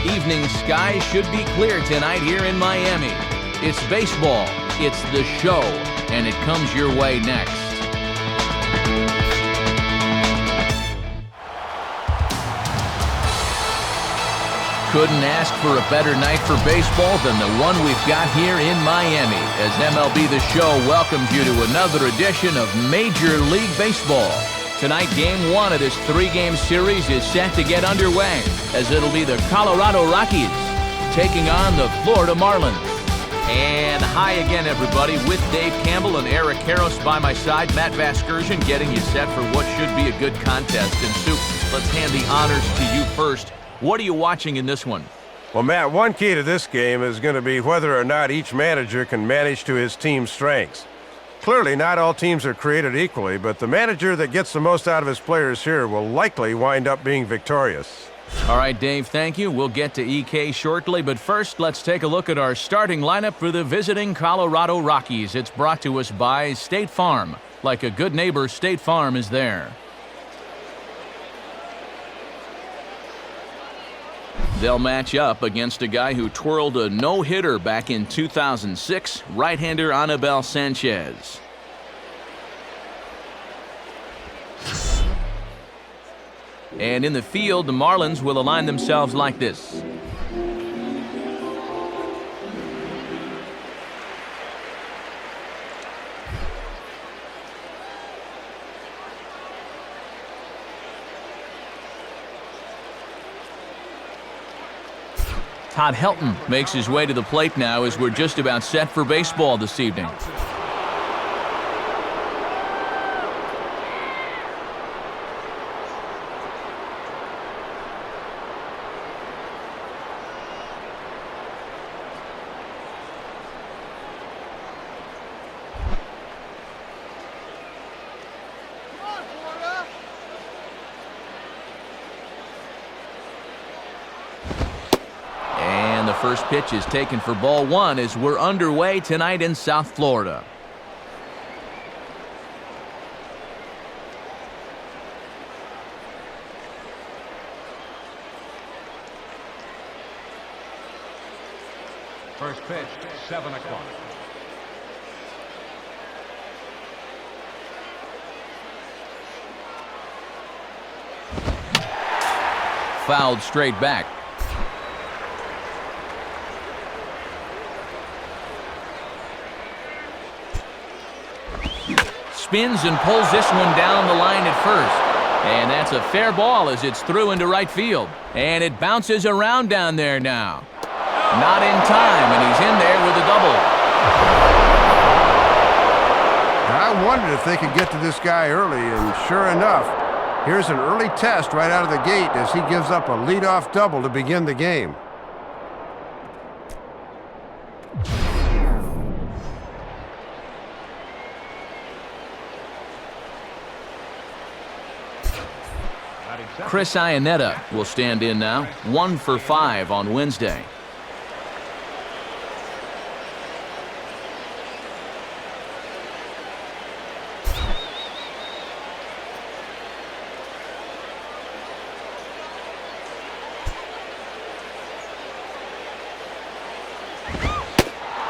Evening skies should be clear tonight here in Miami. It's baseball, it's the show, and it comes your way next. Couldn't ask for a better night for baseball than the one we've got here in Miami, as MLB The Show welcomes you to another edition of Major League Baseball. Tonight, Game 1 of this 3-game series is set to get underway, as it'll be the Colorado Rockies taking on the Florida Marlins. And hi again, everybody, with Dave Campbell and Eric Harris by my side. Matt Vasgersian getting you set for what should be a good contest. And Sue, let's hand the honors to you first. What are you watching in this one? Well, Matt, one key to this game is going to be whether or not each manager can manage to his team's strengths. Clearly, not all teams are created equally, but the manager that gets the most out of his players here will likely wind up being victorious. All right, Dave, thank you. We'll get to EK shortly, but first, let's take a look at our starting lineup for the visiting Colorado Rockies. It's brought to us by State Farm. Like a good neighbor, State Farm is there. They'll match up against a guy who twirled a no-hitter back in 2006, right-hander Anibal Sanchez. And in the field, the Marlins will align themselves like this. Todd Helton makes his way to the plate now as we're just about set for baseball this evening. First pitch is taken for ball one as we're underway tonight in South Florida. First pitch, 7 o'clock. Fouled straight back. Spins and pulls this one down the line at first. And that's a fair ball as it's through into right field. And it bounces around down there now. Not in time, and he's in there with a double. I wondered if they could get to this guy early, and sure enough, here's an early test right out of the gate as he gives up a leadoff double to begin the game. Chris Iannetta will stand in now, 1 for 5 on Wednesday.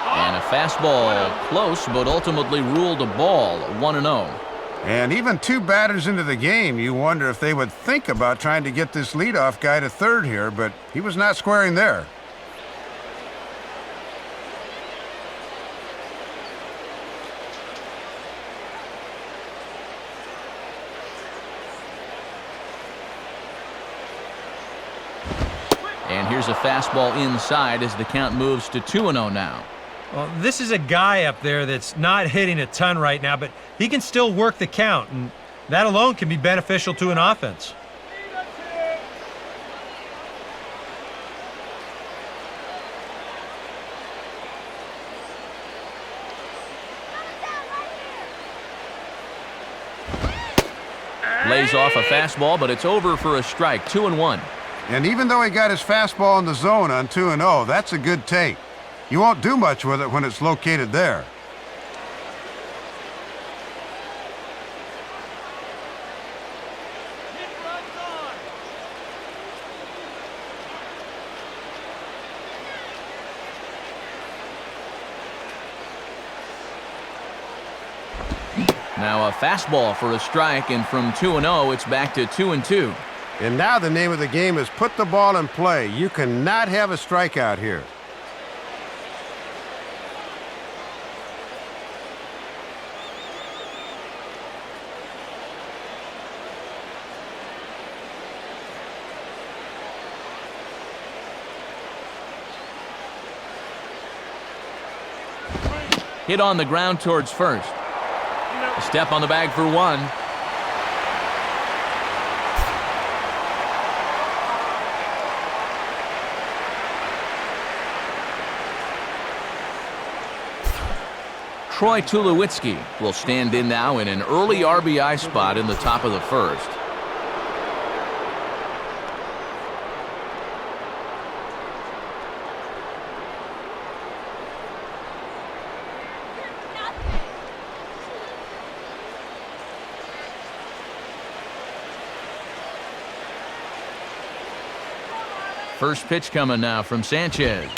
And a fastball close, but ultimately ruled a ball, 1-0. And even 2 batters into the game, you wonder if they would think about trying to get this leadoff guy to third here, but he was not squaring there. And here's a fastball inside as the count moves to 2-0 now. Well, this is a guy up there that's not hitting a ton right now, but he can still work the count, and that alone can be beneficial to an offense. Lays off a fastball, but it's over for a strike, 2-1. And even though he got his fastball in the zone on 2-0, that's a good take. You won't do much with it when it's located there. Now a fastball for a strike, and from 2-0, it's back to 2-2. And now the name of the game is put the ball in play. You cannot have a strikeout here. Hit on the ground towards first. A step on the bag for one. Troy Tulowitzki will stand in now in an early RBI spot in the top of the first. First pitch coming now from Sanchez.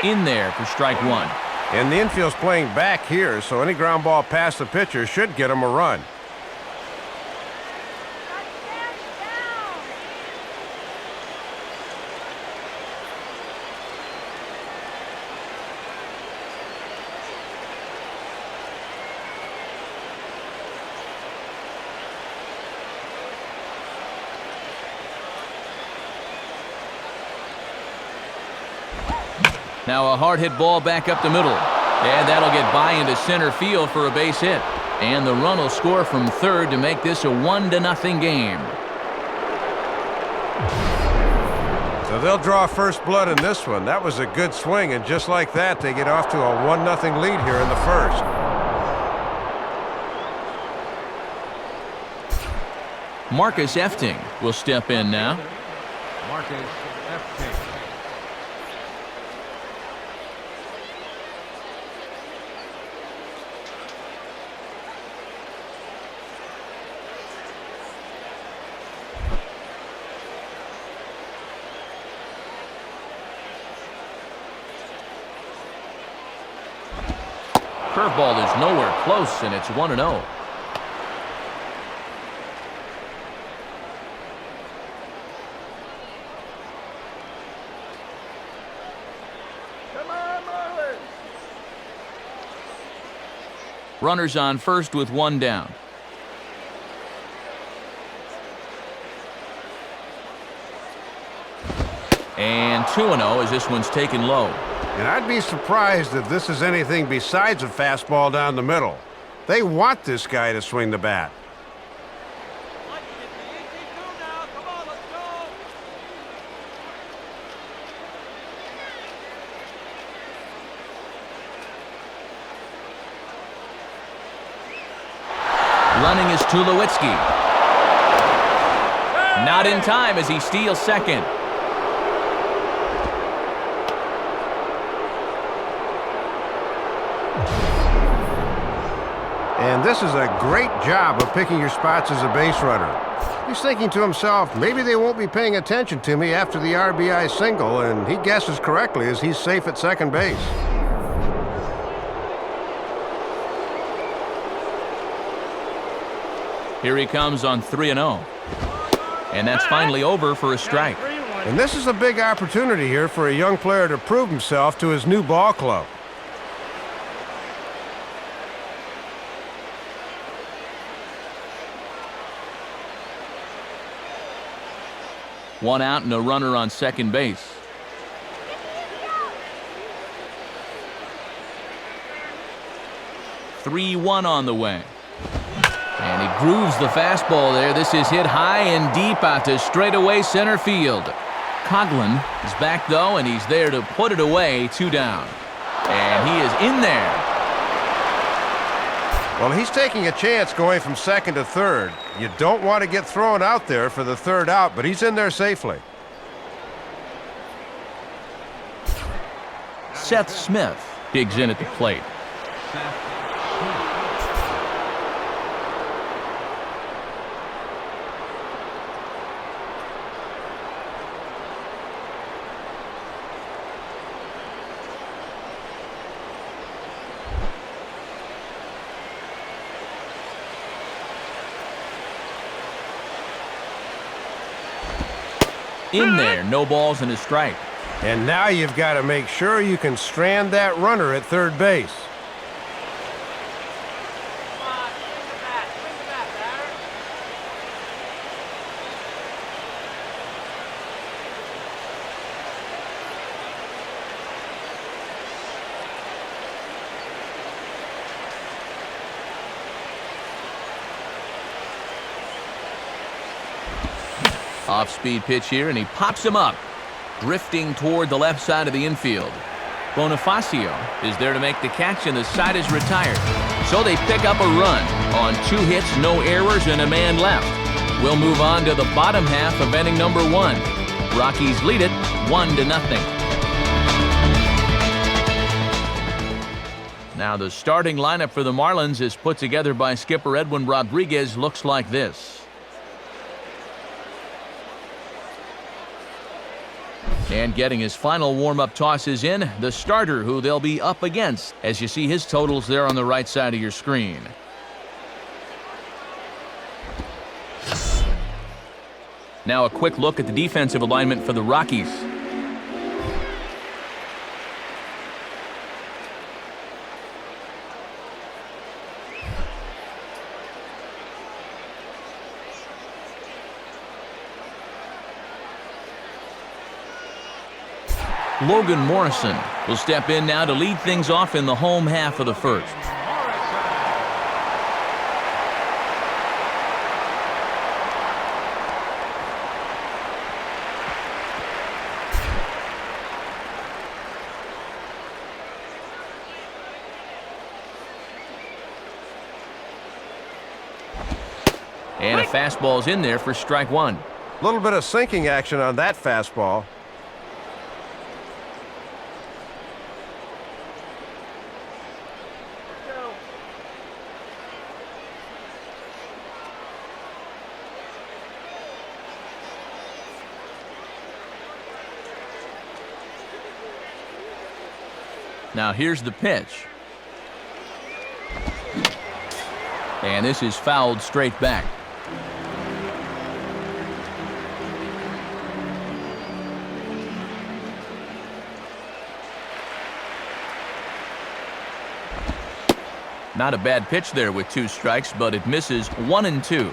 In there for strike one. And the infield's playing back here, so any ground ball past the pitcher should get him a run. Now a hard hit ball back up the middle. And that'll get by into center field for a base hit. And the run will score from third to make this a 1-0 game. So they'll draw first blood in this one. That was a good swing, and just like that, they get off to a 1-0 lead here in the first. Marcus Efting will step in now. Marcus Efting. Curveball is nowhere close, and it's 1-0. Come on, Marlins! Runners on first with one down. And 2-0 as this one's taken low. And I'd be surprised if this is anything besides a fastball down the middle. They want this guy to swing the bat. Running is Tulowitzki. Not in time as he steals second. And this is a great job of picking your spots as a base runner. He's thinking to himself, maybe they won't be paying attention to me after the RBI single, and he guesses correctly as he's safe at second base. Here he comes on 3-0. And that's finally over for a strike. And this is a big opportunity here for a young player to prove himself to his new ball club. One out and a runner on second base. Three-1 on the way. And he grooves the fastball there. This is hit high and deep out to straightaway center field. Coughlin is back, though, and he's there to put it away, 2 down. And he is in there. Well, he's taking a chance going from second to third. You don't want to get thrown out there for the third out, but he's in there safely. Seth Smith digs in at the plate. In there, no balls and a strike. And now you've got to make sure you can strand that runner at third base. Off-speed pitch here, and he pops him up, drifting toward the left side of the infield. Bonifacio is there to make the catch, and the side is retired. So they pick up a run on 2 hits, no errors, and a man left. We'll move on to the bottom half of inning number 1. Rockies lead it 1-0. Now the starting lineup for the Marlins is put together by skipper Edwin Rodriguez. Looks like this. And getting his final warm-up tosses in, the starter who they'll be up against, as you see his totals there on the right side of your screen. Now a quick look at the defensive alignment for the Rockies. Logan Morrison will step in now to lead things off in the home half of the first. And a fastball's in there for strike 1. A little bit of sinking action on that fastball. Now here's the pitch. And this is fouled straight back. Not a bad pitch there with 2 strikes, but it misses 1-2.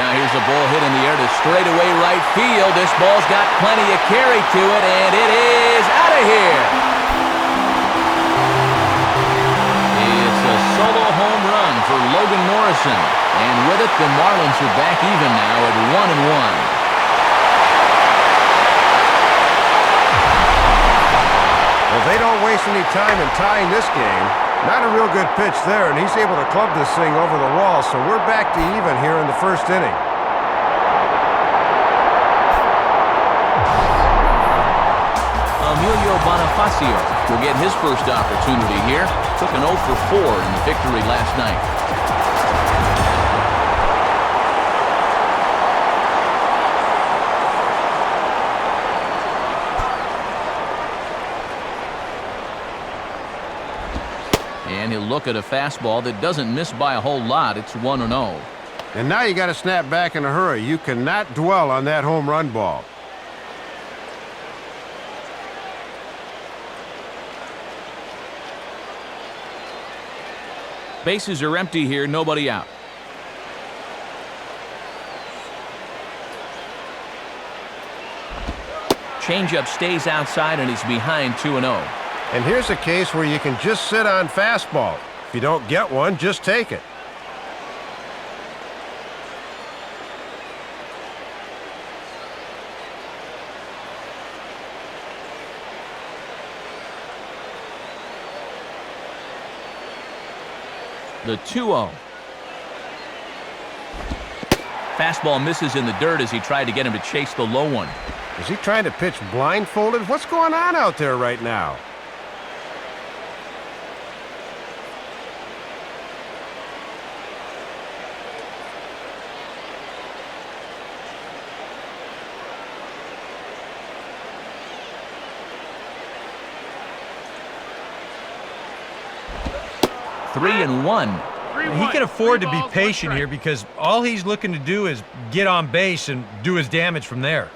Now here's a ball hit in the air to straightaway right field. This ball's got plenty of carry to it, and it is out of here. It's a solo home run for Logan Morrison. And with it, the Marlins are back even now at 1-1. Well, they don't waste any time in tying this game. Not a real good pitch there, and he's able to club this thing over the wall, so we're back to even here in the first inning. Emilio Bonifacio will get his first opportunity here. Took an 0 for 4 in the victory last night. And he'll look at a fastball that doesn't miss by a whole lot. It's 1-0. And now you got to snap back in a hurry. You cannot dwell on that home run ball. Bases are empty here, nobody out. Changeup stays outside, and he's behind 2-0. And here's a case where you can just sit on fastball. If you don't get one, just take it. The 2-0. Fastball misses in the dirt as he tried to get him to chase the low one. Is he trying to pitch blindfolded? What's going on out there right now? 3-1. He can afford to be patient here because all he's looking to do is get on base and do his damage from there.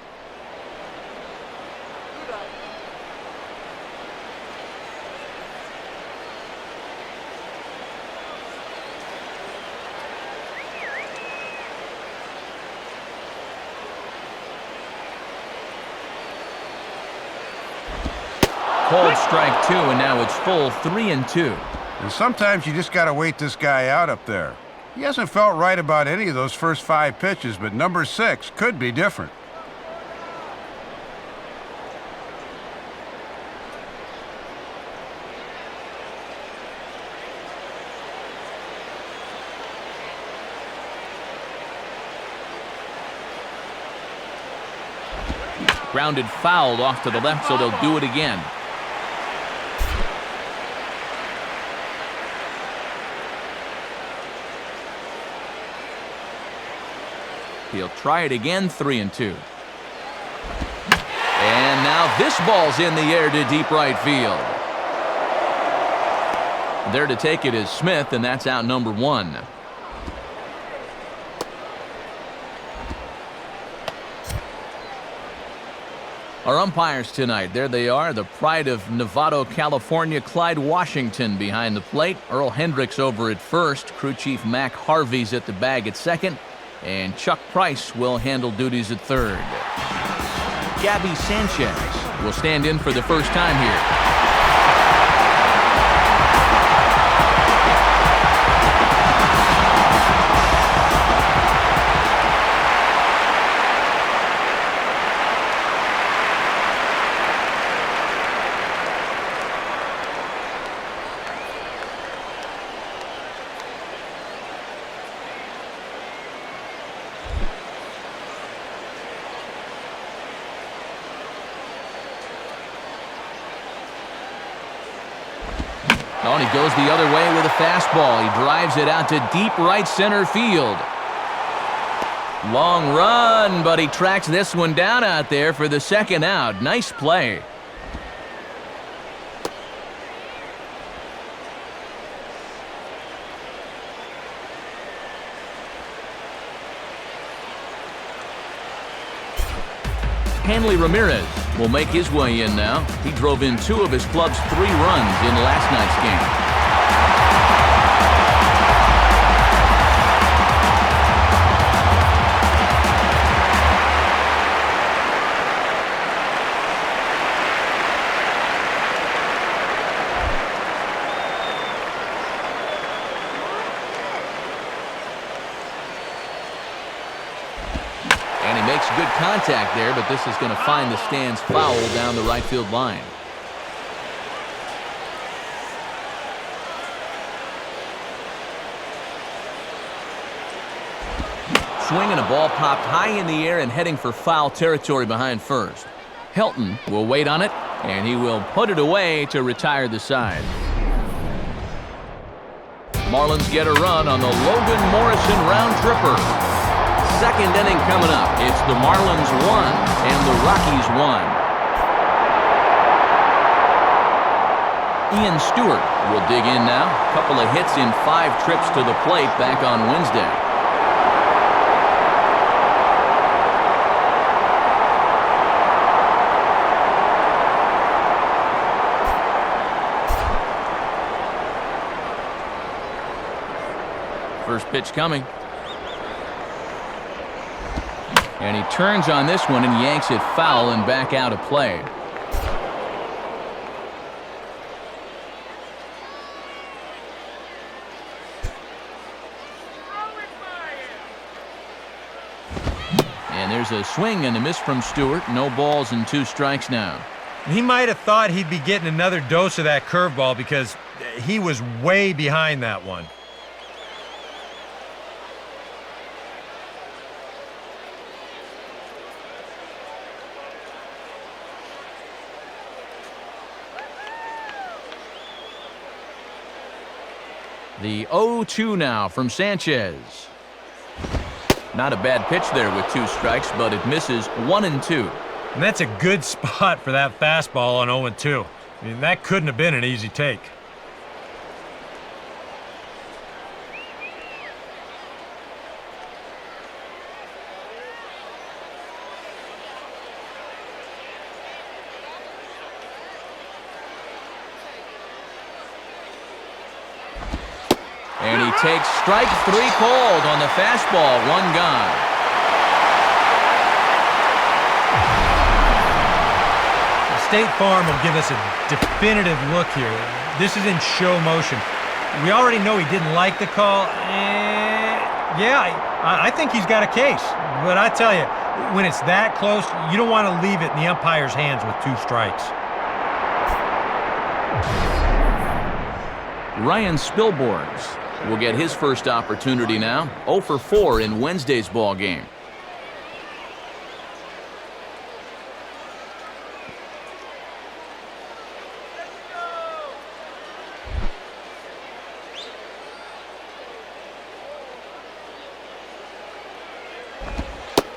Called strike 2, and now it's full 3-2. And sometimes you just got to wait this guy out up there. He hasn't felt right about any of those first 5 pitches, but number 6 could be different. Grounded foul off to the left, so they'll do it again. He'll try it again, 3-2. And now this ball's in the air to deep right field. There to take it is Smith, and that's out number 1. Our umpires tonight, there they are, the pride of Novato, California, Clyde Washington behind the plate. Earl Hendricks over at first. Crew Chief Mac Harvey's at the bag at second. And Chuck Price will handle duties at third. Gabby Sanchez will stand in for the first time here. Oh, and he goes the other way with a fastball. He drives it out to deep right center field. Long run, but he tracks this one down out there for the second out. Nice play. Hanley Ramirez will make his way in now. He drove in 2 of his club's 3 runs in last night's game. Makes good contact there, but this is going to find the stands foul down the right field line. Swinging, a ball popped high in the air and heading for foul territory behind first. Helton will wait on it, and he will put it away to retire the side. Marlins get a run on the Logan Morrison round tripper. Second inning coming up. It's the Marlins 1 and the Rockies 1. Ian Stewart will dig in now. Couple of hits in 5 trips to the plate back on Wednesday. First pitch coming. And he turns on this one and yanks it foul and back out of play. And there's a swing and a miss from Stewart. No balls and 2 strikes now. He might have thought he'd be getting another dose of that curveball because he was way behind that one. The 0-2 now from Sanchez. Not a bad pitch there with 2 strikes, but it misses 1-2. And that's a good spot for that fastball on 0-2. I mean, that couldn't have been an easy take. takes strike 3 called on the fastball, 1 gone. State Farm will give us a definitive look here. This is in show motion. We already know he didn't like the call. I think he's got a case. But I tell you, when it's that close, you don't want to leave it in the umpire's hands with 2 strikes. Ryan Spilborghs will get his first opportunity now. 0 for 4 in Wednesday's ball game.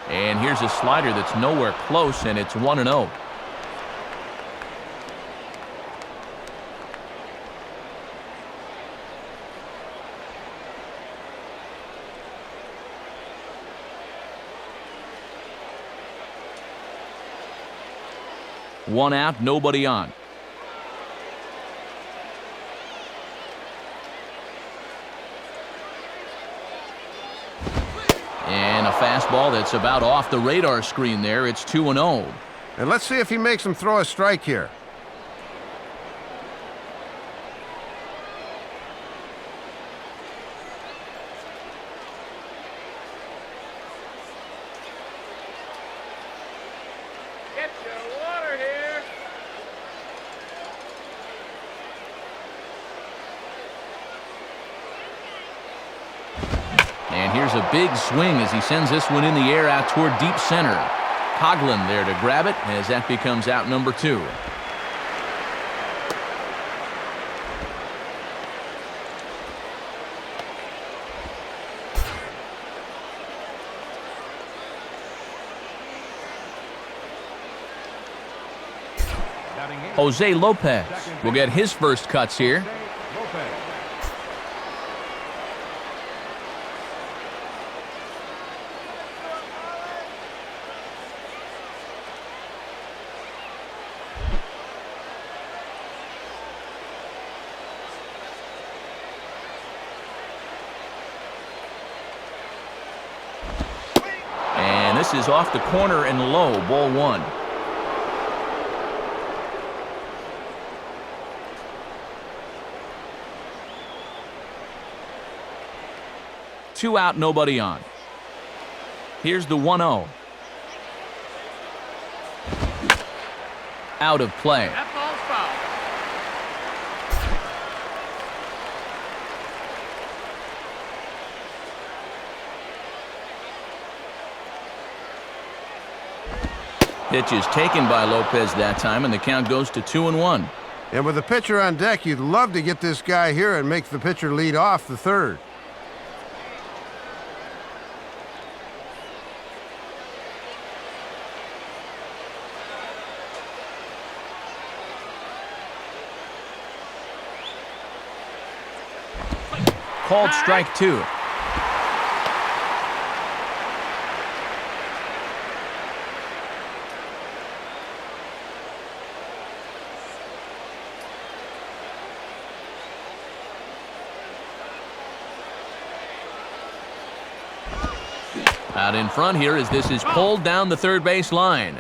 And here's a slider that's nowhere close, and it's 1-0. One out, nobody on. And a fastball that's about off the radar screen there. It's 2-0. And let's see if he makes him throw a strike here. Get your water here. And here's a big swing as he sends this one in the air out toward deep center. Coughlin there to grab it as that becomes out number 2. Jose Lopez will get his first cuts here. Lopez. And this is off the corner and low, ball 1. Two out, nobody on. Here's the 1-0. Out of play. That ball's foul. Pitch is taken by Lopez that time, and the count goes to 2-1. And with the pitcher on deck, you'd love to get this guy here and make the pitcher lead off the third. Called strike 2. Out in front here as this is pulled down the third base line.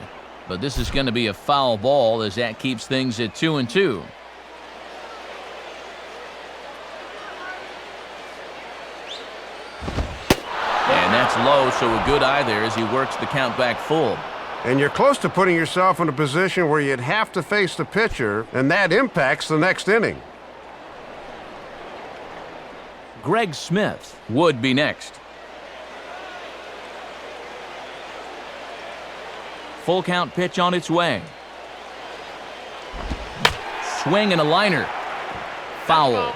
But this is going to be a foul ball as that keeps things at 2-2. And that's low, so a good eye there as he works the count back full. And you're close to putting yourself in a position where you'd have to face the pitcher, and that impacts the next inning. Greg Smith would be next. Full count pitch on its way. Swing and a liner. Foul.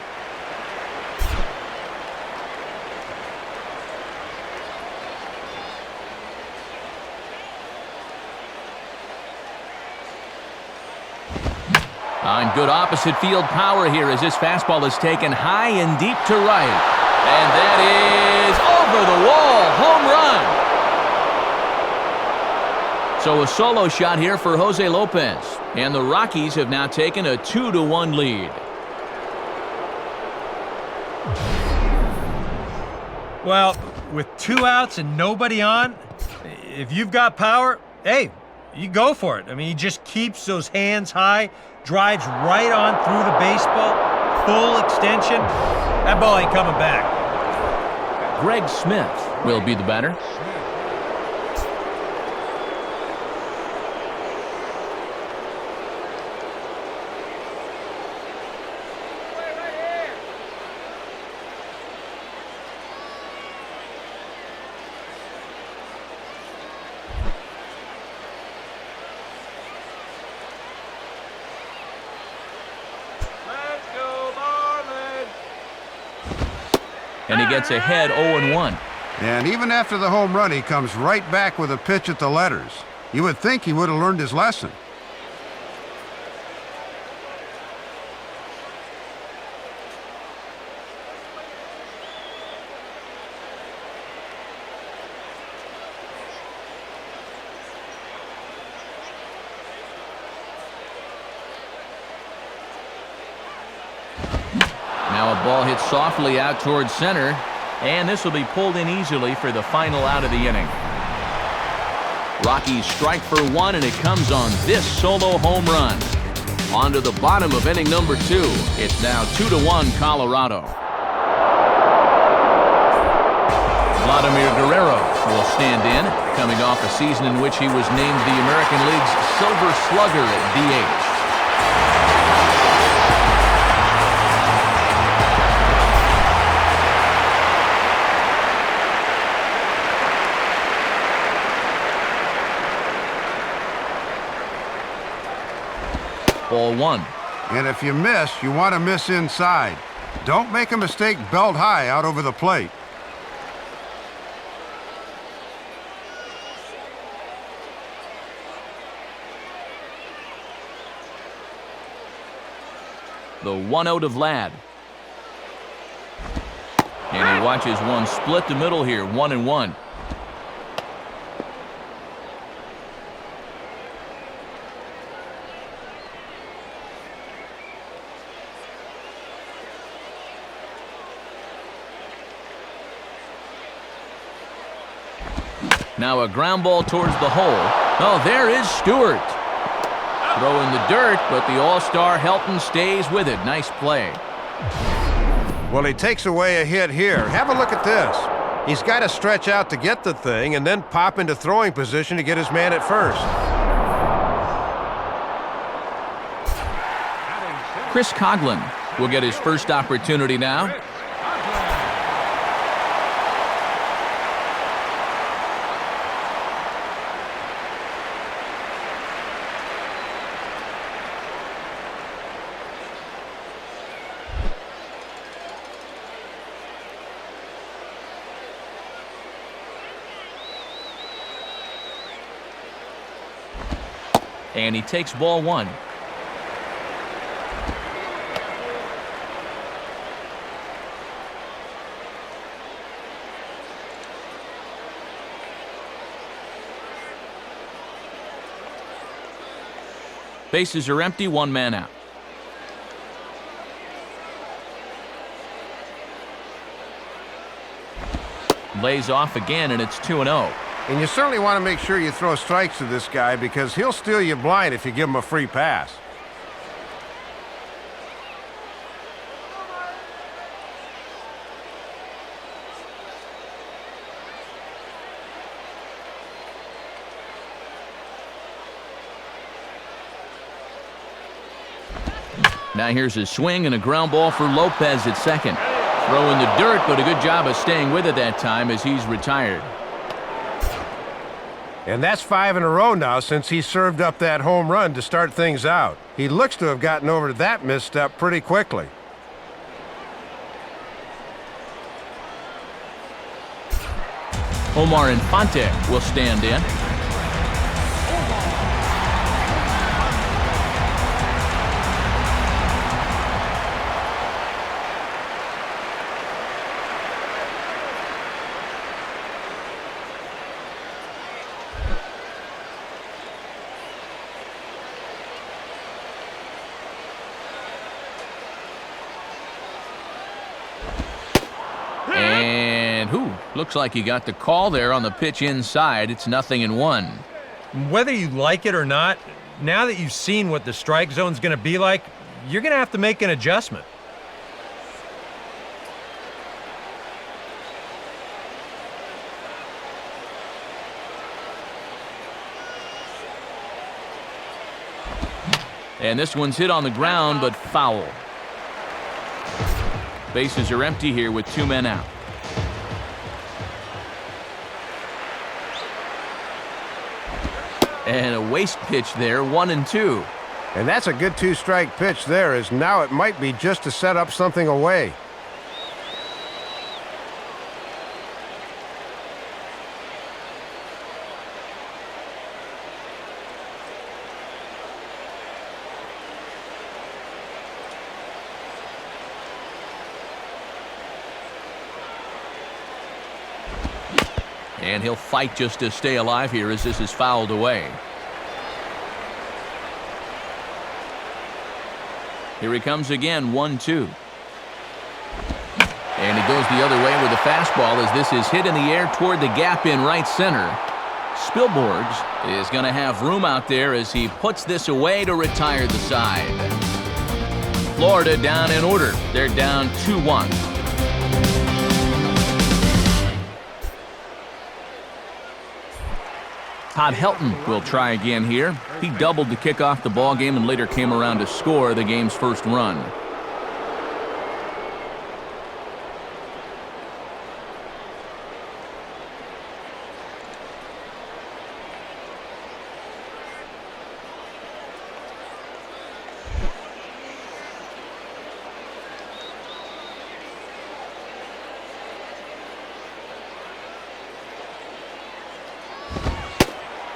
On good opposite field power here as this fastball is taken high and deep to right. And that is over the wall. Home run. So a solo shot here for Jose Lopez. And the Rockies have now taken a 2-1 lead. Well, with 2 outs and nobody on, if you've got power, hey, you go for it. I mean, he just keeps those hands high, drives right on through the baseball, full extension. That ball ain't coming back. Greg Smith will be the batter. Let's go, Marlins! And he gets ahead 0-1. And even after the home run, he comes right back with a pitch at the letters. You would think he would have learned his lesson. Now a ball hits softly out towards center, and this will be pulled in easily for the final out of the inning. Rockies strike for 1, and it comes on this solo home run. On to the bottom of inning number 2. It's now 2-1 Colorado. Vladimir Guerrero will stand in, coming off a season in which he was named the American League's Silver Slugger at DH. Ball 1. And if you miss, you want to miss inside. Don't make a mistake belt high out over the plate. The 1-0 to Vlad. And he watches one split the middle here, 1-1. Now a ground ball towards the hole. Oh, there is Stewart. Throwing the dirt, but the all-star Helton stays with it. Nice play. Well, he takes away a hit here. Have a look at this. He's got to stretch out to get the thing and then pop into throwing position to get his man at first. Chris Coughlin will get his first opportunity now. And he takes ball 1. Bases are empty, 1 man out. Lays off again, and it's 2-0. And you certainly want to make sure you throw strikes to this guy because he'll steal you blind if you give him a free pass. Now here's a swing and a ground ball for Lopez at second. Throwing the dirt, but a good job of staying with it that time as he's retired. And that's 5 in a row now since he served up that home run to start things out. He looks to have gotten over that misstep pretty quickly. Omar Infante will stand in. And Looks like he got the call there on the pitch inside. It's 0-1. Whether you like it or not, now that you've seen what the strike zone's going to be like, you're going to have to make an adjustment. And this one's hit on the ground, but foul. Bases are empty here with 2 men out. And a waste pitch there, 1-2. And that's a good 2-strike pitch there, as now it might be just to set up something away. And he'll fight just to stay alive here as this is fouled away. Here he comes again, 1-2. And he goes the other way with a fastball as this is hit in the air toward the gap in right center. Spilborghs is going to have room out there as he puts this away to retire the side. Florida down in order. They're down 2-1. Todd Helton will try again here. He doubled to kick off the ball game and later came around to score the game's first run.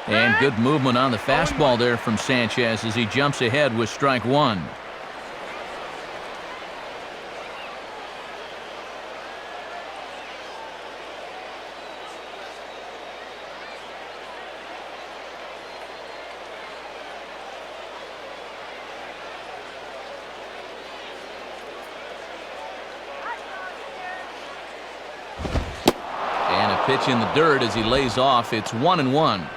And good movement on the fastball there from Sanchez as he jumps ahead with strike 1. And a pitch in the dirt as he lays off. It's 1-1.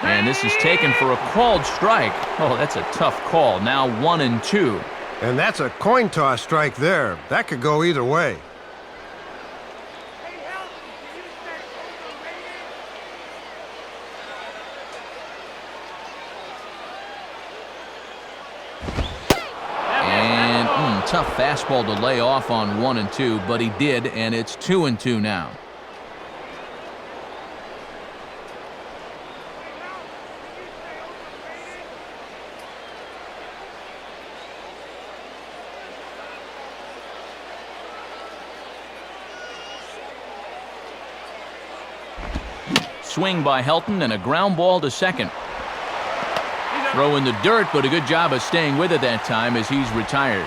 And this is taken for a called strike. Oh, that's a tough call. Now 1-2. And that's a coin toss strike there. That could go either way. And tough fastball to lay off on 1-2, but he did, and it's 2-2 now. Swing by Helton and a ground ball to second. Throw in the dirt, but a good job of staying with it that time as he's retired.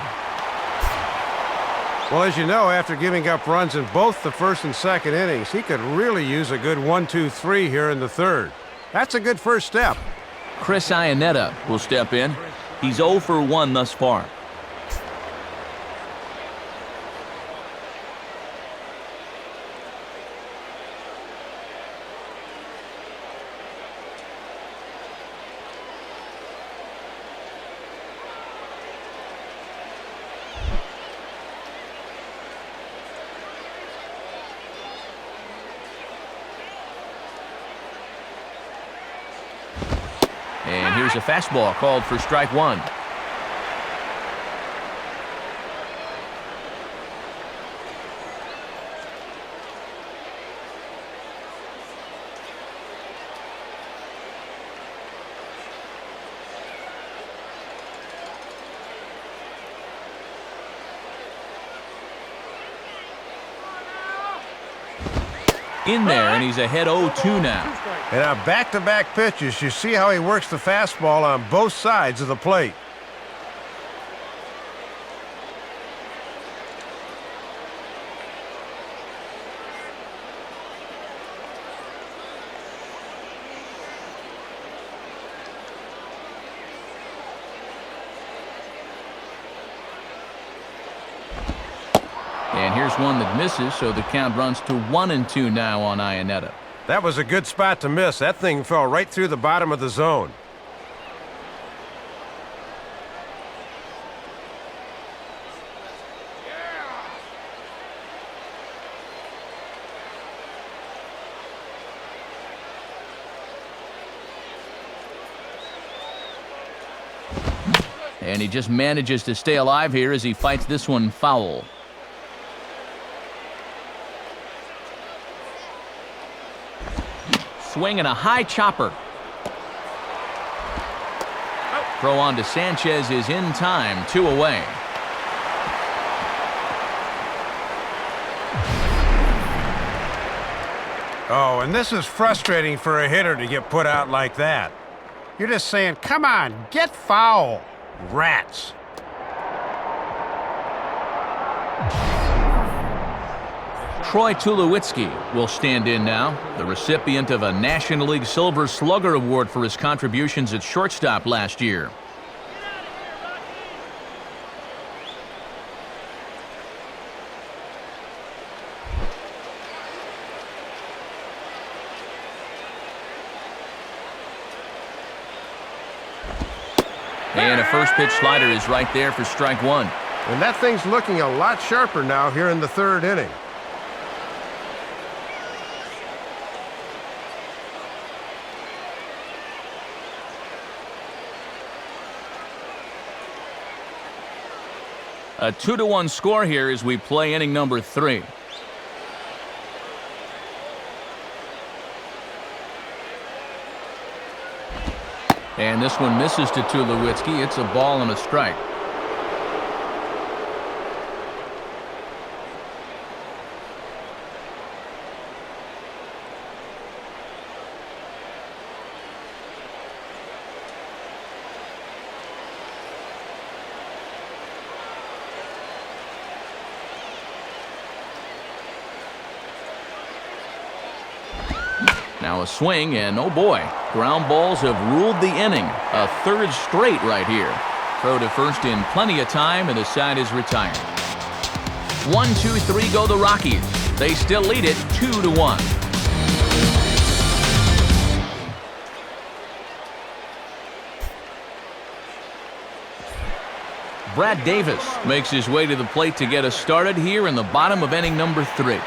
Well, as you know, after giving up runs in both the first and second innings, he could really use a good 1-2-3 here in the third. That's a good first step. Chris Iannetta will step in. He's 0 for 1 thus far. And here's a fastball called for strike 1. In there, and he's ahead 0-2 now. And on back-to-back pitches, you see how he works the fastball on both sides of the plate. And here's one that misses, so the count runs to 1-2 now on Iannetta. That was a good spot to miss. That thing fell right through the bottom of the zone. And he just manages to stay alive here as he fights this one foul. Swing and a high chopper. Throw on to Sanchez is in time, 2 away. Oh, and this is frustrating for a hitter to get put out like that. You're just saying, come on, get foul. Rats. Troy Tulowitzki will stand in now, the recipient of a National League Silver Slugger Award for his contributions at shortstop last year. And a first pitch slider is right there for strike one. And that thing's looking a lot sharper now here in the 3rd inning. A 2-1 score here as we play inning number 3. And this one misses to Tulowitzki. It's a ball and a strike. Now a swing, and oh boy, ground balls have ruled the inning. A 3rd straight right here. Throw to first in plenty of time, and the side is retired. 1-2-3 go the Rockies. They still lead it 2-1. Brad Davis makes his way to the plate to get us started here in the bottom of inning number 3.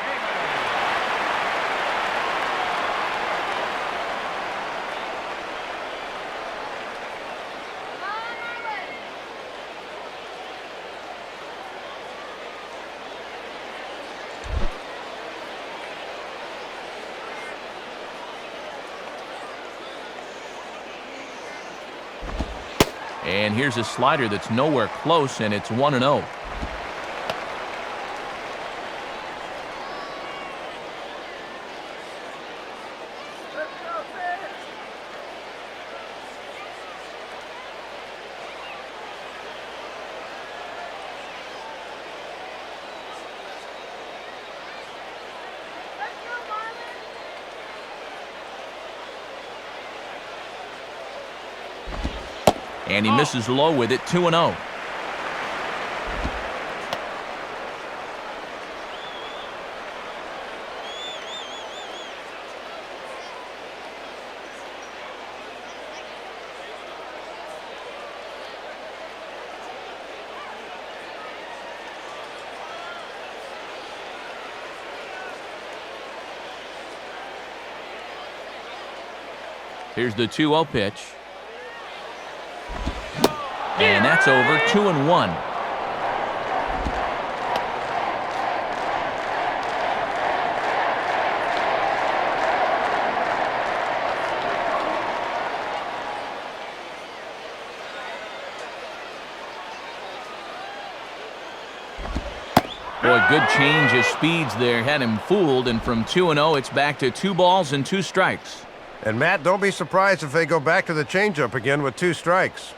And here's a slider that's nowhere close, and it's 1-0. And he misses low with it, 2-0. Here's the 2-0 pitch. And that's over, 2-1. Boy, good change of speeds there. Had him fooled, and from 2-0, it's back to 2 balls and 2 strikes. And Matt, don't be surprised if they go back to the changeup again with 2 strikes.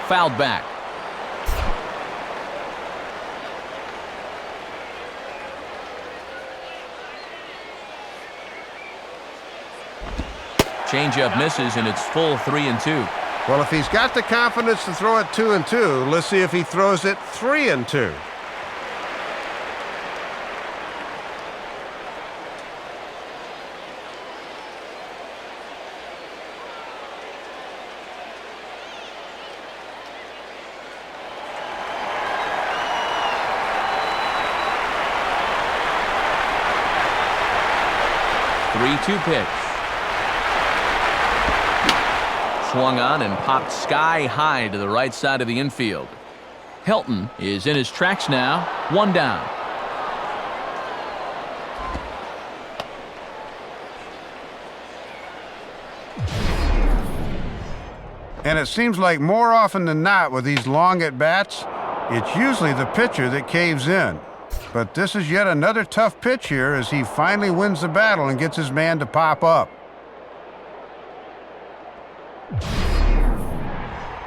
fouled back. Changeup misses, and it's full 3-2. Well, if he's got the confidence to throw it 2-2, let's see if he throws it 3-2. Three-two pitch. Swung on and popped sky high to the right side of the infield. Helton is in his tracks now, one down. And it seems like more often than not with these long at-bats, it's usually the pitcher that caves in. But this is yet another tough pitch here as he finally wins the battle and gets his man to pop up.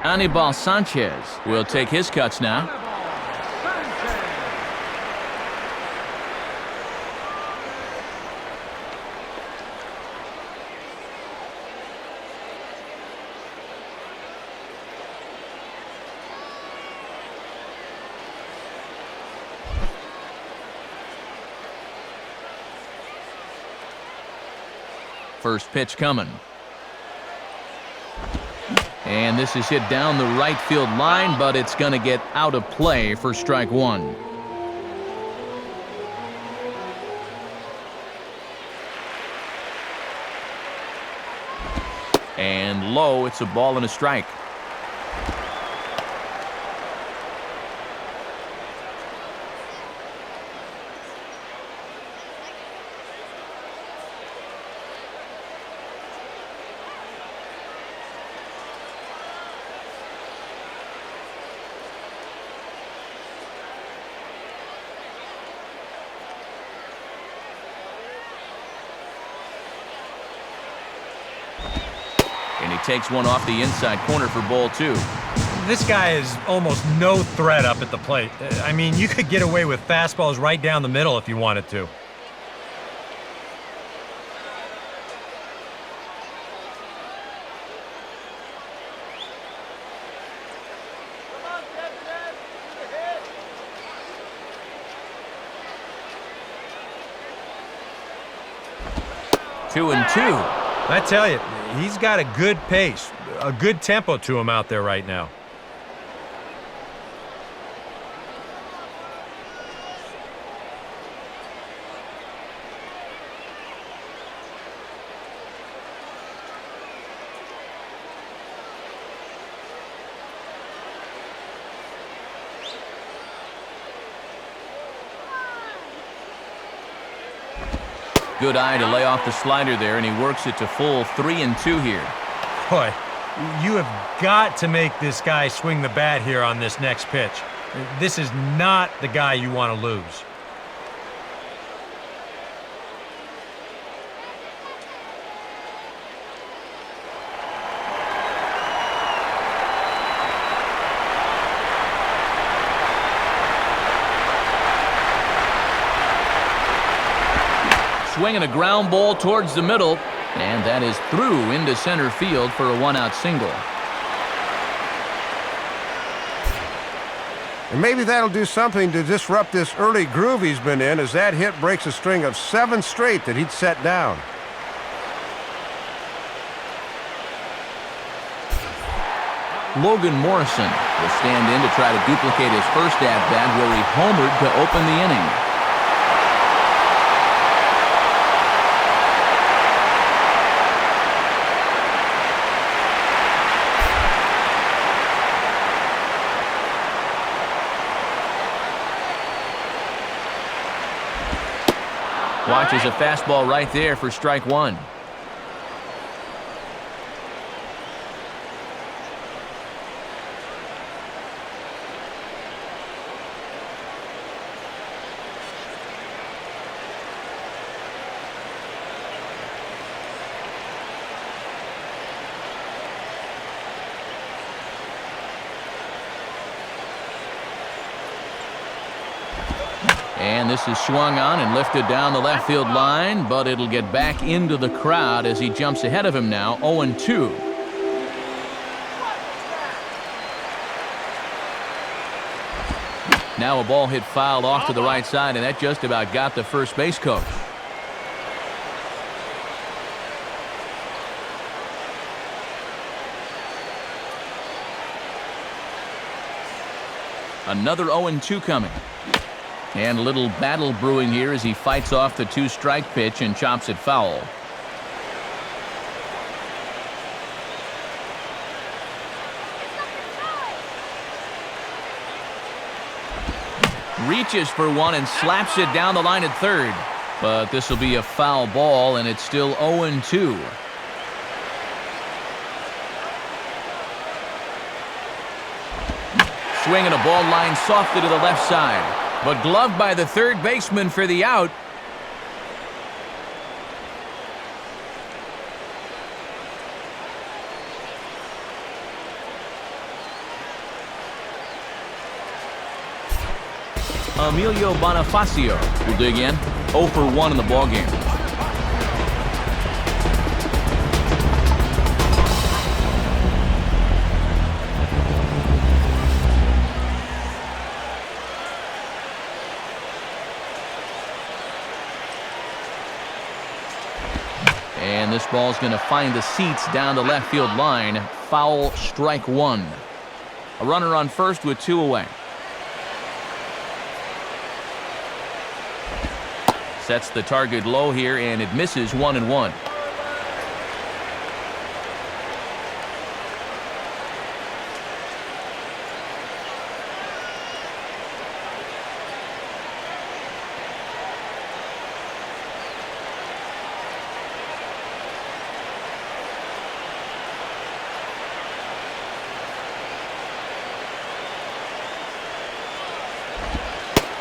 Anibal Sanchez will take his cuts now. First pitch coming. And this is hit down the right field line, but it's going to get out of play for strike one. And low, it's a ball and a strike. And he takes one off the inside corner for ball two. This guy is almost no threat up at the plate. I mean, you could get away with fastballs right down the middle if you wanted to. Two and two. I tell you, he's got a good pace, a good tempo to him out there right now. Good eye to lay off the slider there, and he works it to full 3-2 here. Boy, you have got to make this guy swing the bat here on this next pitch. This is not the guy you want to lose. Swinging a ground ball towards the middle, and that is through into center field for a one-out single. And maybe that'll do something to disrupt this early groove he's been in, as that hit breaks a string of 7 straight that he'd set down. Logan Morrison will stand in to try to duplicate his first at-bat where he homered to open the inning. Watches a fastball right there for strike one. And this is swung on and lifted down the left field line, but it'll get back into the crowd as he jumps ahead of him now, 0-2. Now a ball hit foul off to the right side, and that just about got the first base coach. Another 0-2 coming. And a little battle brewing here as he fights off the two-strike pitch and chops it foul. Reaches for one and slaps it down the line at third. But this will be a foul ball, and it's still 0-2. Swinging a ball line softly to the left side. But gloved by the third baseman for the out. Emilio Bonifacio will dig in. 0 for 1 in the ballgame. And this ball's going to find the seats down the left field line. Foul, strike one. A runner on first with 2 away. Sets the target low here, and it misses 1-1.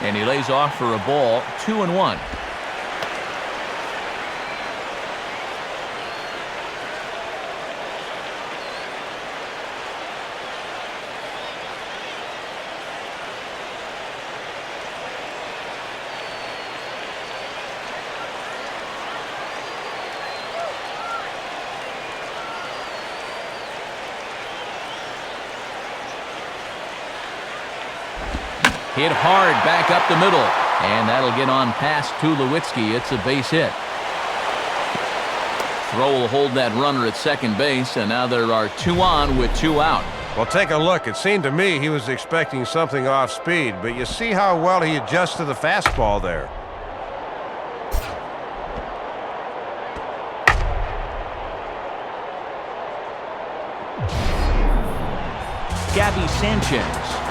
And he lays off for a ball, 2-1. Hit hard back up the middle, and that'll get on past Tulowitzki. It's a base hit. Throw will hold that runner at second base, and now there are 2 on with 2 out. Well, take a look. It seemed to me he was expecting something off speed, but you see how well he adjusts to the fastball there. Gabby Sanchez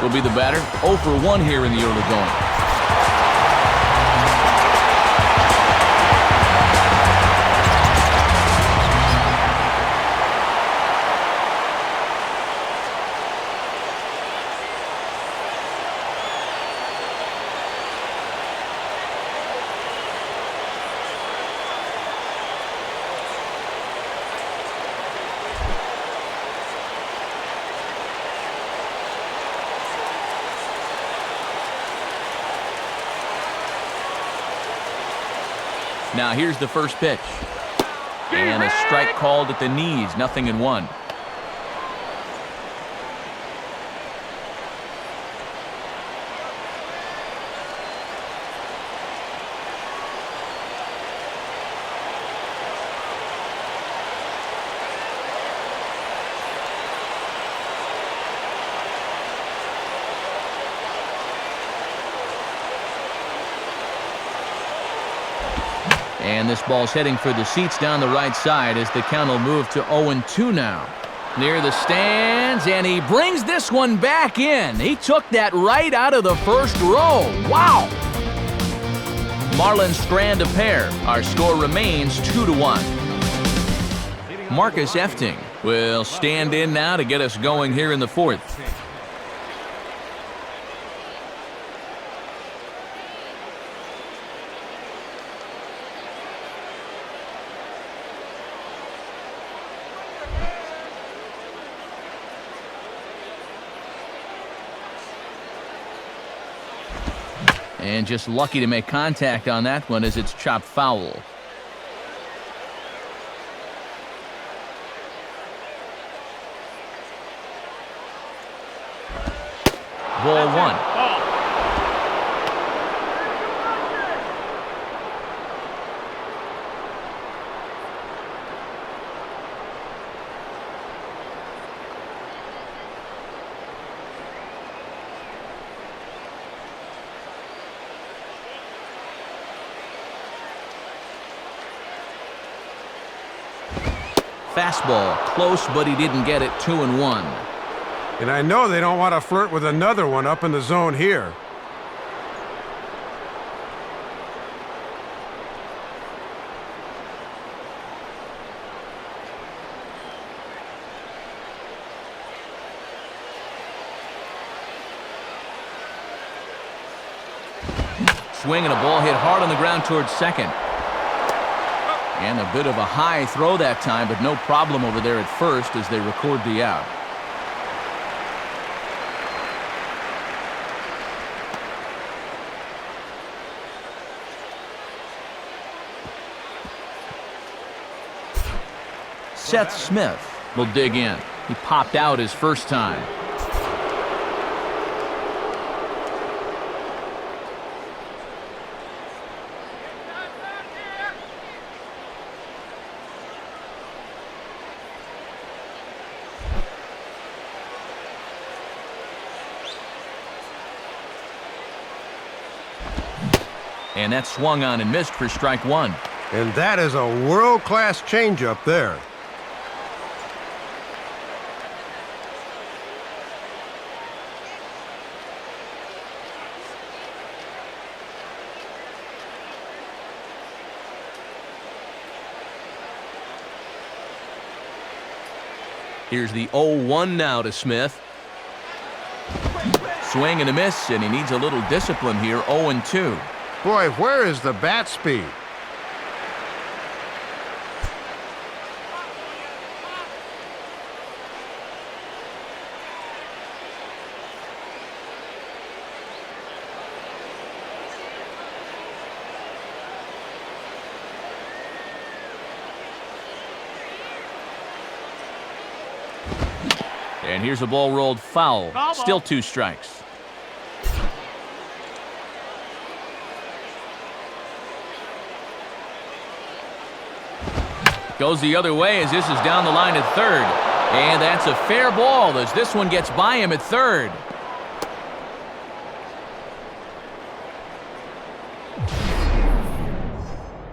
will be the batter. 0 for 1 here in the early going. Now here's the first pitch. And a strike called at the knees, 0-1. And this ball's heading for the seats down the right side as the count will move to 0-2 now. Near the stands, and he brings this one back in. He took that right out of the first row. Wow! Marlins strand a pair. Our score remains 2-1. Marcus Efting will stand in now to get us going here in the fourth. And just lucky to make contact on that one as it's chopped foul. Ball one. Fastball, close, but he didn't get it. 2-1. And I know they don't want to flirt with another one up in the zone here. Swing and a ball hit hard on the ground towards second. And a bit of a high throw that time, but no problem over there at first as they record the out. Seth Smith will dig in. He popped out his first time. And that swung on and missed for strike one. And that is a world-class changeup there. Here's the 0-1 now to Smith. Swing and a miss, and he needs a little discipline here. 0-2. Boy, where is the bat speed? And here's a ball rolled foul. Still 2 strikes. Goes the other way as this is down the line at third. And that's a fair ball as this one gets by him at third.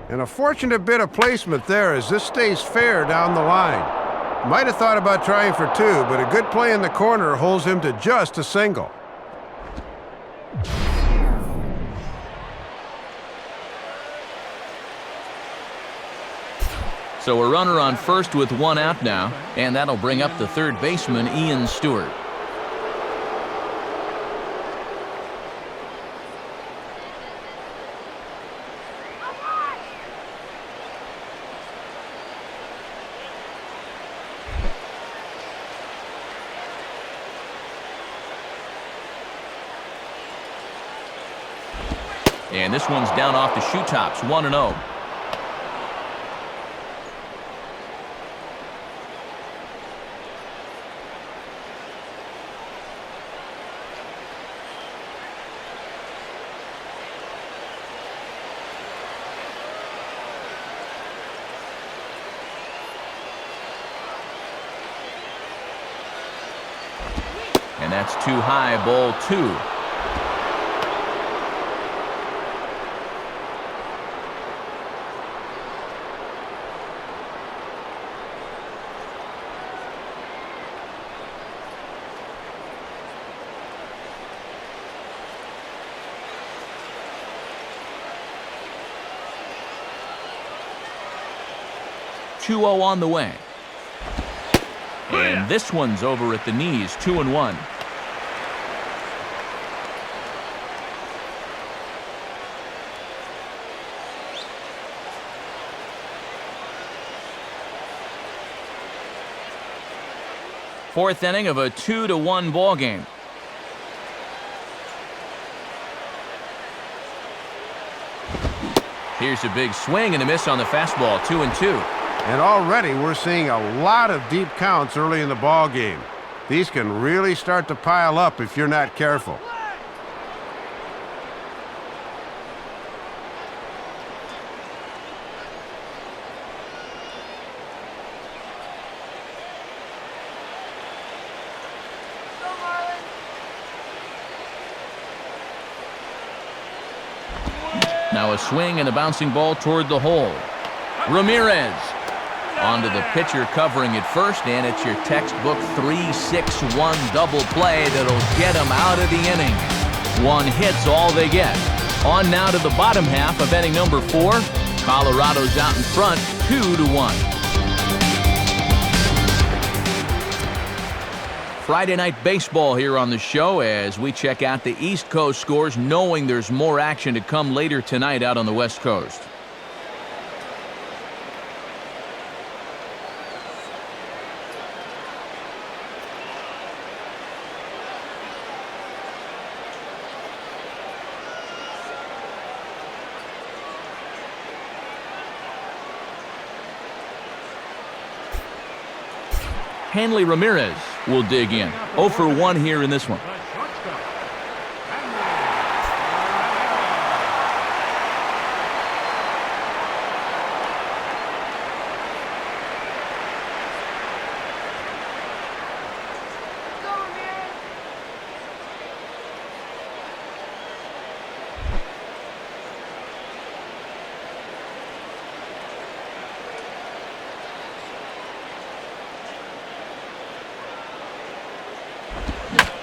And a fortunate bit of placement there as this stays fair down the line. Might have thought about trying for 2, but a good play in the corner holds him to just a single. So a runner on first with 1 out now, and that'll bring up the third baseman, Ian Stewart. And this one's down off the shoe tops, 1-0. And that's too high, ball 2. .2-0 on the way. And this one's over at the knees, 2-1. Fourth inning of a 2-1 ball game. Here's a big swing and a miss on the fastball, 2-2. And already we're seeing a lot of deep counts early in the ball game. These can really start to pile up if you're not careful. Now a swing and a bouncing ball toward the hole. Ramirez onto the pitcher covering it first, and it's your textbook 3-6-1 double play that'll get them out of the inning. 1 hit's all they get. On now to the bottom half of inning number 4. Colorado's out in front, 2-1. Friday night baseball here on the show as we check out the East Coast scores, knowing there's more action to come later tonight out on the West Coast. Hanley Ramirez will dig in. 0 for 1 here in this one.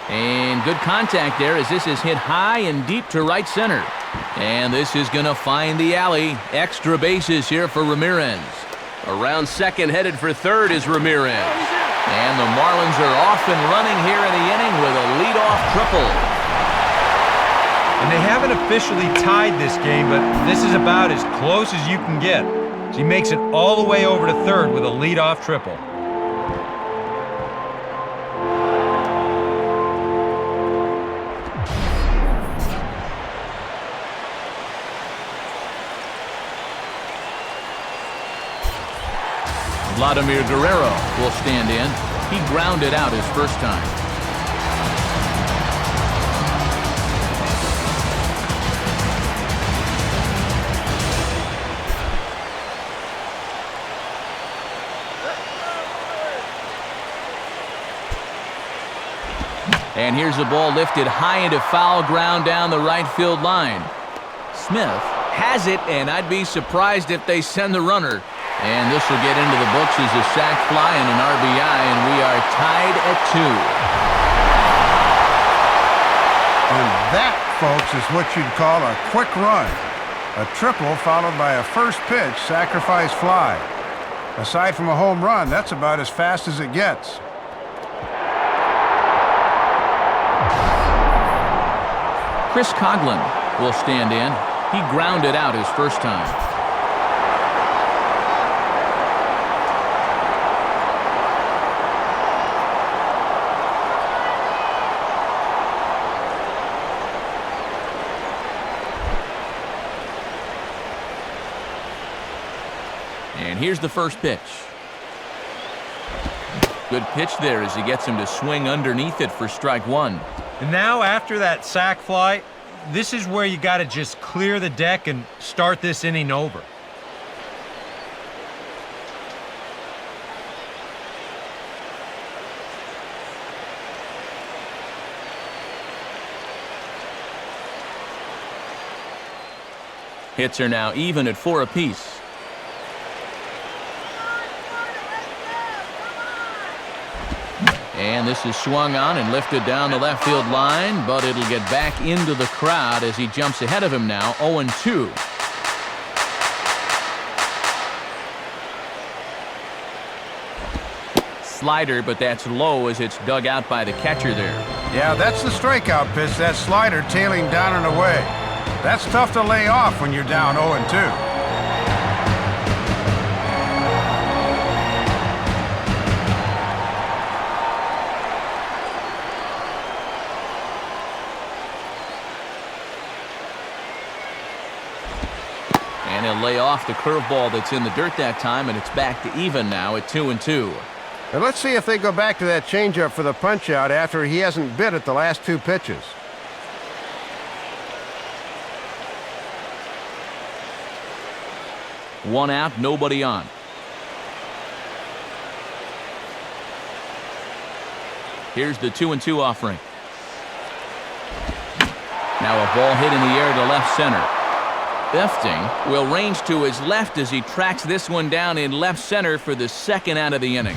And good contact there as this is hit high and deep to right center. And this is going to find the alley. Extra bases here for Ramirez. Around second, headed for third is Ramirez. And the Marlins are off and running here in the inning with a leadoff triple. And they haven't officially tied this game, but this is about as close as you can get. So he makes it all the way over to third with a leadoff triple. Vladimir Guerrero will stand in. He grounded out his first time. And here's a ball lifted high into foul ground down the right field line. Smith has it, and I'd be surprised if they send the runner. And this will get into the books as a sac fly and an RBI, and we are tied at 2. And that, folks, is what you'd call a quick run. A triple followed by a first pitch sacrifice fly. Aside from a home run, that's about as fast as it gets. Chris Coghlan will stand in. He grounded out his first time. And here's the first pitch. Good pitch there as he gets him to swing underneath it for strike 1. And now after that sac fly, this is where you got to just clear the deck and start this inning over. Hits are now even at 4 apiece. And this is swung on and lifted down the left field line, but it'll get back into the crowd as he jumps ahead of him now, 0-2. Slider, but that's low as it's dug out by the catcher there. Yeah, that's the strikeout pitch, that slider tailing down and away. That's tough to lay off when you're down 0-2. off the curveball that's in the dirt that time, and it's back to even now at 2-2. And let's see if they go back to that changeup for the punch-out after he hasn't bit at the last 2 pitches. One out, nobody on. Here's the 2-2 offering. Now a ball hit in the air to left center. Efting will range to his left as he tracks this one down in left center for the second out of the inning.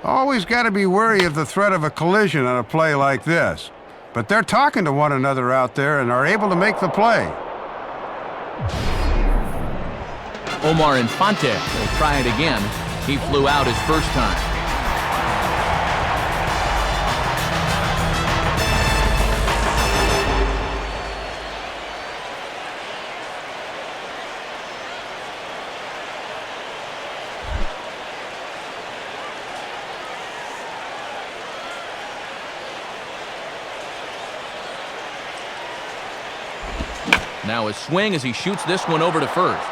Always got to be wary of the threat of a collision on a play like this. But they're talking to one another out there and are able to make the play. Omar Infante will try it again. He flew out his first time. Now a swing as he shoots this one over to first.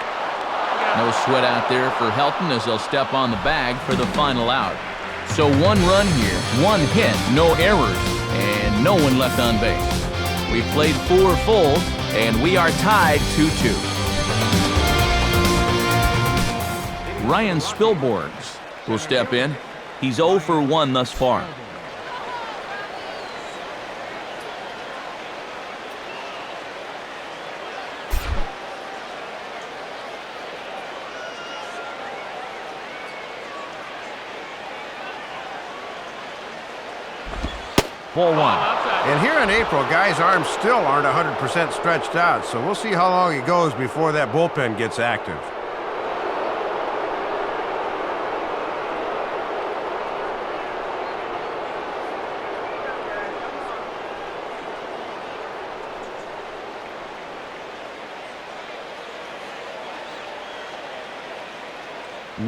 No sweat out there for Helton as they'll step on the bag for the final out. So 1 run here, 1 hit, no errors, and no one left on base. We played 4 full, and we are tied 2-2. Ryan Spilborghs will step in. He's 0 for 1 thus far. Ball 1. And here in April, guys' arms still aren't 100% stretched out, so we'll see how long it goes before that bullpen gets active.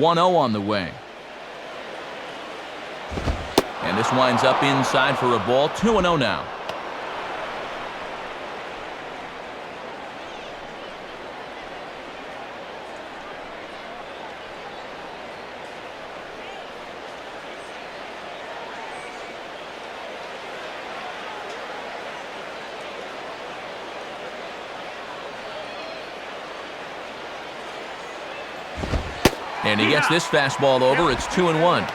.1-0 on the way. And this winds up inside for a ball. 2-0 now. And he gets this fastball over. It's 2-1.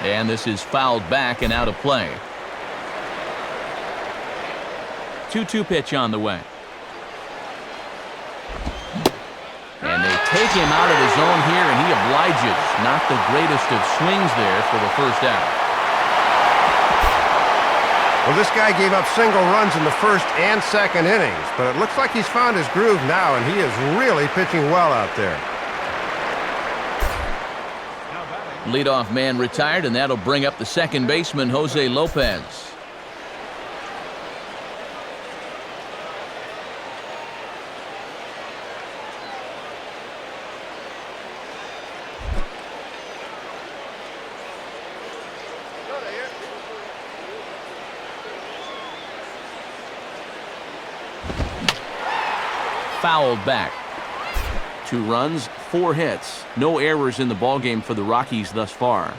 And this is fouled back and out of play. 2-2 pitch on the way. And they take him out of the zone here, and he obliges. Not the greatest of swings there for the first out. Well, this guy gave up single runs in the first and second innings, but it looks like he's found his groove now, and he is really pitching well out there. Leadoff man retired, and that'll bring up the second baseman, Jose Lopez. Fouled back. 2 runs, 4 hits. No errors in the ballgame for the Rockies thus far.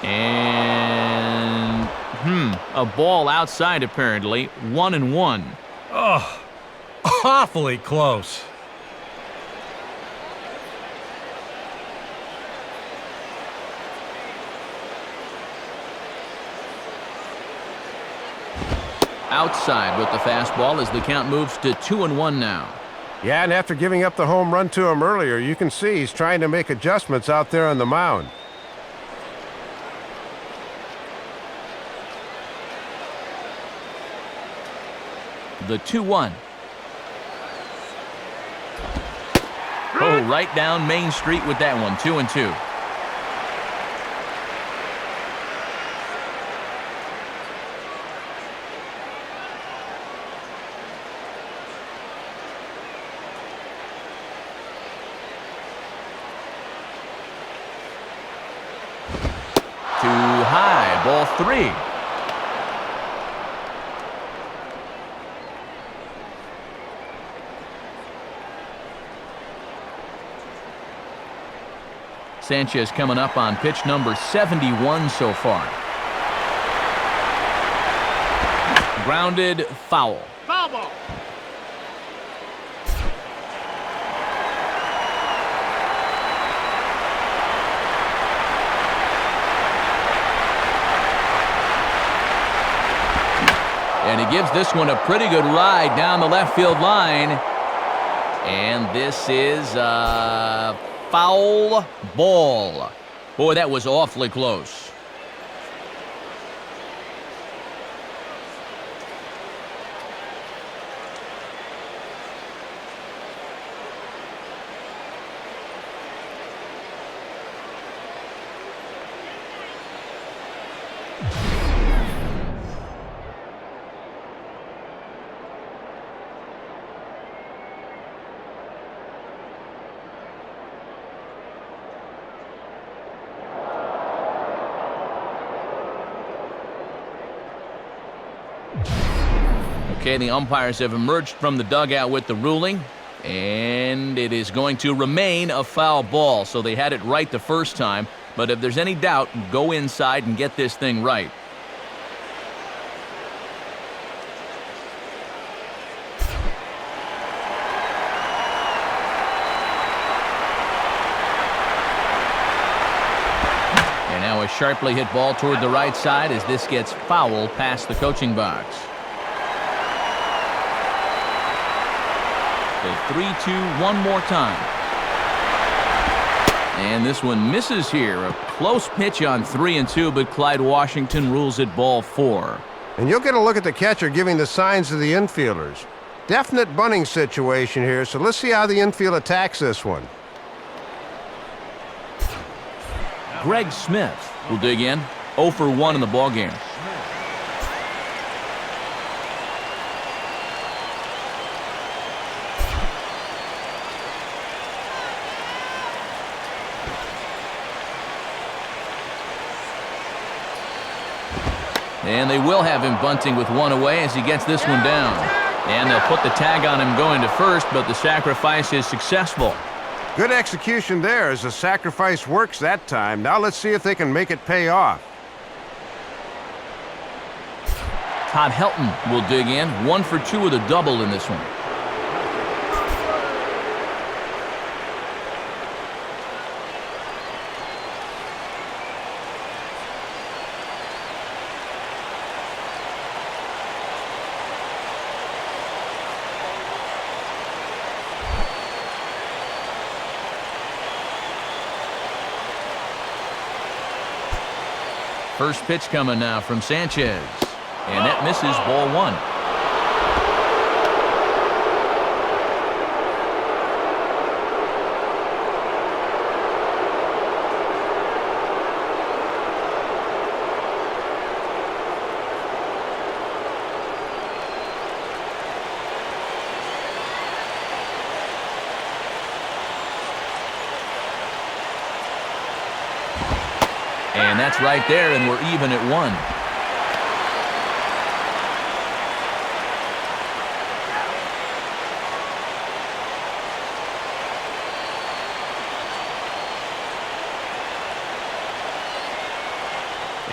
And a ball outside apparently. 1-1. Oh, awfully close. Outside with the fastball as the count moves to 2-1 now. Yeah, and after giving up the home run to him earlier, you can see he's trying to make adjustments out there on the mound. The 2-1. right down Main Street with that one, 2-2. Too high, ball 3. Sanchez coming up on pitch number 71 so far. Grounded, foul. Foul ball. And he gives this one a pretty good ride down the left field line. And this is foul ball. Boy, that was awfully close. Okay, the umpires have emerged from the dugout with the ruling, and it is going to remain a foul ball. So they had it right the first time, but if there's any doubt, go inside and get this thing right. And now a sharply hit ball toward the right side as this gets foul past the coaching box. So 3-2 one more time. And this one misses here. A close pitch on 3-2, but Clyde Washington rules it ball 4. And you'll get a look at the catcher giving the signs to the infielders. Definite bunting situation here, so let's see how the infield attacks this one. Greg Smith will dig in. 0 for 1 in the ballgame. And they will have him bunting with 1 away as he gets this one down. And they'll put the tag on him going to first, but the sacrifice is successful. Good execution there as the sacrifice works that time. Now let's see if they can make it pay off. Todd Helton will dig in. 1 for 2 with a double in this one. First pitch coming now from Sanchez. And that misses, ball 1. And that's right there, and we're even at 1.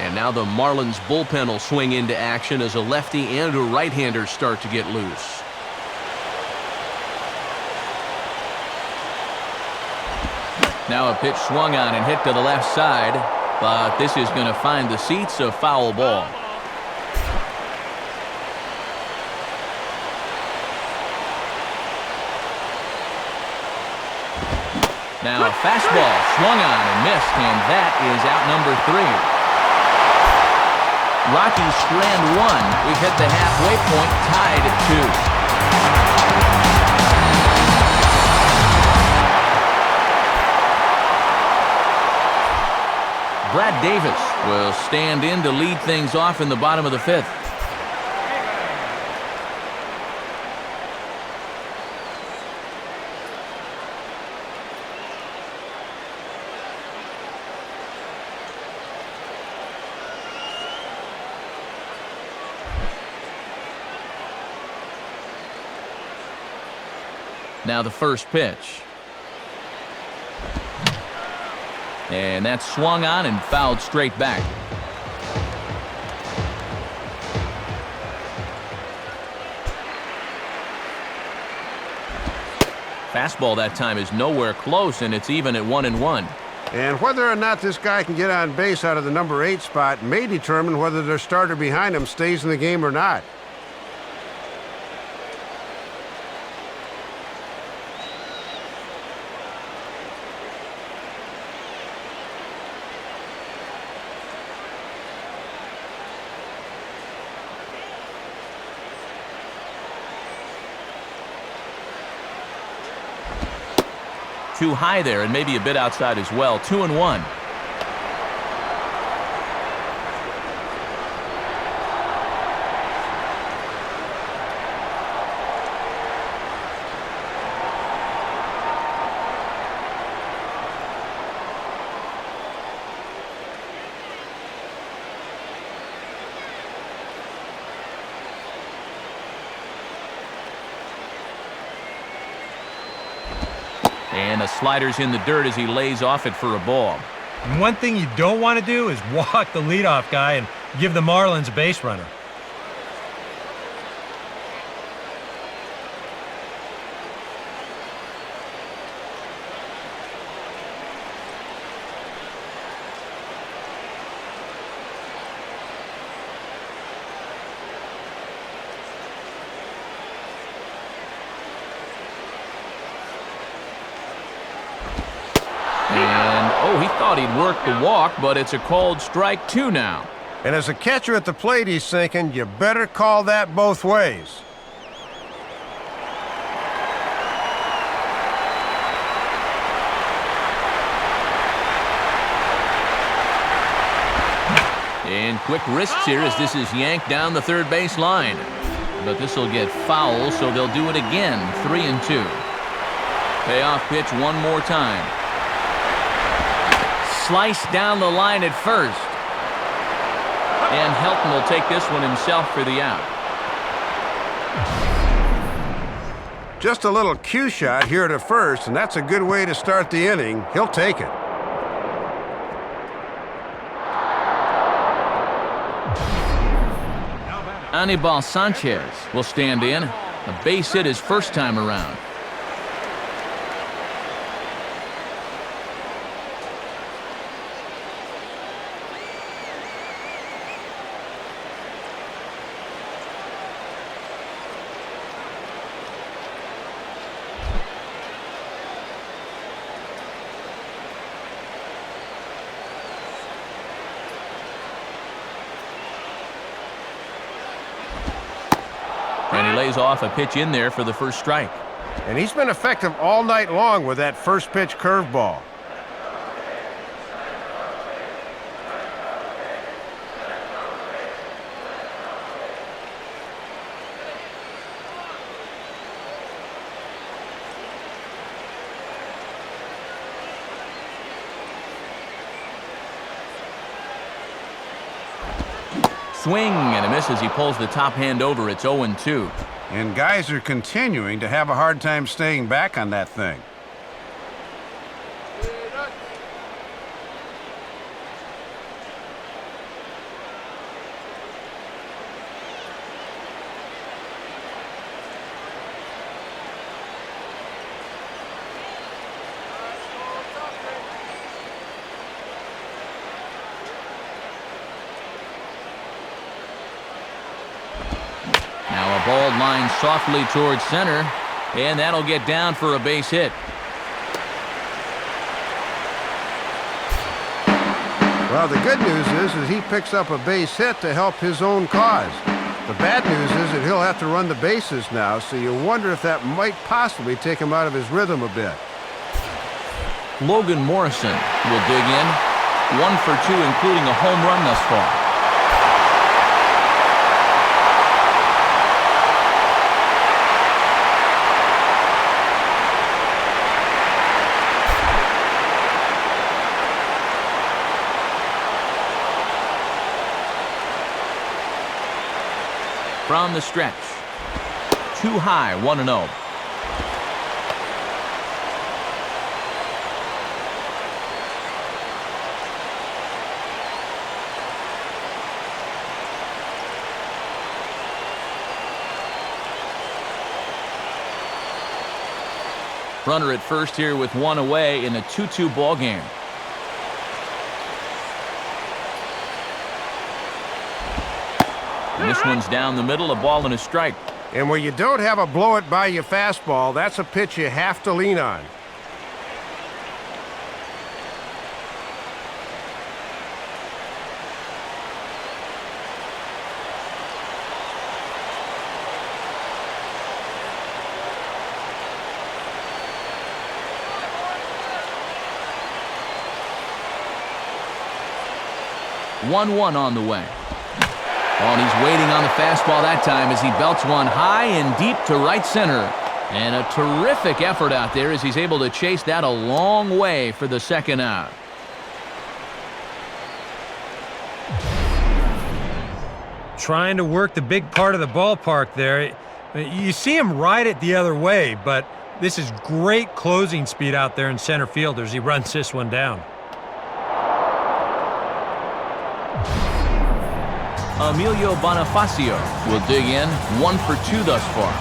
And now the Marlins bullpen will swing into action as a lefty and a right-hander start to get loose. Now a pitch swung on and hit to the left side, but this is going to find the seats, a foul ball. Now a fastball swung on and missed, and that is out number 3. Rockies strand 1. We've hit the halfway point, tied at 2. Brad Davis will stand in to lead things off in the bottom of the 5th. Now the first pitch. And that's swung on and fouled straight back. Fastball that time is nowhere close, and it's even at 1-1. And whether or not this guy can get on base out of the number 8 spot may determine whether their starter behind him stays in the game or not. Too high there and maybe a bit outside as well. 2-1. And a slider's in the dirt as he lays off it for a ball. And one thing you don't want to do is walk the leadoff guy and give the Marlins a base runner. Oh, he thought he'd work the walk, but it's a called strike 2 now. And as a catcher at the plate, he's thinking, you better call that both ways. And quick wrists here as this is yanked down the third base line. But this will get foul, so they'll do it again. 3-2. Payoff pitch one more time. Slice down the line at first. And Helton will take this one himself for the out. Just a little cue shot here to first, and that's a good way to start the inning. He'll take it. Anibal Sanchez will stand in. A base hit his first time around. And he lays off a pitch in there for the first strike. And he's been effective all night long with that first pitch curveball. Swing and a miss as he pulls the top hand over. It's 0-2. And guys are continuing to have a hard time staying back on that thing. Now a ball lined softly towards center, and that'll get down for a base hit. Well, the good news is he picks up a base hit to help his own cause. The bad news is that he'll have to run the bases now, so you wonder if that might possibly take him out of his rhythm a bit. Logan Morrison will dig in. 1 for 2, including a home run thus far. From the stretch. Too high, 1-0. Runner at first here with 1 away in a 2-2 ball game. And this one's down the middle, a ball and a strike. And when you don't have a blow-it-by-you fastball, that's a pitch you have to lean on. One on the way. Oh, and he's waiting on the fastball that time as he belts one high and deep to right center. And a terrific effort out there as he's able to chase that a long way for the second out. Trying to work the big part of the ballpark there. You see him ride it the other way, but this is great closing speed out there in center field as he runs this one down. Emilio Bonifacio will dig in, 1 for 2 thus far.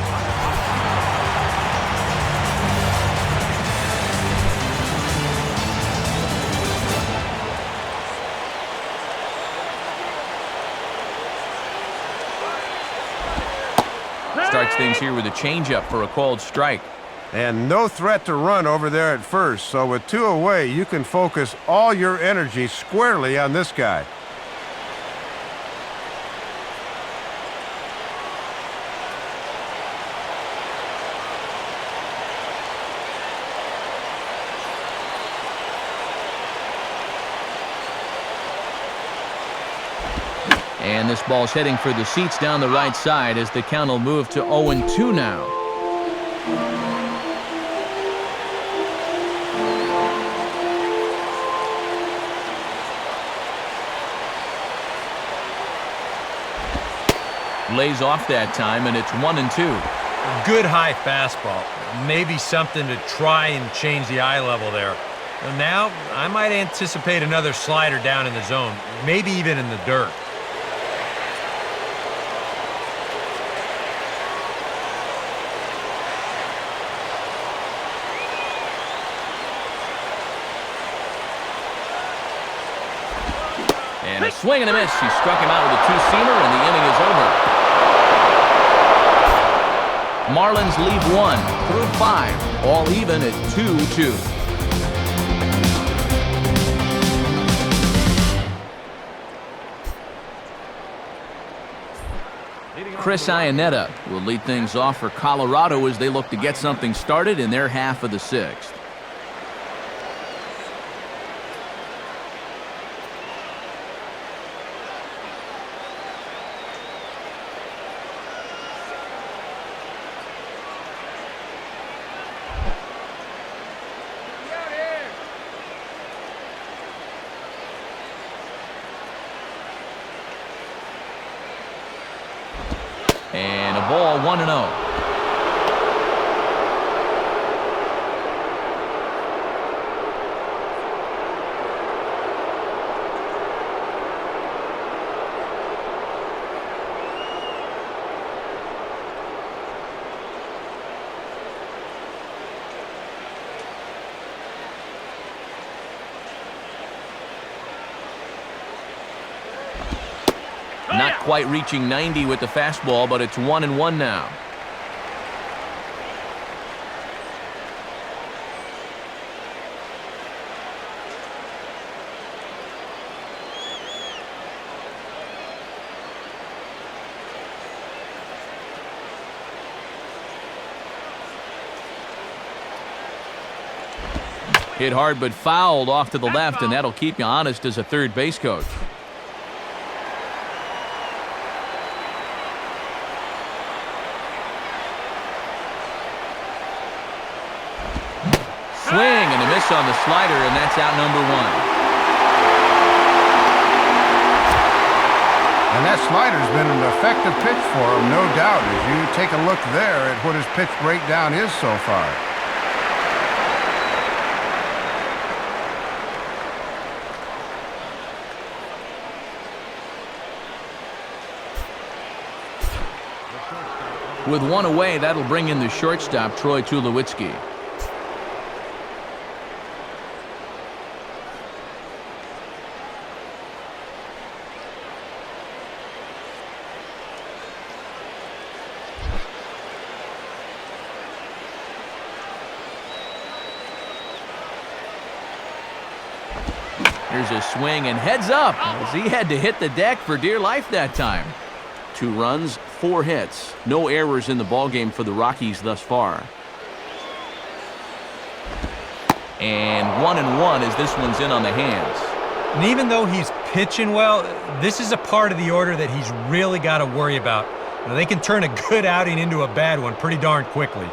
Starts things here with a changeup for a called strike. And no threat to run over there at first, so with 2 away, you can focus all your energy squarely on this guy. And this ball's heading for the seats down the right side as the count will move to 0-2 now. Lays off that time, and it's 1-2. Good high fastball. Maybe something to try and change the eye level there. And now, I might anticipate another slider down in the zone, maybe even in the dirt. And a swing and a miss. He struck him out with a two-seamer, and the inning is over. Marlins leave 1 through 5, all even at 2-2. Chris Iannetta will lead things off for Colorado as they look to get something started in their half of the 6th. And a ball, 1-0. Not quite reaching 90 with the fastball, but it's 1-1 now. Hit hard but fouled off to the left, and that'll keep you honest as a third base coach. Swing and a miss on the slider, and that's out number one. And that slider's been an effective pitch for him, no doubt, as you take a look there at what his pitch breakdown is so far. With one away, that'll bring in the shortstop, Troy Tulowitzki. Here's a swing and heads up as he had to hit the deck for dear life that time. 2 runs, 4 hits. No errors in the ballgame for the Rockies thus far. And 1-1 as this one's in on the hands. And even though he's pitching well, this is a part of the order that he's really got to worry about. You know, they can turn a good outing into a bad one pretty darn quickly.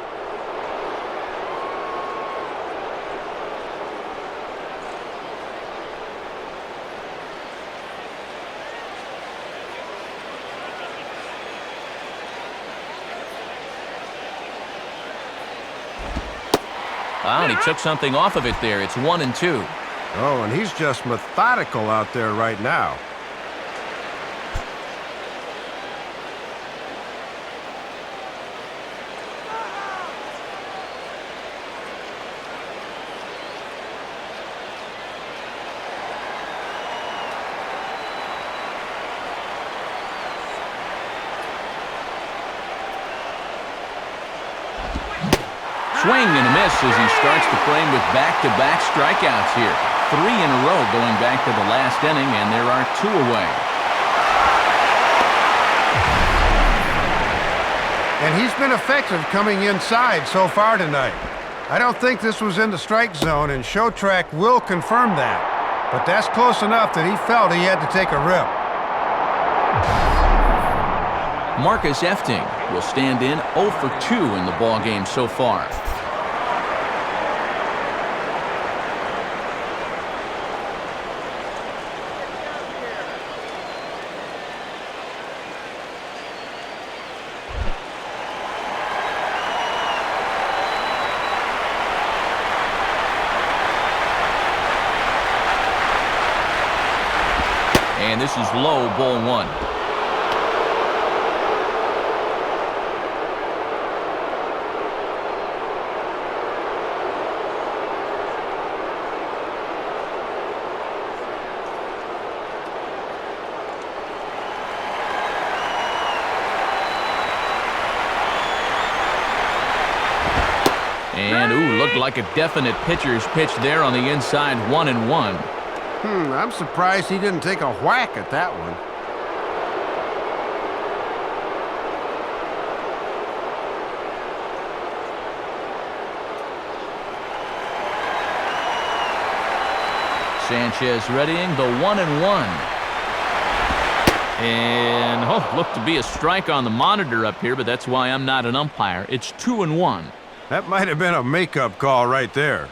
Wow, and he took something off of it there. It's 1-2. Oh, and he's just methodical out there right now. Swing and a miss as he starts the frame with back-to-back strikeouts here. 3 in a row going back to the last inning, and there are 2 away. And he's been effective coming inside so far tonight. I don't think this was in the strike zone, and Show Track will confirm that. But that's close enough that he felt he had to take a rip. Marcus Efting will stand in 0 for 2 in the ballgame so far. And this is low, ball 1. And, ooh, looked like a definite pitcher's pitch there on the inside, 1-1. I'm surprised he didn't take a whack at that one. Sanchez readying the 1-1. And, looked to be a strike on the monitor up here, but that's why I'm not an umpire. It's 2-1. That might have been a makeup call right there.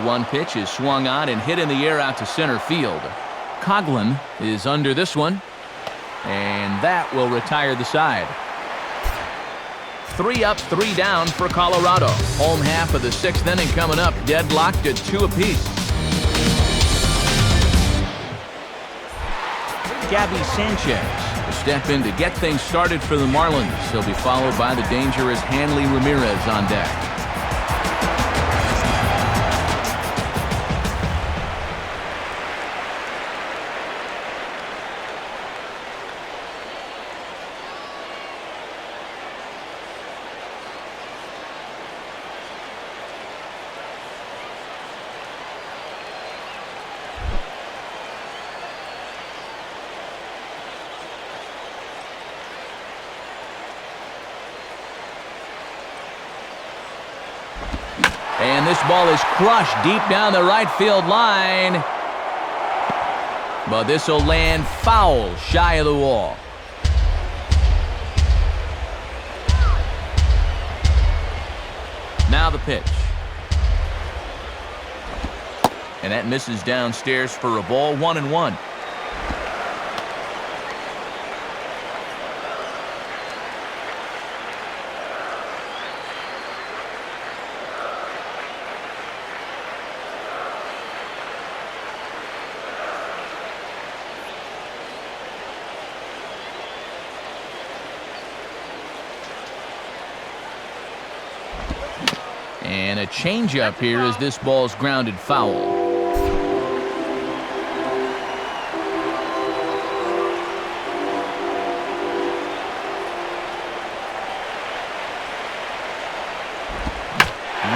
One pitch is swung on and hit in the air out to center field. Coughlin is under this one, and that will retire the side. 3 up, 3 down for Colorado. Home half of the 6th inning coming up, deadlocked at 2 apiece. Gabby Sanchez will step in to get things started for the Marlins. He'll be followed by the dangerous Hanley Ramirez on deck. And this ball is crushed deep down the right field line. But this will land foul shy of the wall. Now the pitch. And that misses downstairs for a ball, 1-1. And a changeup here as this ball's grounded foul.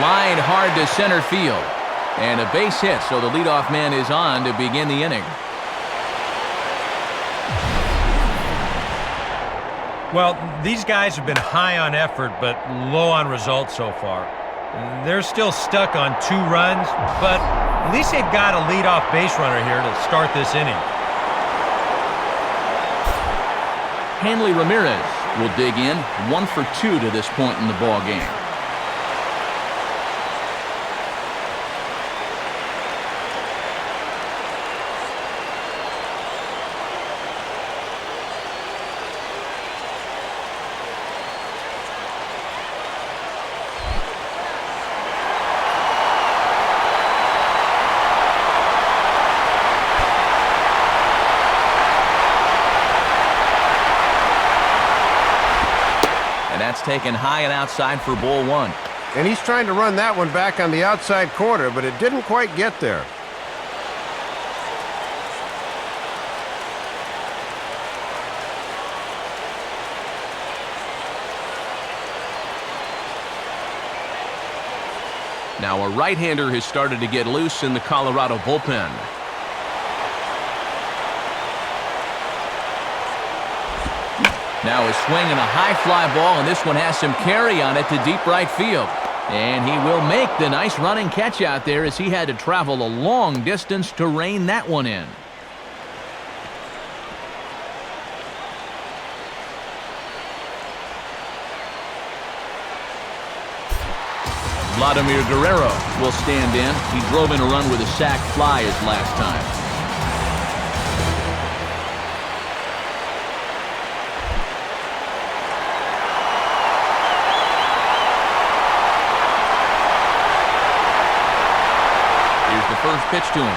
Line hard to center field. And a base hit, so the leadoff man is on to begin the inning. Well, these guys have been high on effort, but low on results so far. They're still stuck on 2 runs, but at least they've got a leadoff base runner here to start this inning. Hanley Ramirez will dig in, 1 for 2 to this point in the ball game. Taken high and outside for ball 1. And he's trying to run that one back on the outside corner, but it didn't quite get there. Now a right-hander has started to get loose in the Colorado bullpen. Now a swing and a high fly ball, and this one has some carry on it to deep right field. And he will make the nice running catch out there as he had to travel a long distance to rein that one in. Vladimir Guerrero will stand in. He drove in a run with a sac fly his last time. First pitch to him.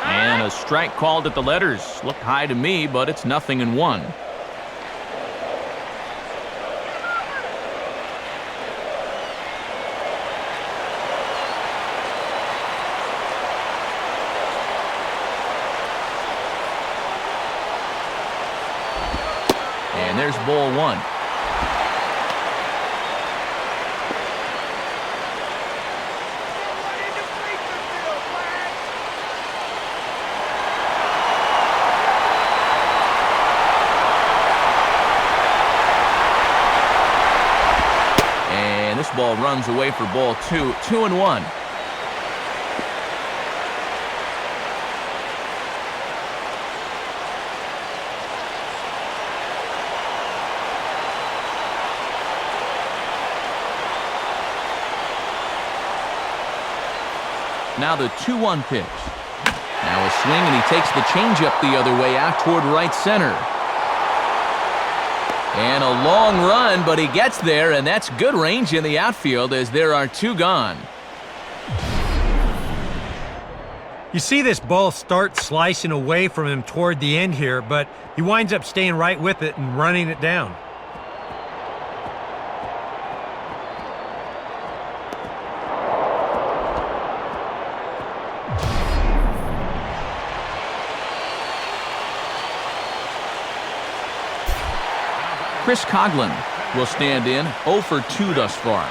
And a strike called at the letters. Looked high to me, but it's 0-1. And there's ball 1. Ball runs away for ball 2, 2-1. Now the 2-1 pitch. Now a swing, and he takes the changeup the other way out toward right center. And a long run, but he gets there, and that's good range in the outfield as there are 2 gone. You see this ball start slicing away from him toward the end here, but he winds up staying right with it and running it down. Chris Coughlin will stand in, 0 for 2 thus far.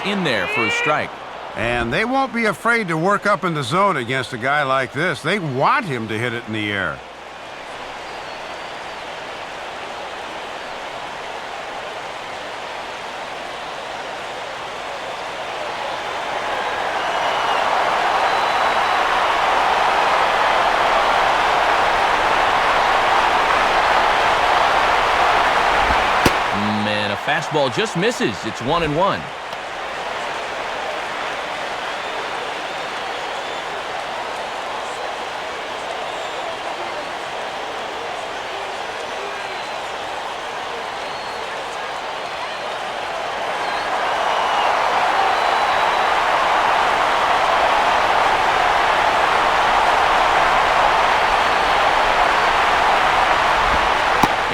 in there for a strike. And they won't be afraid to work up in the zone against a guy like this. They want him to hit it in the air. And a fastball just misses. It's 1-1.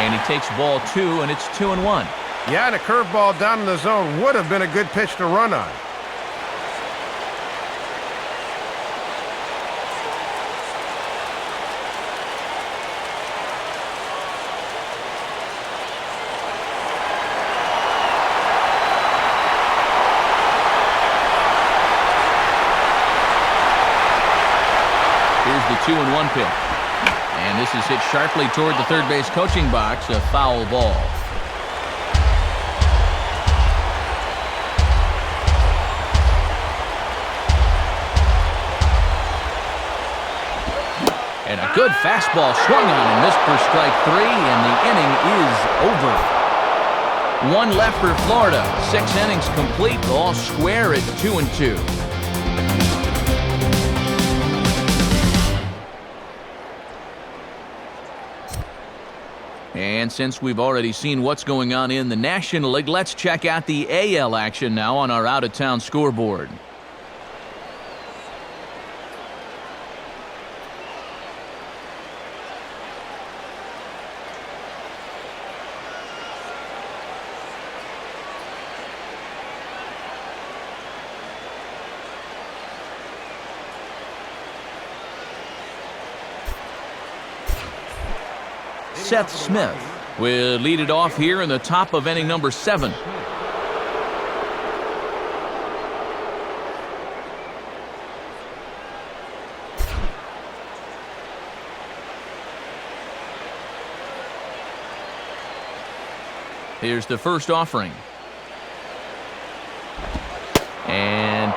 And he takes ball 2, and it's 2-1. Yeah, and a curveball down in the zone would have been a good pitch to run on. Here's the 2-1 pitch. And this is hit sharply toward the third base coaching box, a foul ball. And a good fastball swung on and missed for strike 3, and the inning is over. 1 left for Florida. 6 innings complete, all square at 2-2. And since we've already seen what's going on in the National League, let's check out the AL action now on our out-of-town scoreboard. Seth Smith will lead it off here in the top of inning number 7. Here's the first offering. And,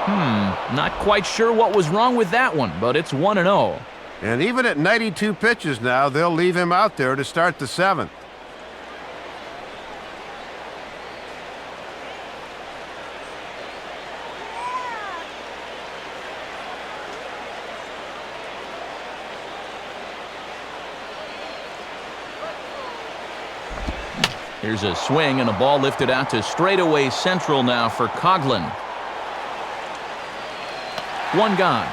not quite sure what was wrong with that one, but it's 1-0. And even at 92 pitches now, they'll leave him out there to start the 7th. Here's a swing and a ball lifted out to straightaway central now for Coughlin. 1 gone.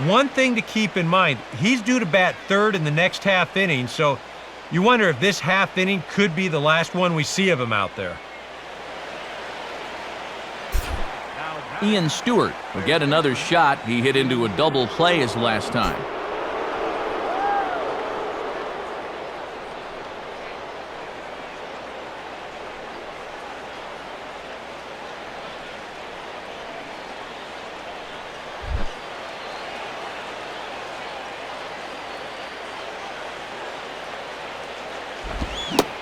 One thing to keep in mind, he's due to bat 3rd in the next half inning, so you wonder if this half inning could be the last one we see of him out there. Ian Stewart will get another shot. He hit into a double play his last time.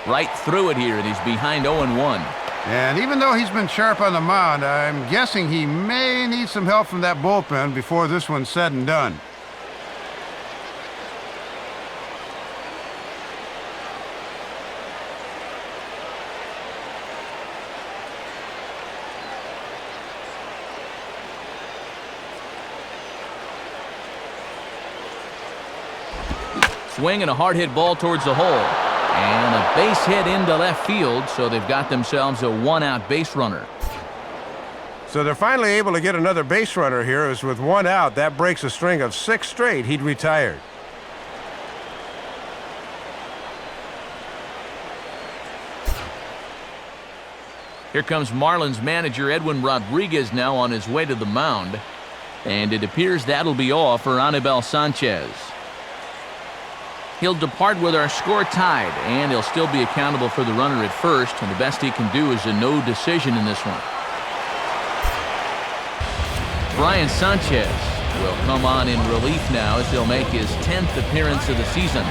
Right through it here, and he's behind 0-1. And even though he's been sharp on the mound, I'm guessing he may need some help from that bullpen before this one's said and done. Swing and a hard hit ball towards the hole. And a base hit into left field, so they've got themselves a 1-out base runner. So they're finally able to get another base runner here, as with 1 out, that breaks a string of 6 straight he'd retired. Here comes Marlins manager Edwin Rodriguez now on his way to the mound. And it appears that'll be all for Anibal Sanchez. He'll depart with our score tied, and he'll still be accountable for the runner at first, and the best he can do is a no decision in this one. Brian Sanchez will come on in relief now as he'll make his 10th appearance of the season.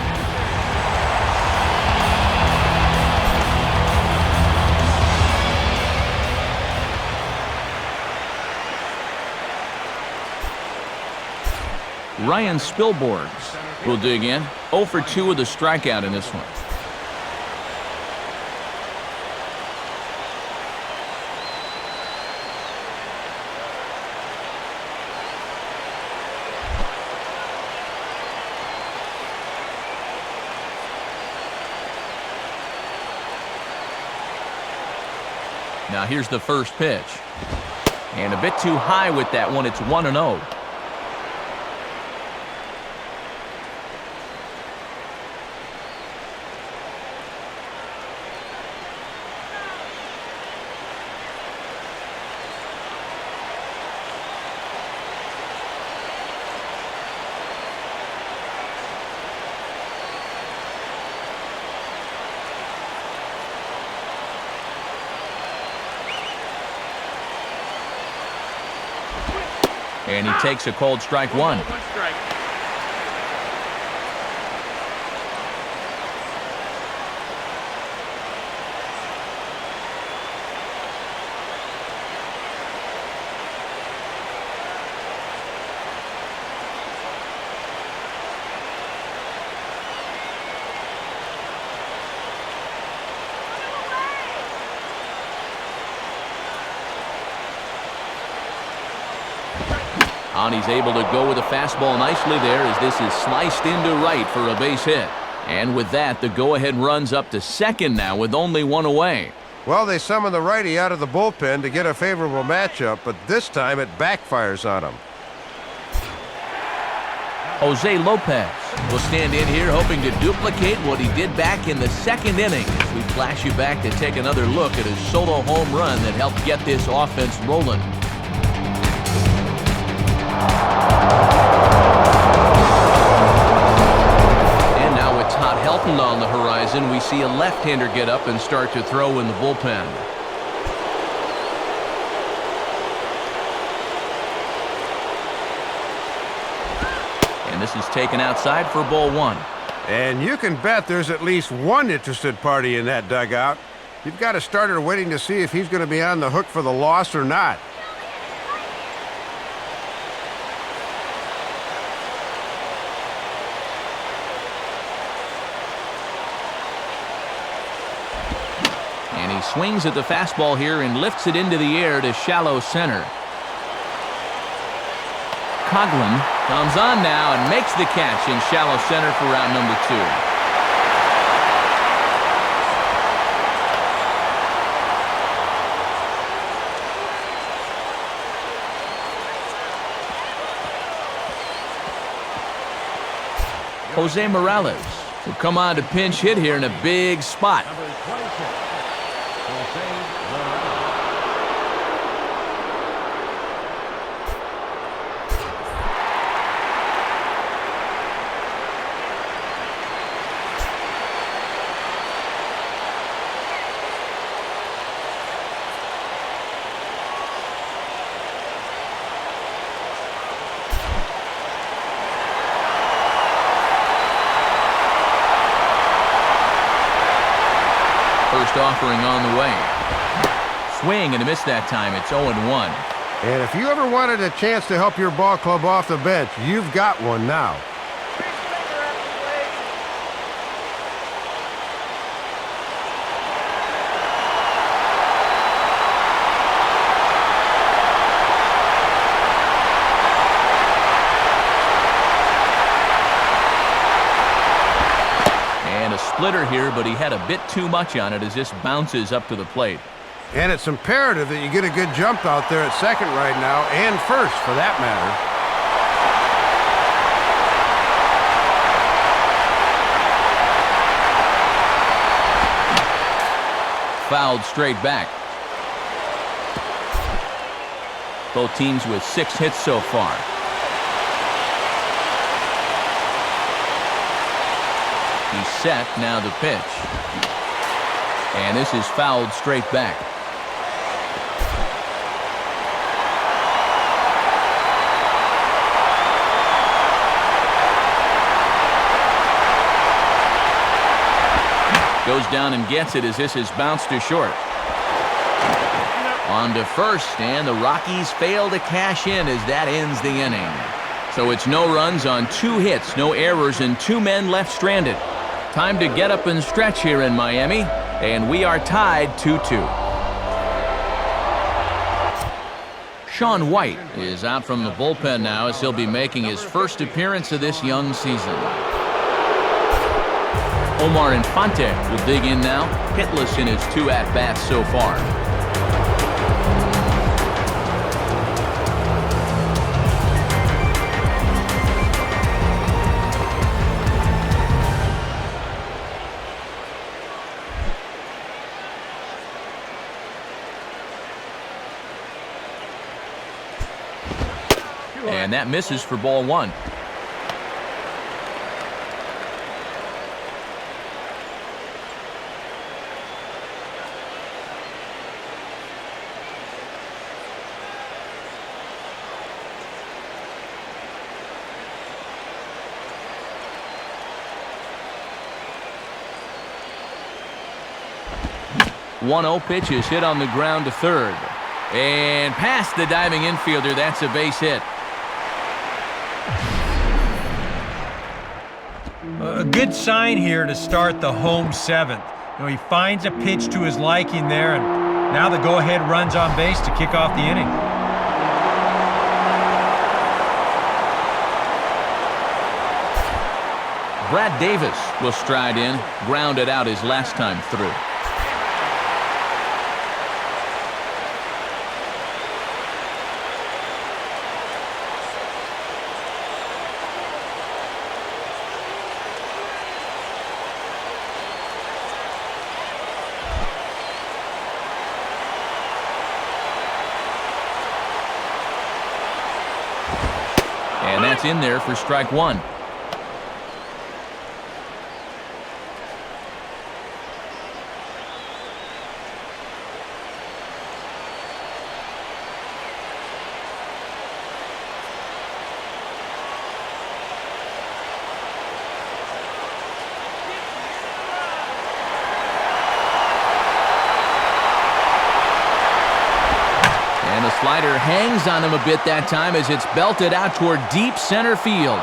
Ryan Spilborghs will dig in. 0 for 2 with a strikeout in this one. Now here's the first pitch. And a bit too high with that one. It's 1-0. And he takes a called strike one. And he's able to go with a fastball nicely there as this is sliced into right for a base hit. And with that, the go-ahead runs up to second now with only one away. Well, they summon the righty out of the bullpen to get a favorable matchup, but this time it backfires on him. Jose Lopez will stand in here hoping to duplicate what he did back in the second inning as we flash you back to take another look at his solo home run that helped get this offense rolling. And now with Todd Helton on the horizon, we see a left-hander get up and start to throw in the bullpen. And this is taken outside for ball one. And you can bet there's at least one interested party in that dugout. You've got a starter waiting to see if he's going to be on the hook for the loss or not. Swings at the fastball here and lifts it into the air to shallow center. Coughlin comes on now and makes the catch in shallow center for round number 2. Jose Morales will come on to pinch hit here in a big spot. First offering on the way. Swing and a miss that time. It's 0-1. And if you ever wanted a chance to help your ball club off the bench, you've got one now. Splitter here, but he had a bit too much on it as this bounces up to the plate. And it's imperative that you get a good jump out there at second right now, and first for that matter. Fouled straight back. Both teams with 6 hits so far. He's set, now the pitch. And this is fouled straight back. Goes down and gets it as this is bounced to short. On to first, and the Rockies fail to cash in as that ends the inning. So it's no runs on 2 hits, no errors, and 2 men left stranded. Time to get up and stretch here in Miami, and we are tied 2-2. Sean White is out from the bullpen now as he'll be making his first appearance of this young season. Omar Infante will dig in now, hitless in his 2 at-bats so far. And that misses for ball 1. One-0 pitch is hit on the ground to third. And past the diving infielder, that's a base hit. A good sign here to start the home 7th. He finds a pitch to his liking there, and now the go-ahead run's on base to kick off the inning. Brad Davis will stride in, grounded out his last time through. And that's in there for strike 1. Slider hangs on him a bit that time as it's belted out toward deep center field.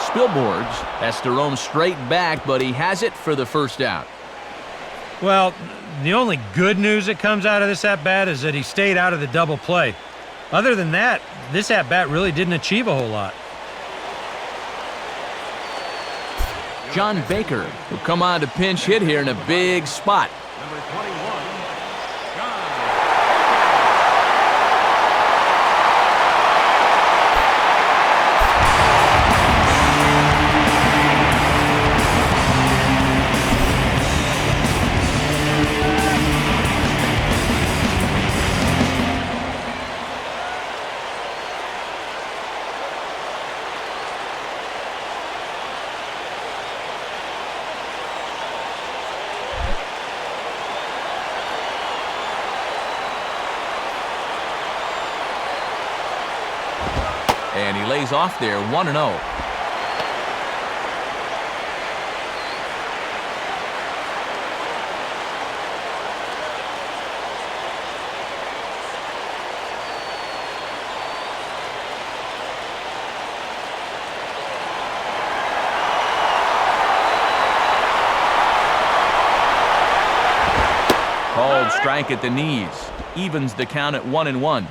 Spilborghs has to roam straight back, but he has it for the first out. Well, the only good news that comes out of this at-bat is that he stayed out of the double play. Other than that, this at-bat really didn't achieve a whole lot. John Baker will come on to pinch hit here in a big spot. Number 21. And he lays off there, 1-0. Called strike at the knees. Evens the count at 1-1.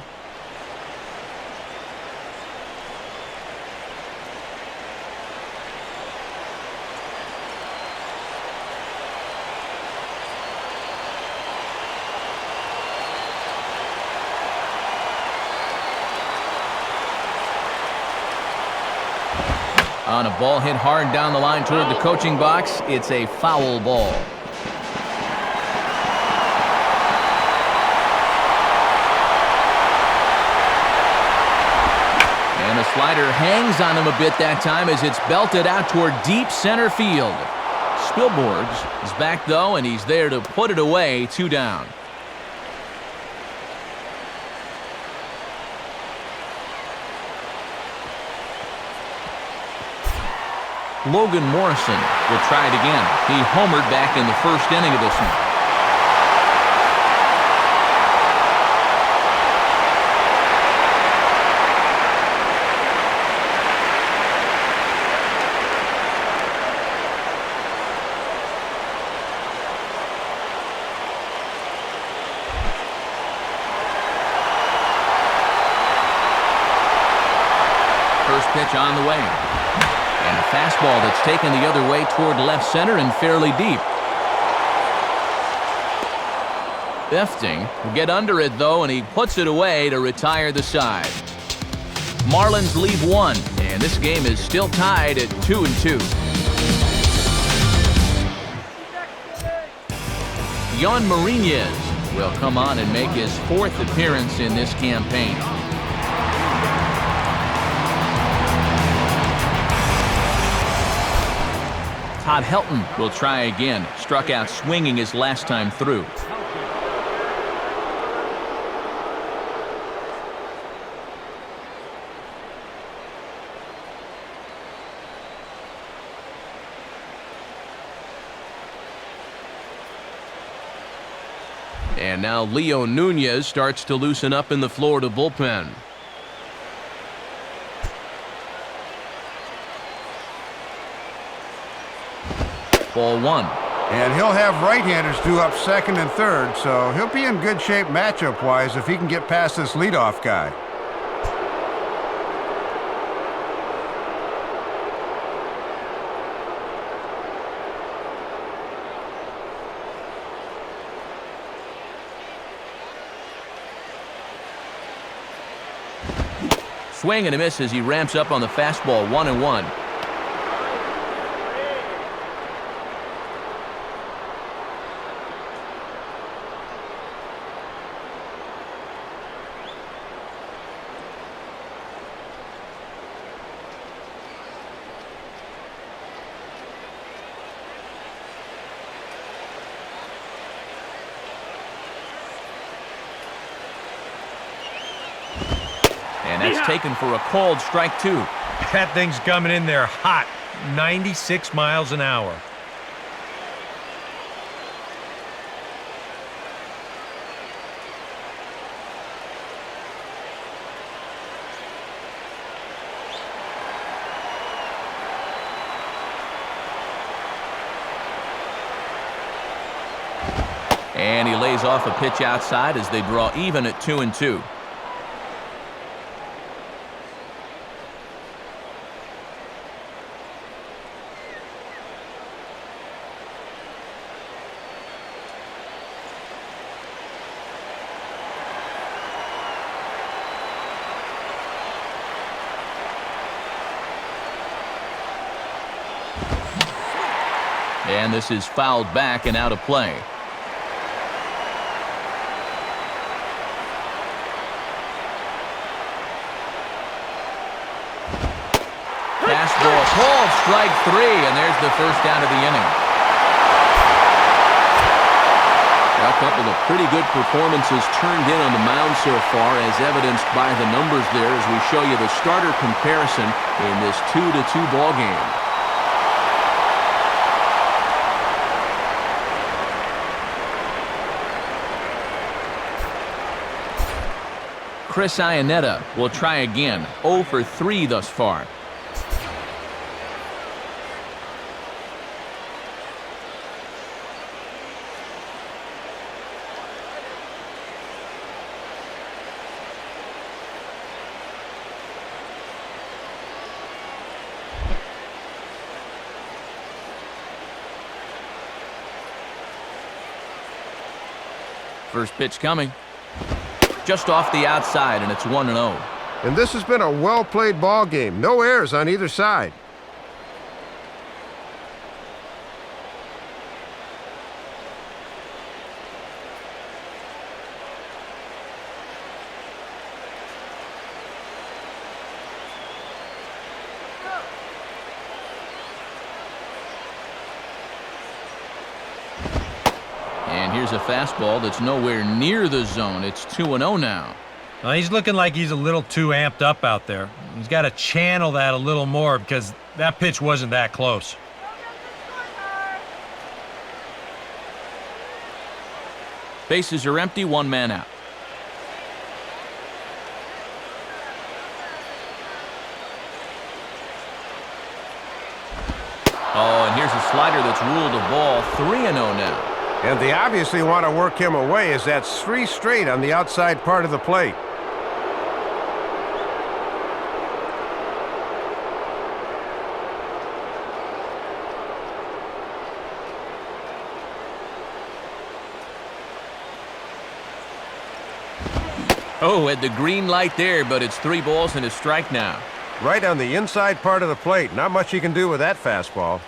On a ball hit hard down the line toward the coaching box, it's a foul ball. And the slider hangs on him a bit that time as it's belted out toward deep center field. Spilborghs is back, though, and he's there to put it away, 2 down. Logan Morrison will try it again. He homered back in the first inning of this one. First pitch on the way. And a fastball that's taken the other way toward left center and fairly deep. Befting will get under it, though, and he puts it away to retire the side. Marlins lead 1, and this game is still tied at 2-2. Yon Marinez will come on and make his 4th appearance in this campaign. Todd Helton will try again. Struck out swinging his last time through. And now Leo Nunez starts to loosen up in the Florida bullpen. Ball 1. And he'll have right-handers due up second and third, so he'll be in good shape matchup-wise if he can get past this leadoff guy. Swing and a miss as he ramps up on the fastball, 1-1. And that's taken for a called strike 2. That thing's coming in there hot, 96 miles an hour. And he lays off a pitch outside as they draw even at 2-2. And this is fouled back and out of play. Fastball called, strike 3, and there's the first down of the inning. A couple of pretty good performances turned in on the mound so far, as evidenced by the numbers there as we show you the starter comparison in this 2-2 ball game. Chris Iannetta will try again, 0 for 3 thus far. First pitch coming. Just off the outside, and it's 1-0. And this has been a well-played ball game. No errors on either side. here's a fastball that's nowhere near the zone. It's 2-0 now. Well, he's looking like he's a little too amped up out there. He's got to channel that a little more because that pitch wasn't that close. Bases are empty, one man out. Oh, and here's a slider that's ruled a ball. 3-0 now. And they obviously want to work him away, as that's 3 straight on the outside part of the plate. Oh, had the green light there, but it's 3 balls and a strike now. Right on the inside part of the plate. Not much he can do with that fastball.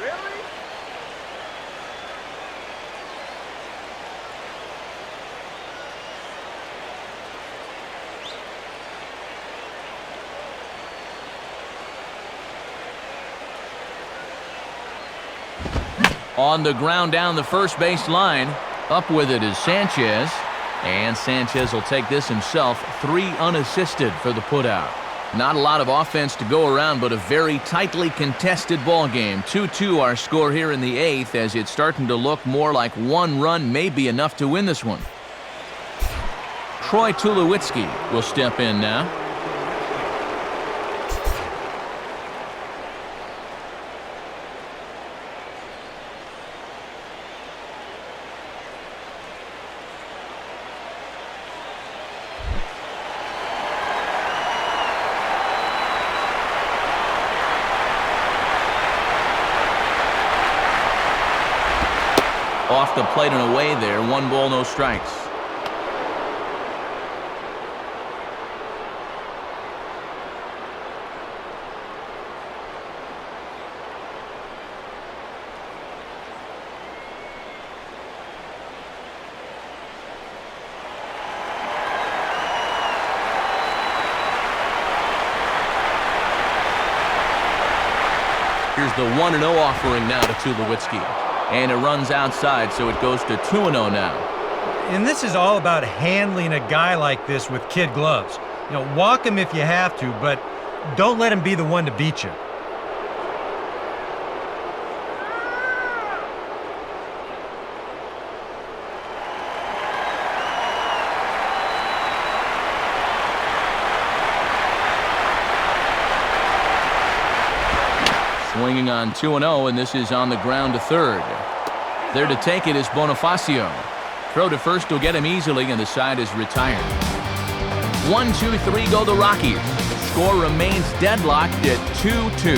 Really? On the ground down the first base line. Up with it is Sanchez. And Sanchez will take this himself. 3 unassisted for the putout. Not a lot of offense to go around, but a very tightly contested ball game. 2-2 our score here in the 8th, as it's starting to look more like 1 run may be enough to win this one. Troy Tulowitzki will step in now. Off the plate and away there. 1 ball, no strikes. Here's the 1-0 offering now to Tulowitzki. And it runs outside, so it goes to 2-0 now. And this is all about handling a guy like this with kid gloves. You know, walk him if you have to, but don't let him be the one to beat you. Swinging on 2-0, and this is on the ground to third. There to take it is Bonifacio. Throw to first will get him easily, and the side is retired. 1-2-3 go the Rockies. Score remains deadlocked at 2-2.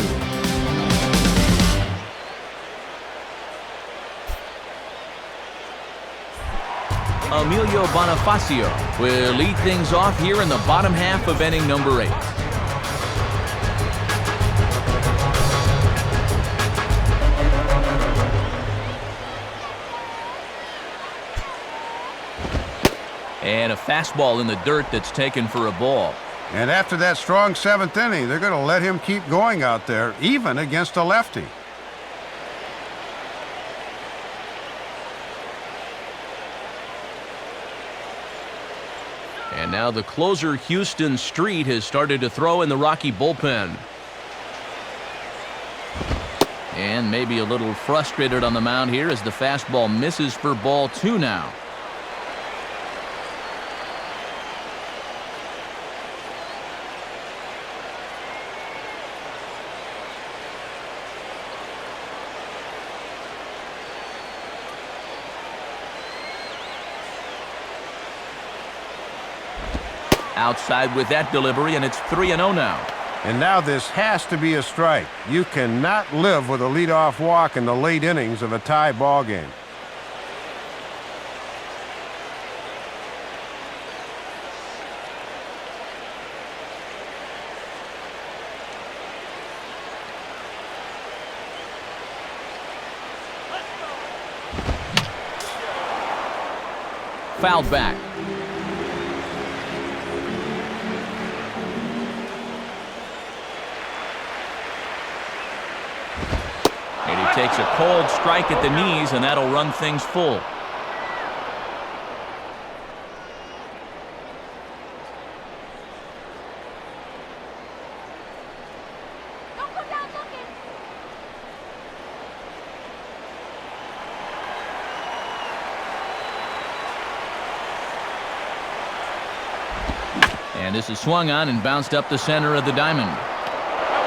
Emilio Bonifacio will lead things off here in the bottom half of inning number 8. And a fastball in the dirt that's taken for a ball. And after that strong 7th inning, they're going to let him keep going out there, even against a lefty. And now the closer, Houston Street, has started to throw in the Rocky bullpen. And maybe a little frustrated on the mound here as the fastball misses for ball 2 now. Outside with that delivery, and it's 3-0 now. And now this has to be a strike. You cannot live with a leadoff walk in the late innings of a tie ball game. Fouled back. takes a cold strike at the knees, and that'll run things full. Don't go down looking. And this is swung on and bounced up the center of the diamond.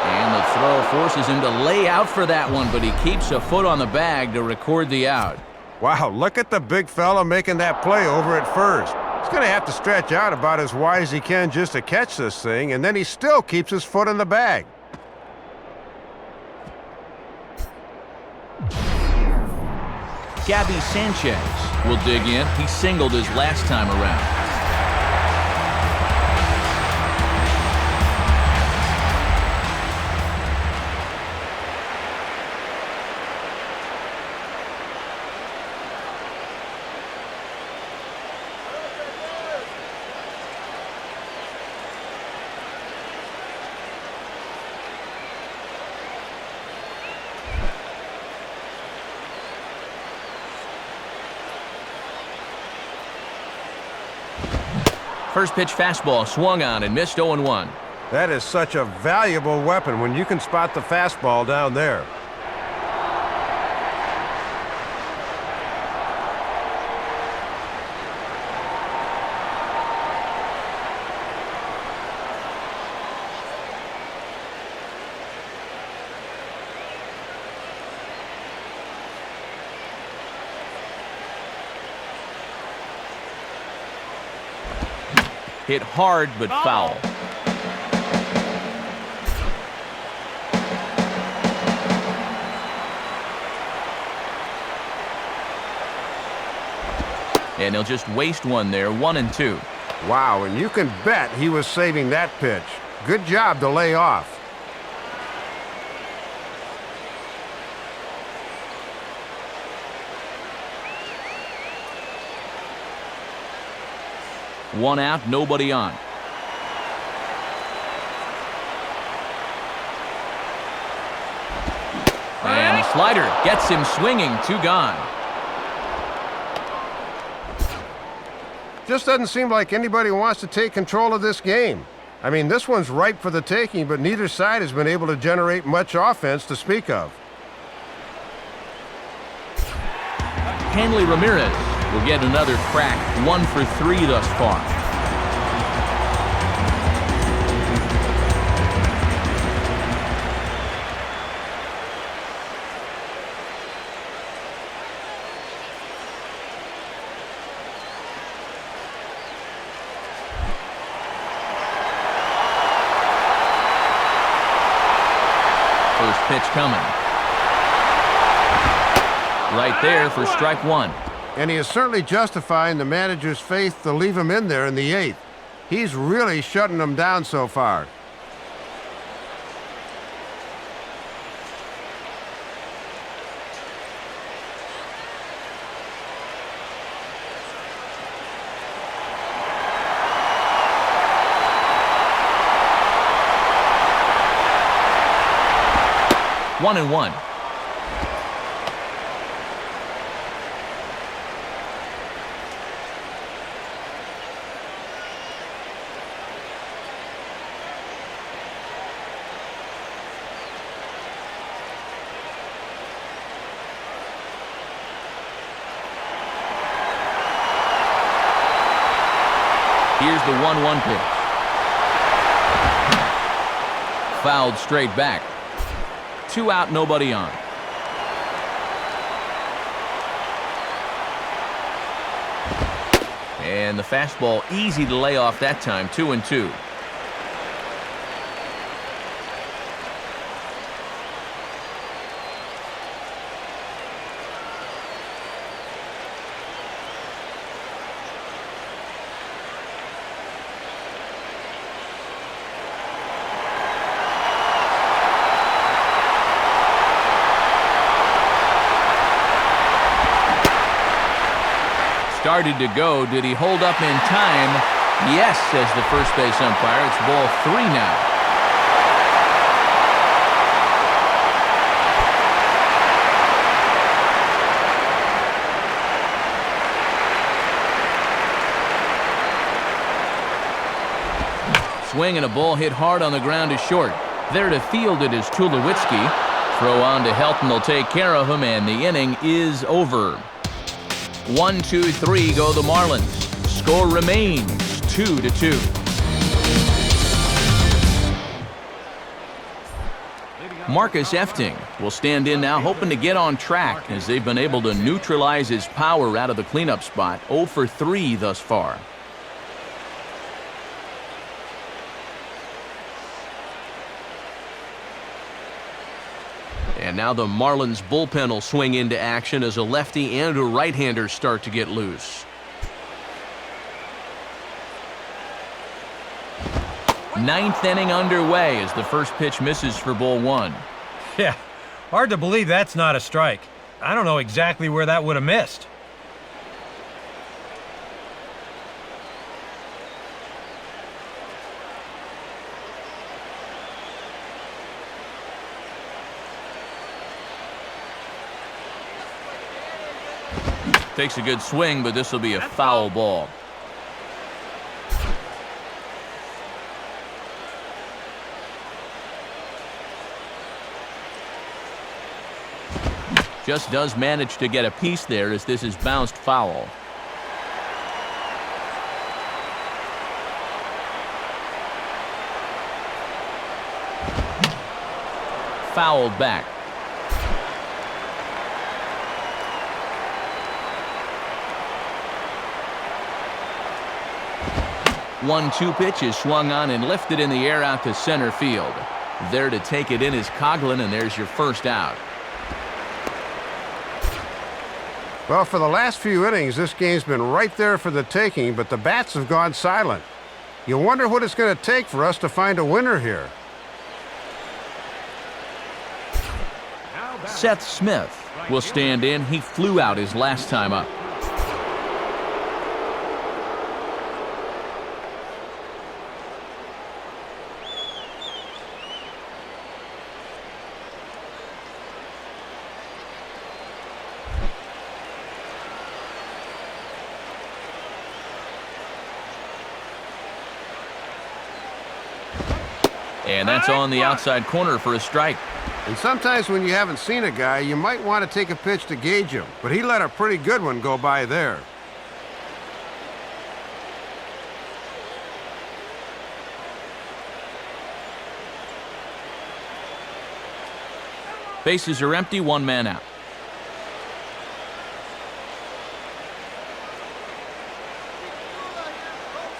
And the throw forces him to lay out for that one, but he keeps a foot on the bag to record the out. Wow, look at the big fella making that play over at first. He's going to have to stretch out about as wide as he can just to catch this thing, and then he still keeps his foot in the bag. Gabby Sanchez will dig in. He singled his last time around. First pitch fastball swung on and missed 0-1. That is such a valuable weapon when you can spot the fastball down there. Hit hard but foul. And he'll just waste one there, 1-2. Wow, and you can bet he was saving that pitch. Good job to lay off. One out, nobody on. And the slider gets him swinging, 2 gone. Just doesn't seem like anybody wants to take control of this game. I mean, this one's ripe for the taking, but neither side has been able to generate much offense to speak of. Hanley Ramirez will get another crack, 1 for 3 thus far. First pitch coming. Right there for strike 1. And he is certainly justifying the manager's faith to leave him in there in the 8th. He's really shutting them down so far. One and one. Here's the 1-1 pitch. Fouled straight back. 2 out, nobody on. And the fastball easy to lay off that time, 2-2. Started to go. Did he hold up in time? Yes, says the first base umpire. It's ball 3 now. swing and a ball hit hard on the ground to short. There to field it is Tulowitzki. Throw on to Helton will take care of him, and the inning is over. 1, 2, 3 go the Marlins. Score remains 2-2. Marcus Efting will stand in now, hoping to get on track as they've been able to neutralize his power out of the cleanup spot. 0 for 3 thus far. And now the Marlins bullpen will swing into action as a lefty and a right-hander start to get loose. Ninth inning underway as the first pitch misses for ball 1. Yeah, hard to believe that's not a strike. I don't know exactly where that would have missed. Takes a good swing, but this will be a foul ball. Just does manage to get a piece there as this is bounced foul. Fouled back. One-two pitch is swung on and lifted in the air out to center field. There to take it in is Coughlin, and there's your first out. Well, for the last few innings, this game's been right there for the taking, but the bats have gone silent. You wonder what it's going to take for us to find a winner here. Seth Smith will stand in. He flew out his last time up. And that's on the outside corner for a strike. And sometimes when you haven't seen a guy, you might want to take a pitch to gauge him, but he let a pretty good one go by there. Bases are empty, one man out.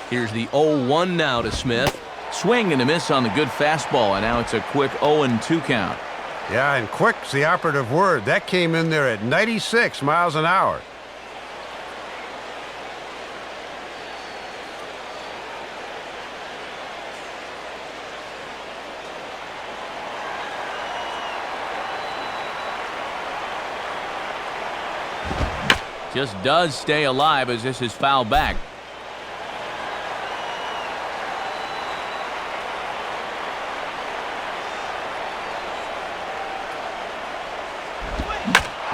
Here's the 0-1 now to Smith. Swing and a miss on the good fastball, and now it's a quick 0-2 count. Yeah, and quick's the operative word. That came in there at 96 miles an hour. Just does stay alive as this is fouled back.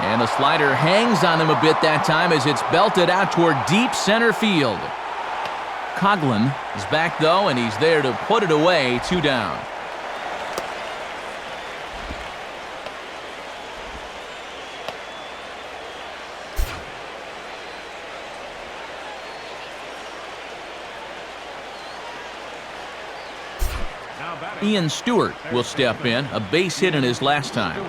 And the slider hangs on him a bit that time as it's belted out toward deep center field. Coughlin is back, though, and he's there to put it away, 2 down. Ian Stewart will step in, a base hit in his last time.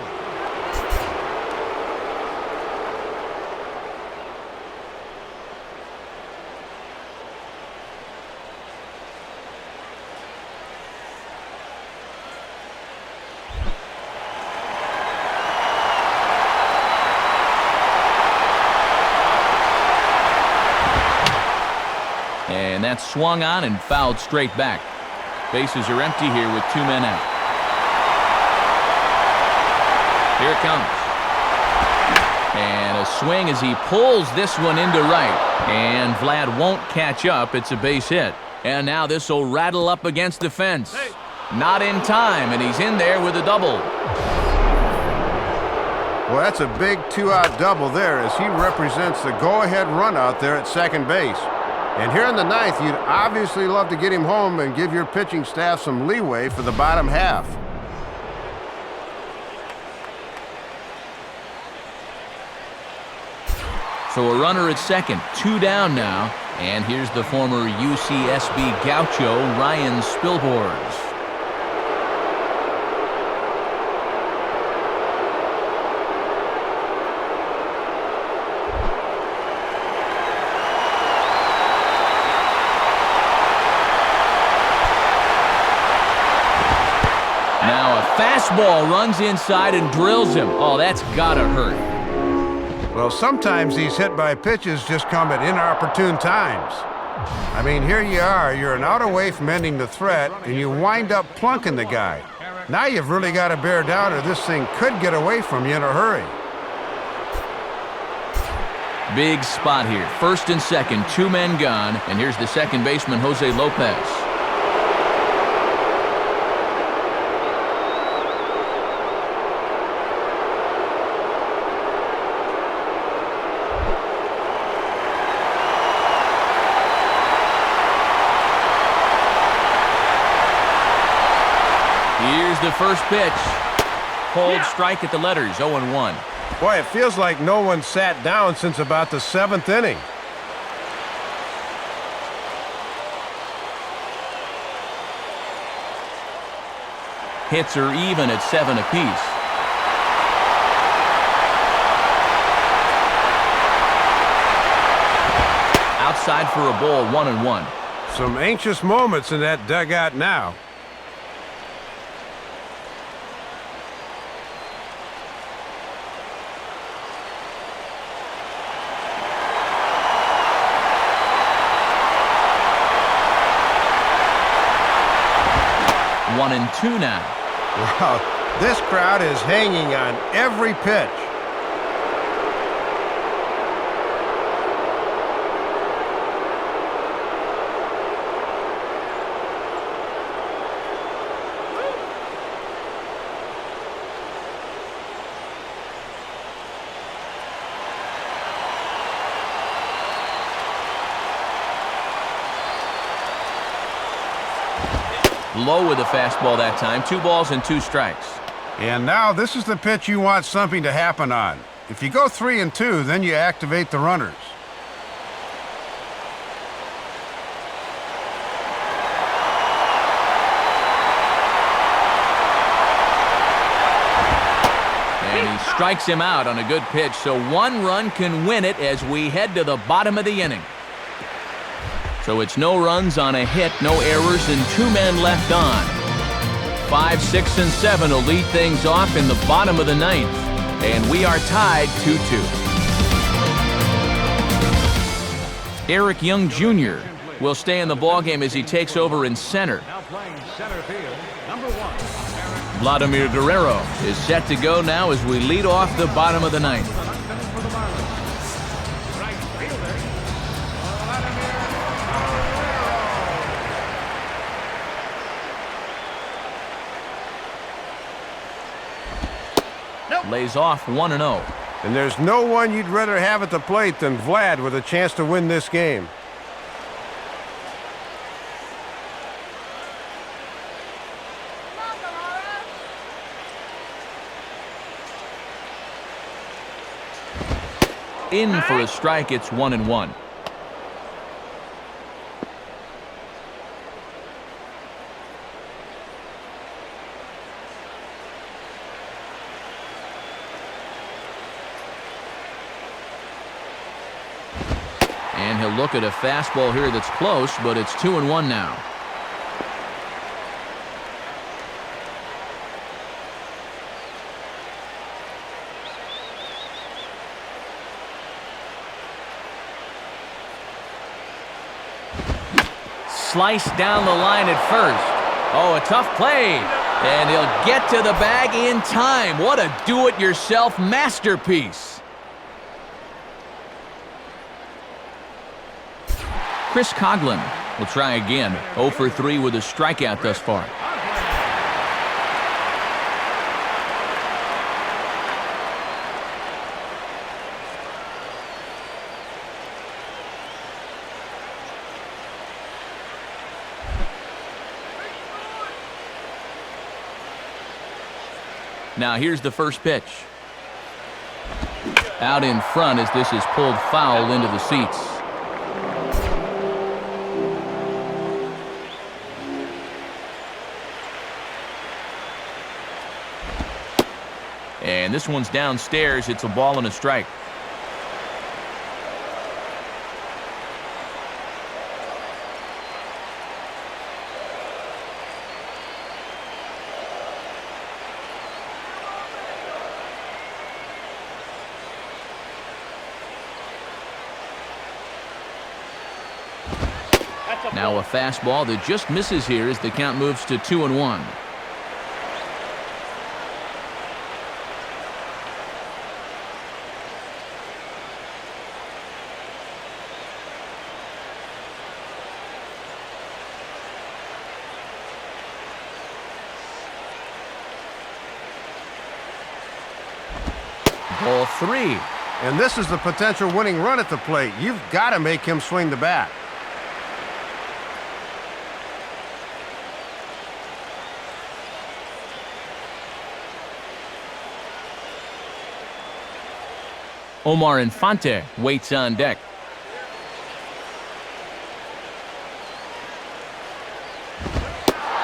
And that's swung on and fouled straight back. Bases are empty here with 2 men out. Here it comes. And a swing as he pulls this one into right. And Vlad won't catch up. It's a base hit. And now this will rattle up against the fence. Not in time, and he's in there with a double. Well, that's a big 2-out double there as he represents the go-ahead run out there at second base. And here in the ninth, you'd obviously love to get him home and give your pitching staff some leeway for the bottom half. So a runner at second, 2 down now. And here's the former UCSB Gaucho, Ryan Spilborghs. Now a fastball runs inside and drills him. Oh, that's gotta hurt. Well, sometimes these hit by pitches just come at inopportune times. I mean, here you are, you're an out away from ending the threat, and you wind up plunking the guy. Now you've really got to bear down or this thing could get away from you in a hurry. Big spot here. First and second, 2 men gone, and here's the second baseman, Jose Lopez. Here's the first pitch. Cold strike at the letters, 0-1. Boy, it feels like no one sat down since about the 7th inning. Hits are even at 7 apiece. Outside for a ball, 1-1. Some anxious moments in that dugout now. One and 2 now. Wow, this crowd is hanging on every pitch. Low with the fastball that time. 2 balls and 2 strikes. And now this is the pitch you want something to happen on. If you go 3 and 2, then you activate the runners. And he strikes him out on a good pitch, so 1 run can win it as we head to the bottom of the inning. So it's no runs on a hit, no errors, and 2 men left on. 5, 6, and 7 will lead things off in the bottom of the 9th. And we are tied 2-2. Eric Young Jr. will stay in the ballgame as he takes over in center. Vladimir Guerrero is set to go now as we lead off the bottom of the 9th. Lays off 1-0. And there's no one you'd rather have at the plate than Vlad with a chance to win this game. In for a strike, it's 1-1. And he'll look at a fastball here that's close, but it's 2-1 now. Sliced down the line at first. Oh, a tough play. And he'll get to the bag in time. What a do-it-yourself masterpiece. Chris Coughlin will try again. 0 for 3 with a strikeout thus far. Now here's the first pitch. Out in front as this is pulled foul into the seats. And this one's downstairs. It's a ball and a strike. Now a fastball that just misses here as the count moves to 2-1. Ball 3. And this is the potential winning run at the plate. You've got to make him swing the bat. Omar Infante waits on deck.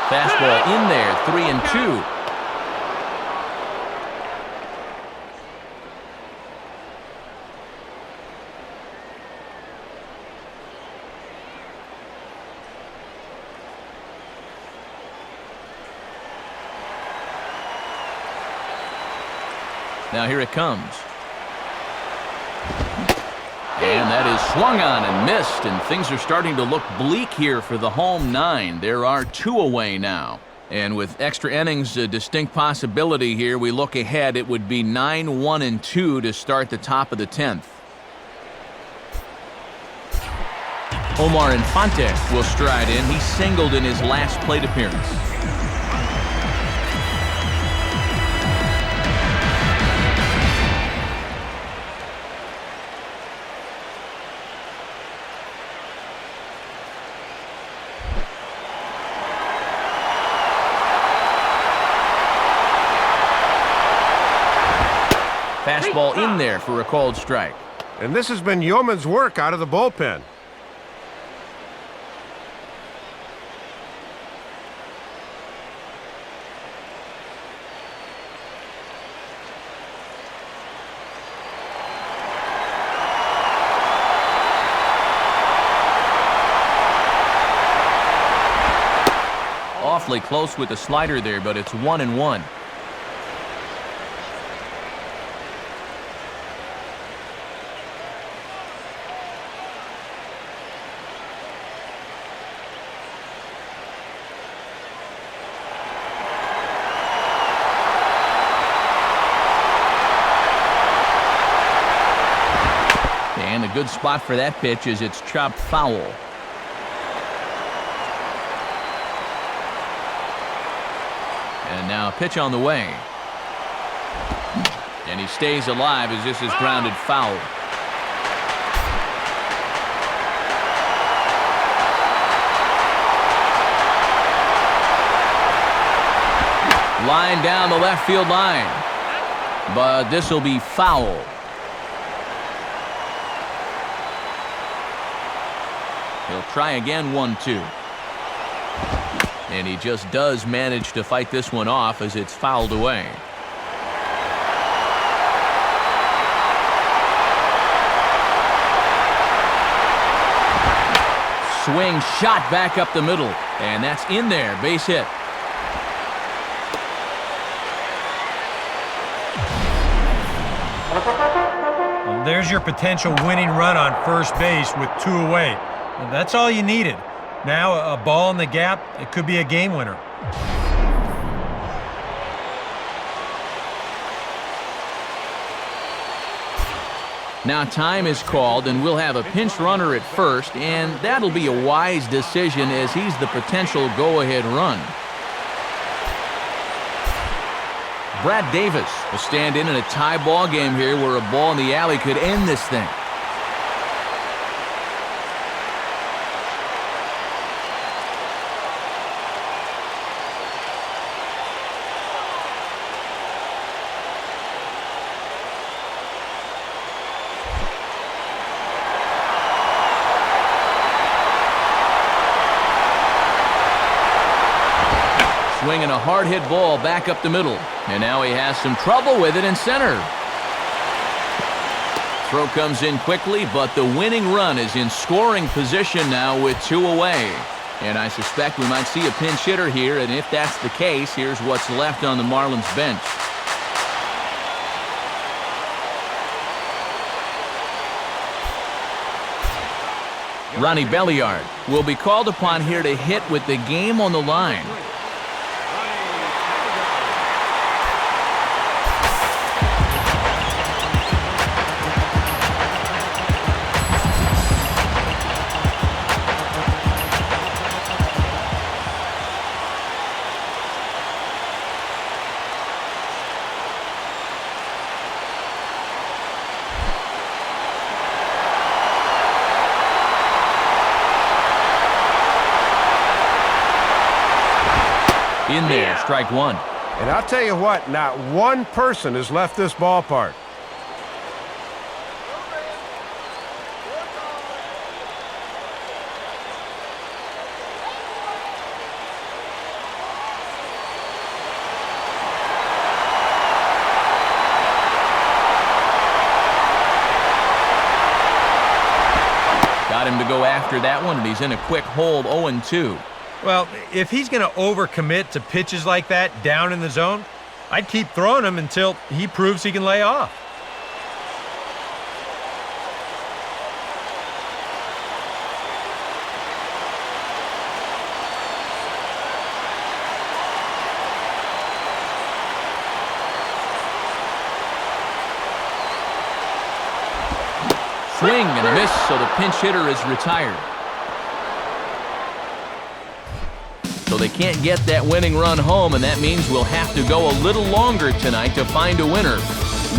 Fastball in there, 3-2. Now here it comes. And that is swung on and missed, and things are starting to look bleak here for the home 9. There are 2 away now. And with extra innings a distinct possibility here, we look ahead. It would be 9-1-2 to start the top of the 10th. Omar Infante will stride in. He singled in his last plate appearance. Fastball in there for a called strike. And this has been yeoman's work out of the bullpen. Awfully close with the slider there, but it's 1-1. And a good spot for that pitch as it's chopped foul. And now a pitch on the way. And he stays alive as this is grounded foul. Line down the left field line. But this will be foul. He'll try again, 1-2. And he just does manage to fight this one off as it's fouled away. Swing shot back up the middle. And that's in there, base hit. Well, there's your potential winning run on first base with 2 away. Well, that's all you needed. Now a ball in the gap, it could be a game winner. Now time is called, and we'll have a pinch runner at first, and that'll be a wise decision as he's the potential go-ahead run. Brad Davis will stand in a tie ball game here where a ball in the alley could end this thing. swinging a hard hit ball back up the middle. And now he has some trouble with it in center. Throw comes in quickly, but the winning run is in scoring position now with 2 away. And I suspect we might see a pinch hitter here, and if that's the case, here's what's left on the Marlins bench. Ronnie Belliard will be called upon here to hit with the game on the line. In there, strike one. And I'll tell you what, not one person has left this ballpark. Got him to go after that one, and he's in a quick hold, 0-2. Well, if he's going to overcommit to pitches like that down in the zone, I'd keep throwing him until he proves he can lay off. Swing and a miss, so the pinch hitter is retired. So they can't get that winning run home, and that means we'll have to go a little longer tonight to find a winner.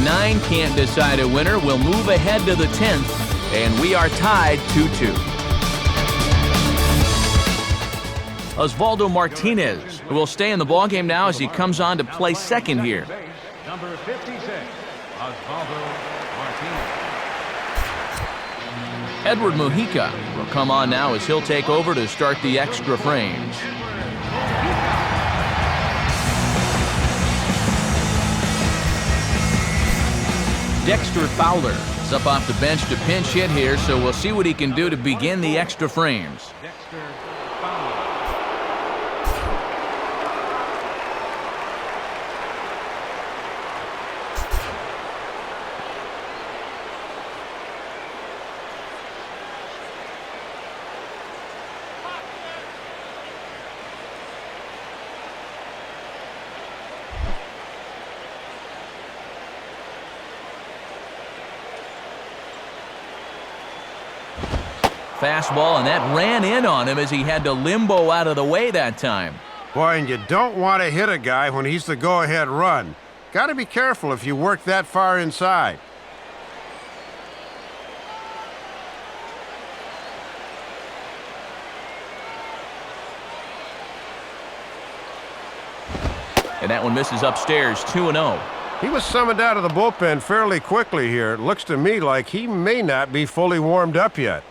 9 can't decide a winner. We'll move ahead to the 10th, and we are tied 2-2. Osvaldo Martinez will stay in the ballgame now as he comes on to play second here. Number 56, Osvaldo Martinez. Edward Mujica will come on now as he'll take over to start the extra frames. Dexter Fowler is up off the bench to pinch hit here, so we'll see what he can do to begin the extra frames. Dexter Fowler. Fastball, and that ran in on him as he had to limbo out of the way that time. Boy, and you don't want to hit a guy when he's the go-ahead run. Got to be careful if you work that far inside. And that one misses upstairs, 2-0. He was summoned out of the bullpen fairly quickly here. It looks to me like he may not be fully warmed up yet.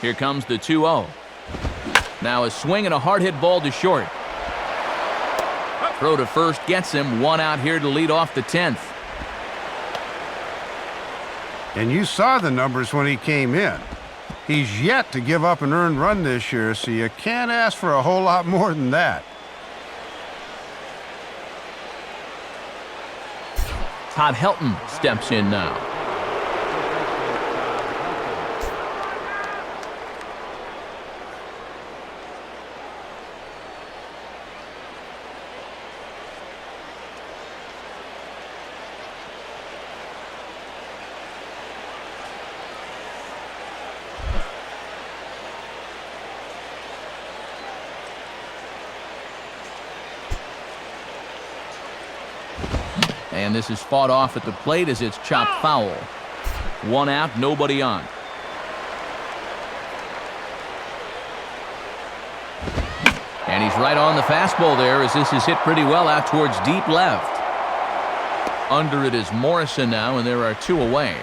Here comes the 2-0. Now a swing and a hard hit ball to short. Throw to first gets him. 1 out here to lead off the 10th. And you saw the numbers when he came in. He's yet to give up an earned run this year, so you can't ask for a whole lot more than that. Todd Helton steps in now. And this is fought off at the plate as it's chopped foul. 1 out, nobody on. And he's right on the fastball there as this is hit pretty well out towards deep left. Under it is Morrison now, and there are 2 away.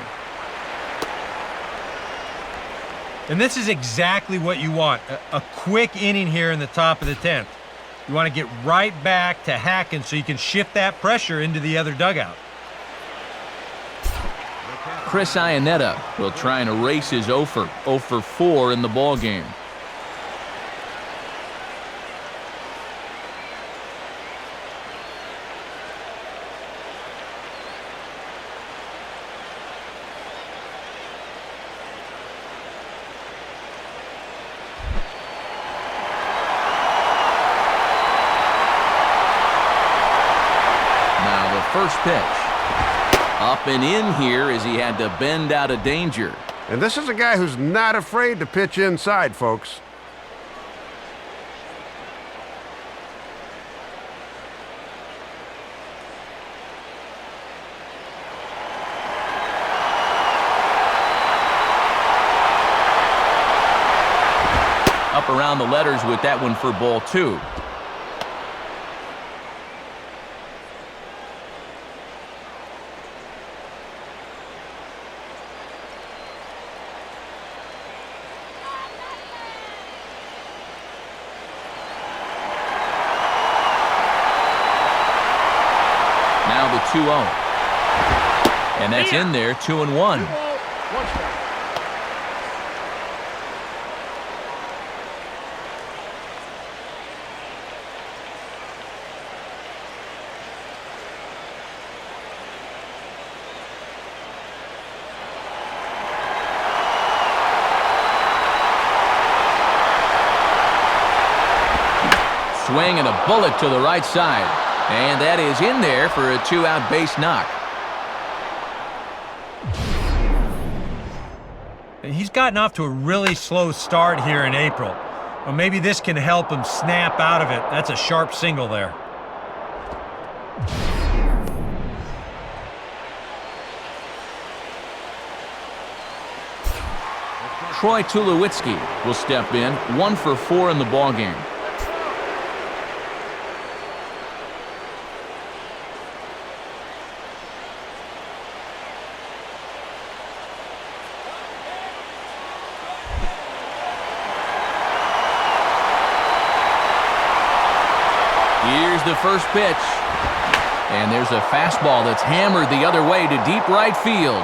And this is exactly what you want, a quick inning here in the top of the 10th. You want to get right back to hacking so you can shift that pressure into the other dugout. Chris Iannetta will try and erase his 0 for 4 in the ball game. First pitch. Up and in here as he had to bend out of danger. And this is a guy who's not afraid to pitch inside, folks. Up around the letters with that one for ball 2. Now the 2-0. And that's in there, 2-1. Swing and a bullet to the right side. And that is in there for a 2-out base knock. He's gotten off to a really slow start here in April. Well, maybe this can help him snap out of it. That's a sharp single there. Troy Tulowitzki will step in, 1 for 4 in the ballgame. Here's the first pitch. And there's a fastball that's hammered the other way to deep right field.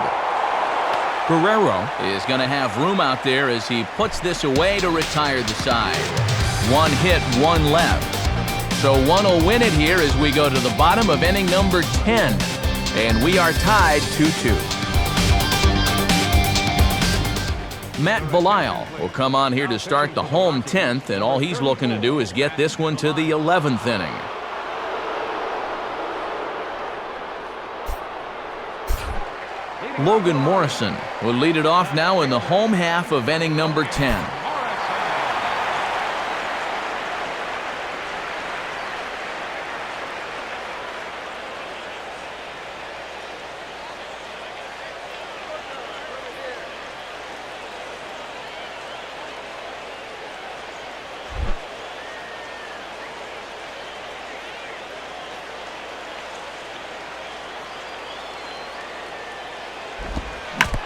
Guerrero is going to have room out there as he puts this away to retire the side. 1 hit, 1 left. So one will win it here as we go to the bottom of inning number 10. And we are tied 2-2. Matt Belisle will come on here to start the home 10th, and all he's looking to do is get this one to the 11th inning. Logan Morrison will lead it off now in the home half of inning number 10.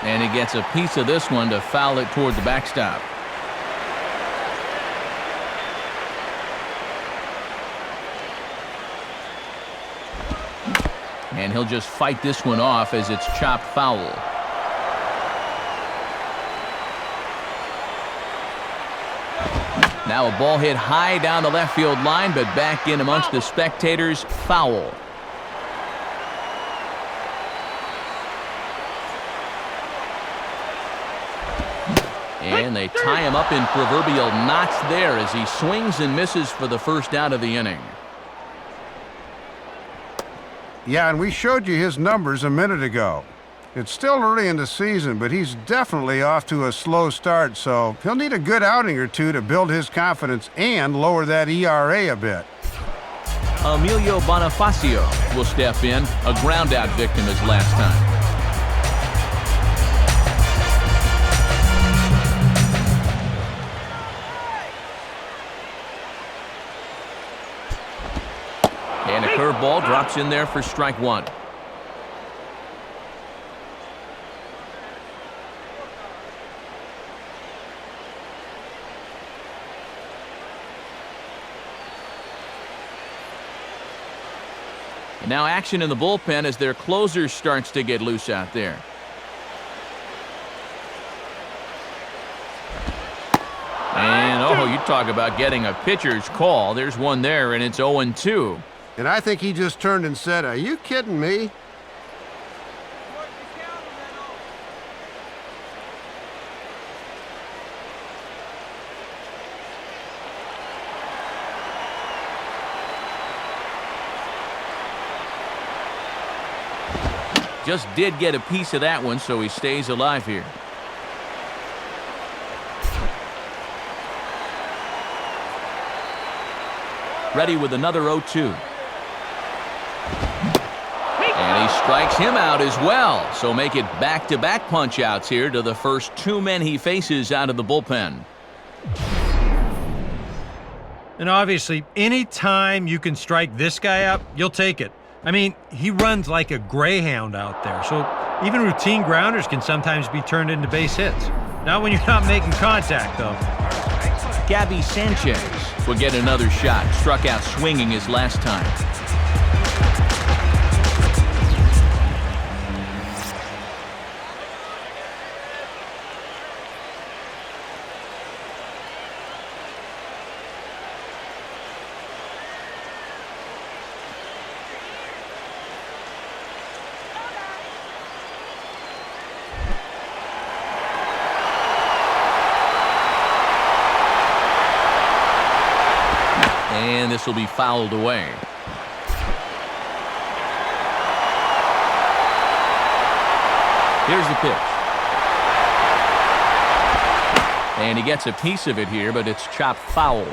And he gets a piece of this one to foul it toward the backstop. And he'll just fight this one off as it's chopped foul. Now a ball hit high down the left field line, but back in amongst the spectators, foul. And they tie him up in proverbial knots there as he swings and misses for the first out of the inning. Yeah, and we showed you his numbers a minute ago. It's still early in the season, but he's definitely off to a slow start, so he'll need a good outing or two to build his confidence and lower that ERA a bit. Emilio Bonifacio will step in, a ground-out victim as last time. And a curveball drops in there for strike 1. And now action in the bullpen as their closer starts to get loose out there. And, oh, you talk about getting a pitcher's call. There's one there, and it's 0-2. And I think he just turned and said, "Are you kidding me?" Just did get a piece of that one, so he stays alive here. Ready with another 0-2. And he strikes him out as well. So make it back-to-back punch-outs here to the first two men he faces out of the bullpen. And obviously, any time you can strike this guy out, you'll take it. I mean, he runs like a greyhound out there, so even routine grounders can sometimes be turned into base hits. Not when you're not making contact, though. Gabby Sanchez will get another shot. Struck out swinging his last time. And this will be fouled away. Here's the pitch. And he gets a piece of it here, but it's chopped foul.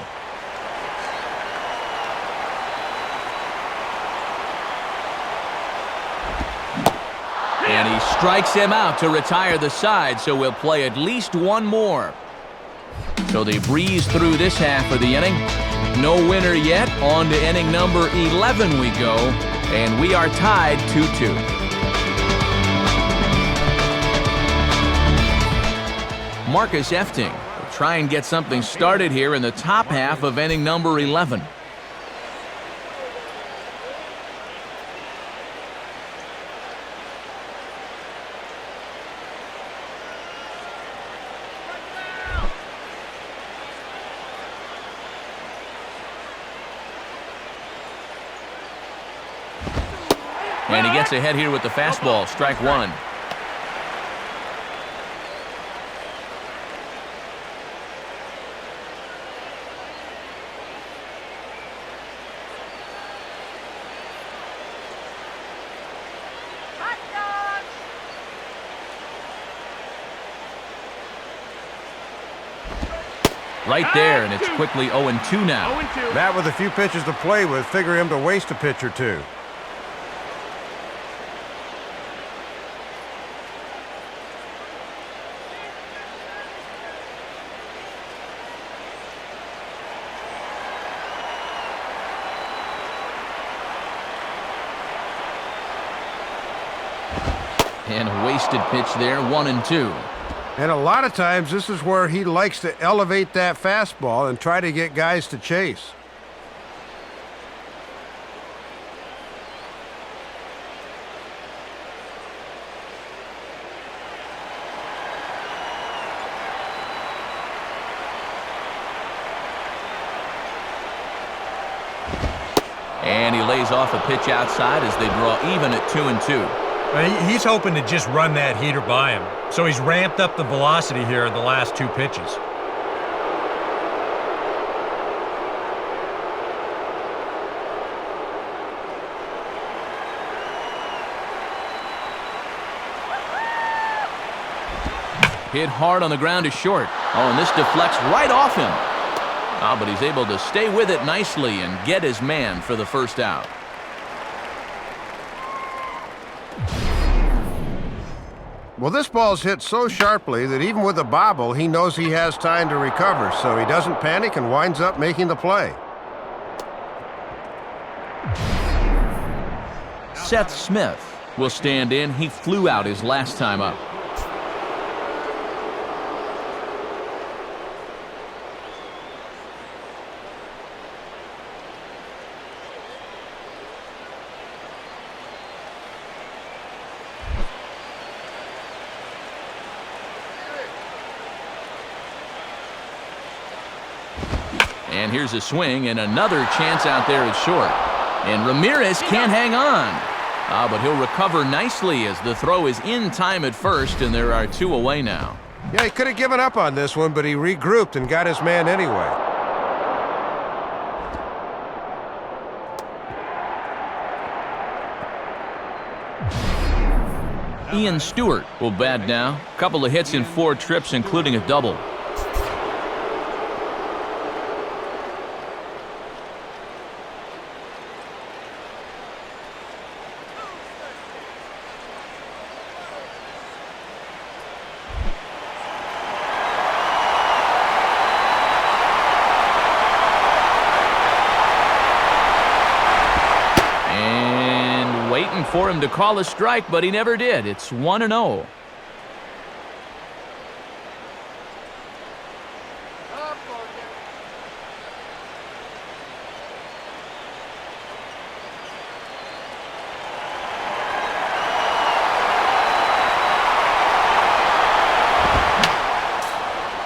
And he strikes him out to retire the side, so we'll play at least one more. So they breeze through this half of the inning. No winner yet. On to inning number 11 we go, and we are tied 2-2. Marcus Efting will try and get something started here in the top half of inning number 11. And he gets ahead here with the fastball. Strike one. Right there, and it's quickly 0-2 now. Matt with a few pitches to play with, figure him to waste a pitch or two. And a wasted pitch there, 1-2. And a lot of times this is where he likes to elevate that fastball and try to get guys to chase. And he lays off a pitch outside as they draw even at 2-2. He's hoping to just run that heater by him. So he's ramped up the velocity here in the last two pitches. Hit hard on the ground to short. Oh, and this deflects right off him. Oh, but he's able to stay with it nicely and get his man for the first out. Well, this ball's hit so sharply that even with a bobble, he knows he has time to recover, so he doesn't panic and winds up making the play. Seth Smith will stand in. He flew out his last time up. And here's a swing and another chance out there at short. And Ramirez can't hang on. But he'll recover nicely as the throw is in time at first, and there are 2 away now. Yeah, he could have given up on this one, but he regrouped and got his man anyway. Ian Stewart will bat now. A couple of hits in 4 trips, including a double. For him to call a strike, but he never did. It's 1-0.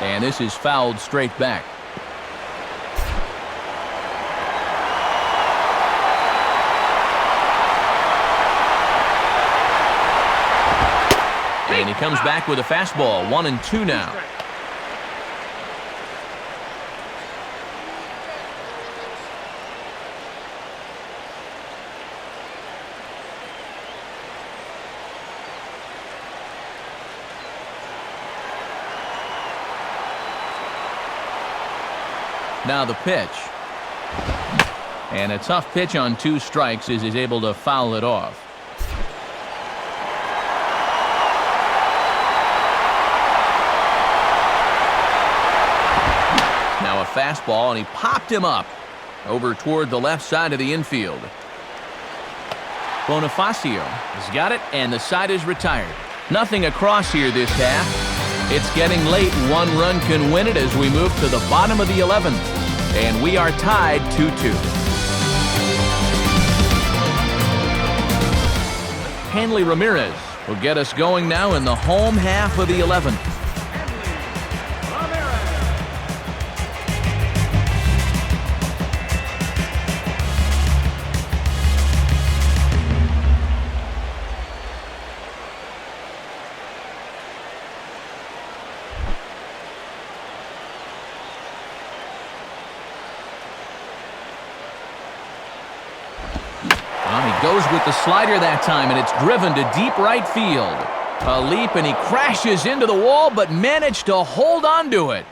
And this is fouled straight back. And he comes back with a fastball, 1-2 now. Now the pitch. And a tough pitch on 2 strikes as he's able to foul it off. Now a fastball, and he popped him up over toward the left side of the infield. Bonifacio has got it, and the side is retired. Nothing across here this half. It's getting late. 1 run can win it as we move to the bottom of the 11th. And we are tied 2-2. Hanley Ramirez will get us going now in the home half of the 11th. Goes with the slider that time, and it's driven to deep right field. A leap, and he crashes into the wall, but managed to hold on to it.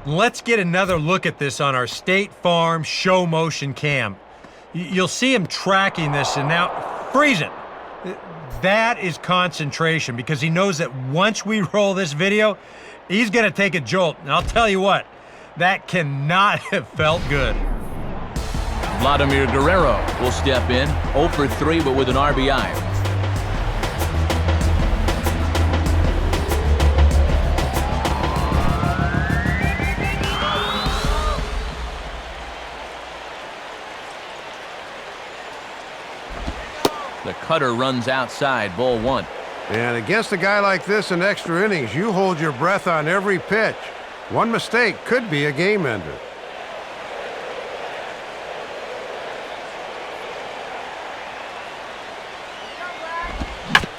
Let's get another look at this on our State Farm show motion cam. You'll see him tracking this, and now freeze it. That is concentration, because he knows that once we roll this video, he's going to take a jolt. And I'll tell you what, that cannot have felt good. Vladimir Guerrero will step in, 0 for 3, but with an RBI. The cutter runs outside, ball 1. And against a guy like this in extra innings, you hold your breath on every pitch. One mistake could be a game ender.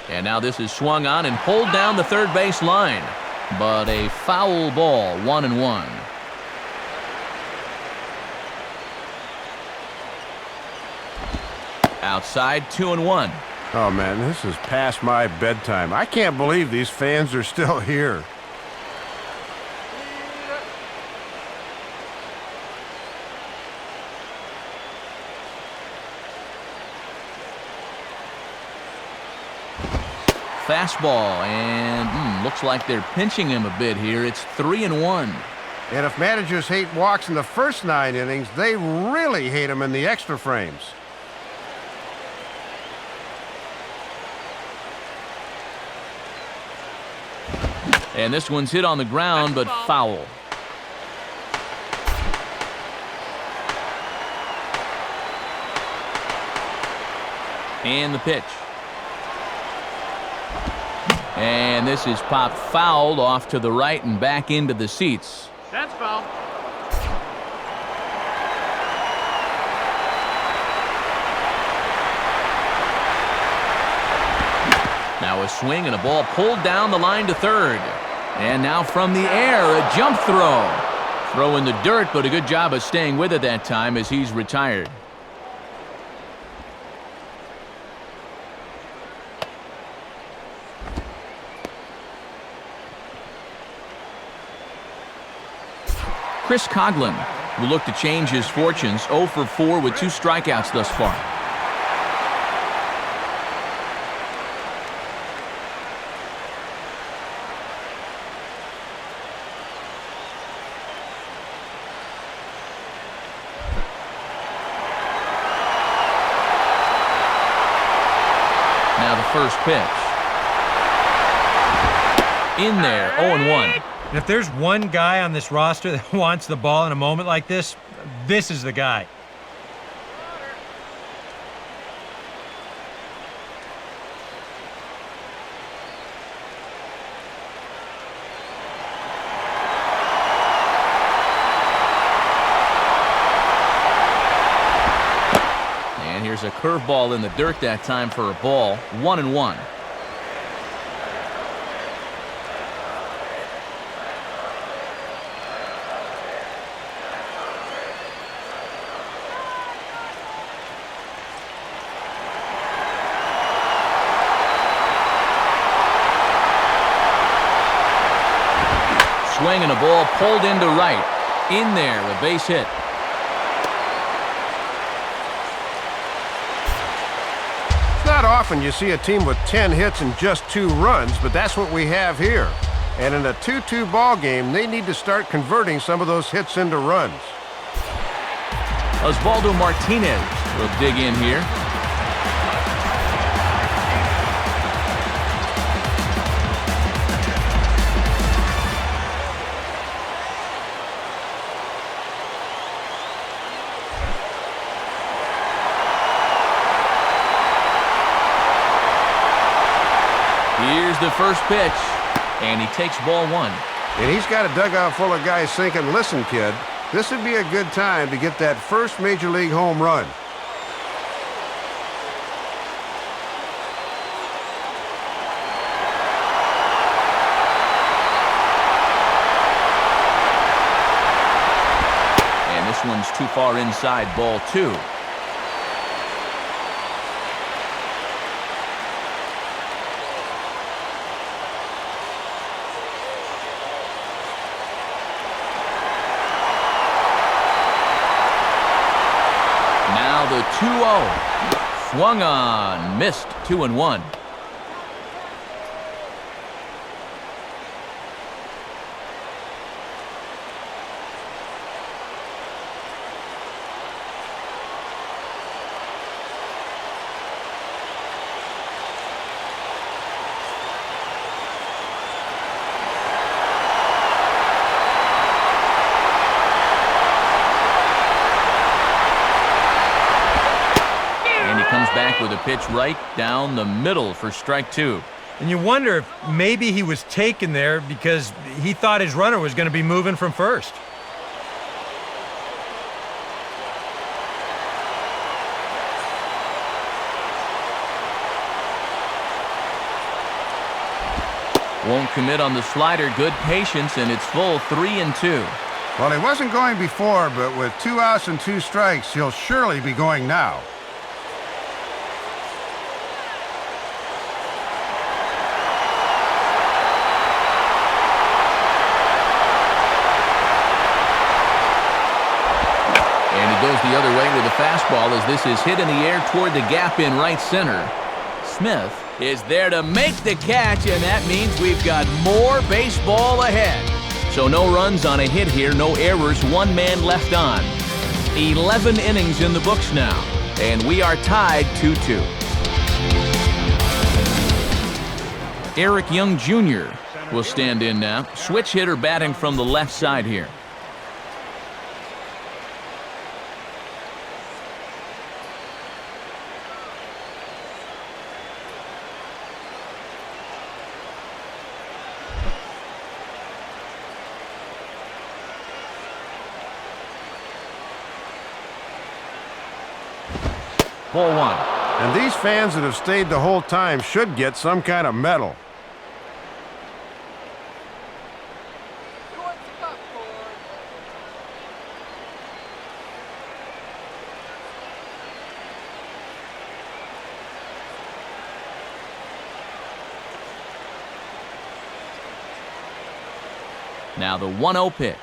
And now this is swung on and pulled down the third base line. But a foul ball, 1-1. Outside, 2-1. Oh, man, this is past my bedtime. I can't believe these fans are still here. Fastball, and looks like they're pinching him a bit here. It's 3-1. And if managers hate walks in the first 9 innings, they really hate them in the extra frames. And this one's hit on the ground, but foul. And the pitch. And this is popped fouled off to the right and back into the seats. That's foul. Now a swing and a ball pulled down the line to third. And now from the air, a jump throw. Throw in the dirt, but a good job of staying with it that time as he's retired. Chris Coughlin will look to change his fortunes. 0 for 4 with 2 strikeouts thus far. Now the first pitch. In there, 0-1. And if there's one guy on this roster that wants the ball in a moment like this, this is the guy. And here's a curveball in the dirt that time for a ball. 1-1. Swing and a ball pulled into right. In there, a base hit. It's not often you see a team with 10 hits and just 2 runs, but that's what we have here. And in a 2-2 ball game, they need to start converting some of those hits into runs. Osvaldo Martinez will dig in here. Here's the first pitch, and he takes ball 1. And he's got a dugout full of guys thinking, listen, kid, this would be a good time to get that first Major League home run. And this one's too far inside, ball 2. The 2-0. Swung on, missed. 2-1. Back with a pitch right down the middle for strike 2. And you wonder if maybe he was taken there because he thought his runner was going to be moving from first. Won't commit on the slider. Good patience, and it's full 3-2. Well, he wasn't going before, but with 2 outs and 2 strikes, he'll surely be going now. Goes the other way with a fastball as this is hit in the air toward the gap in right center. Smith is there to make the catch, and that means we've got more baseball ahead. So no runs on a hit here, no errors, 1 man left on. 11 innings in the books now, and we are tied 2-2. Eric Young Jr. will stand in now. Switch hitter batting from the left side here. Ball 1. And these fans that have stayed the whole time should get some kind of medal. Now the 1-0 pitch.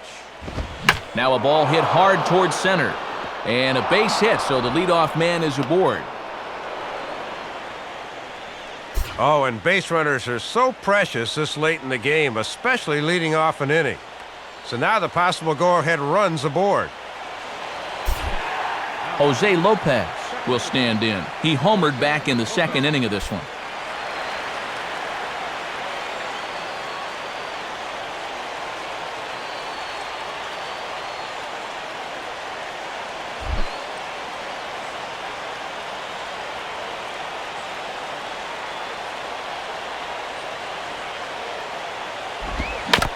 Now a ball hit hard towards center. And a base hit, so the leadoff man is aboard. Oh, and base runners are so precious this late in the game, especially leading off an inning. So now the possible go-ahead run's aboard. Jose Lopez will stand in. He homered back in the second inning of this one.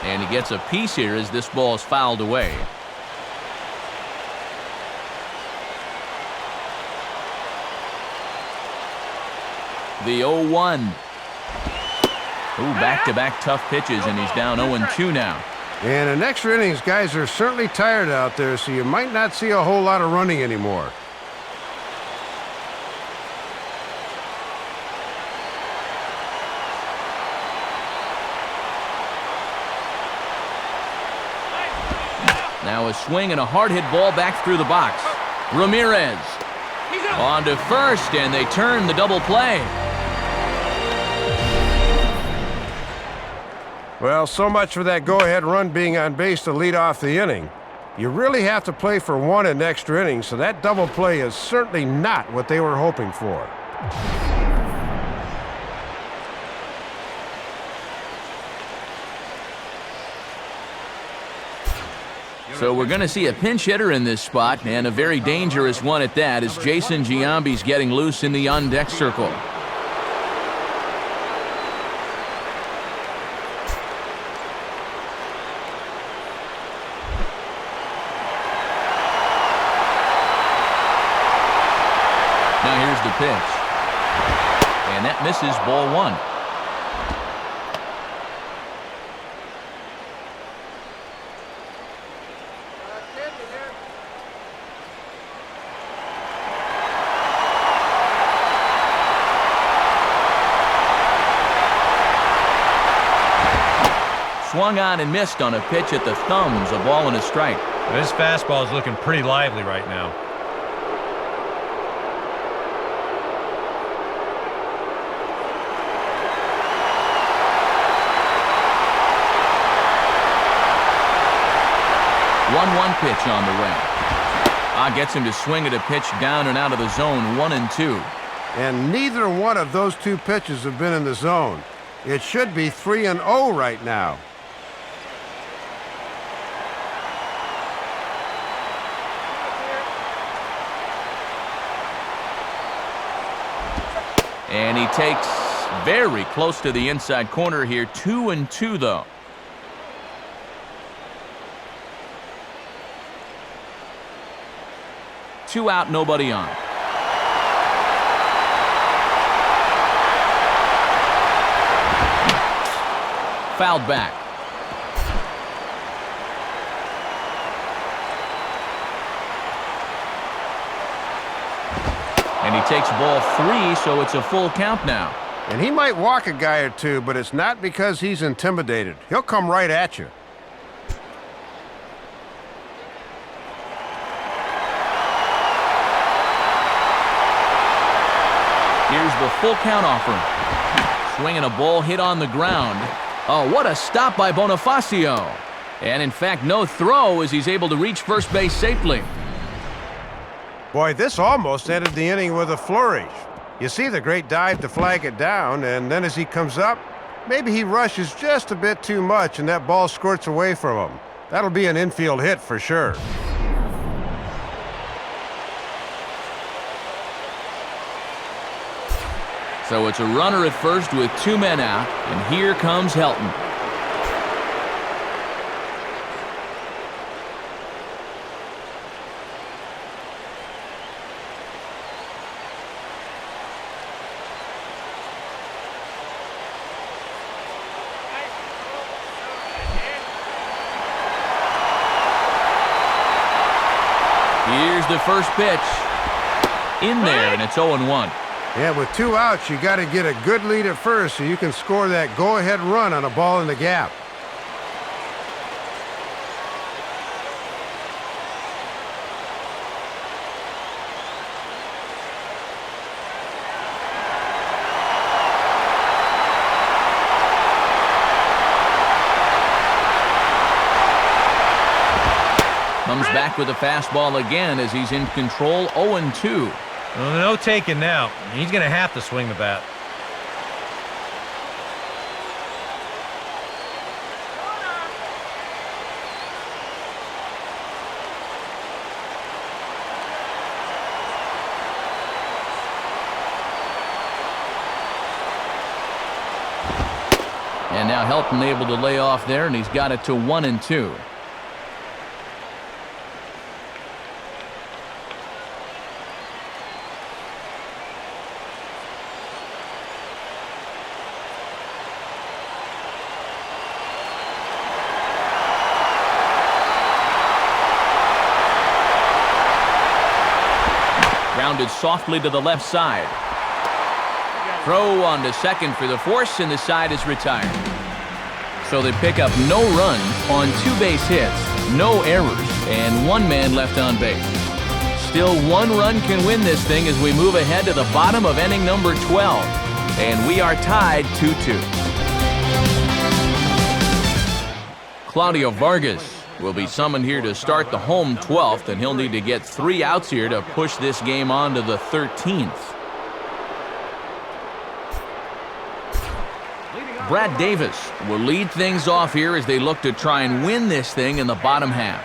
And he gets a piece here as this ball is fouled away. The 0-1. Ooh, back-to-back tough pitches, and he's down 0-2 now. And in extra innings, guys are certainly tired out there, so you might not see a whole lot of running anymore. Now a swing and a hard hit ball back through the box. Ramirez on to first, and they turn the double play. Well, so much for that go-ahead run being on base to lead off the inning. You really have to play for one in extra innings, so that double play is certainly not what they were hoping for. So we're going to see a pinch hitter in this spot, and a very dangerous one at that, as Jason Giambi's getting loose in the on-deck circle. Now here's the pitch. And that misses, ball 1. Swung on and missed on a pitch at the thumbs, a ball and a strike. This fastball is looking pretty lively right now. One pitch on the way. Gets him to swing at a pitch down and out of the zone, 1-2. And neither one of those two pitches have been in the zone. It should be 3-0 right now. And he takes very close to the inside corner here, 2-2 though. Two out, nobody on. Fouled back. And he takes ball 3, so it's a full count now. And he might walk a guy or two, but it's not because he's intimidated. He'll come right at you. Here's the full count offering. Swinging a ball hit on the ground. Oh, what a stop by Bonifacio. And in fact, no throw as he's able to reach first base safely. Boy, this almost ended the inning with a flourish. You see the great dive to flag it down, and then as he comes up, maybe he rushes just a bit too much and that ball squirts away from him. That'll be an infield hit for sure. So it's a runner at first with 2 men out, and here comes Helton. the first pitch. In there, and it's 0-1. Yeah, with 2 outs, you got to get a good lead at first so you can score that go-ahead run on a ball in the gap. Comes back with a fastball again as he's in control, 0-2. Well, no taking now. He's going to have to swing the bat. And now Helton able to lay off there, and he's got it to 1-2. Grounded softly to the left side. Throw on to second for the force, and the side is retired. So they pick up no runs on 2 base hits, no errors, and 1 man left on base. Still 1 run can win this thing as we move ahead to the bottom of inning number 12. And we are tied 2-2. Claudio Vargas will be summoned here to start the home 12th, and he'll need to get 3 outs here to push this game on to the 13th. Brad Davis will lead things off here as they look to try and win this thing in the bottom half.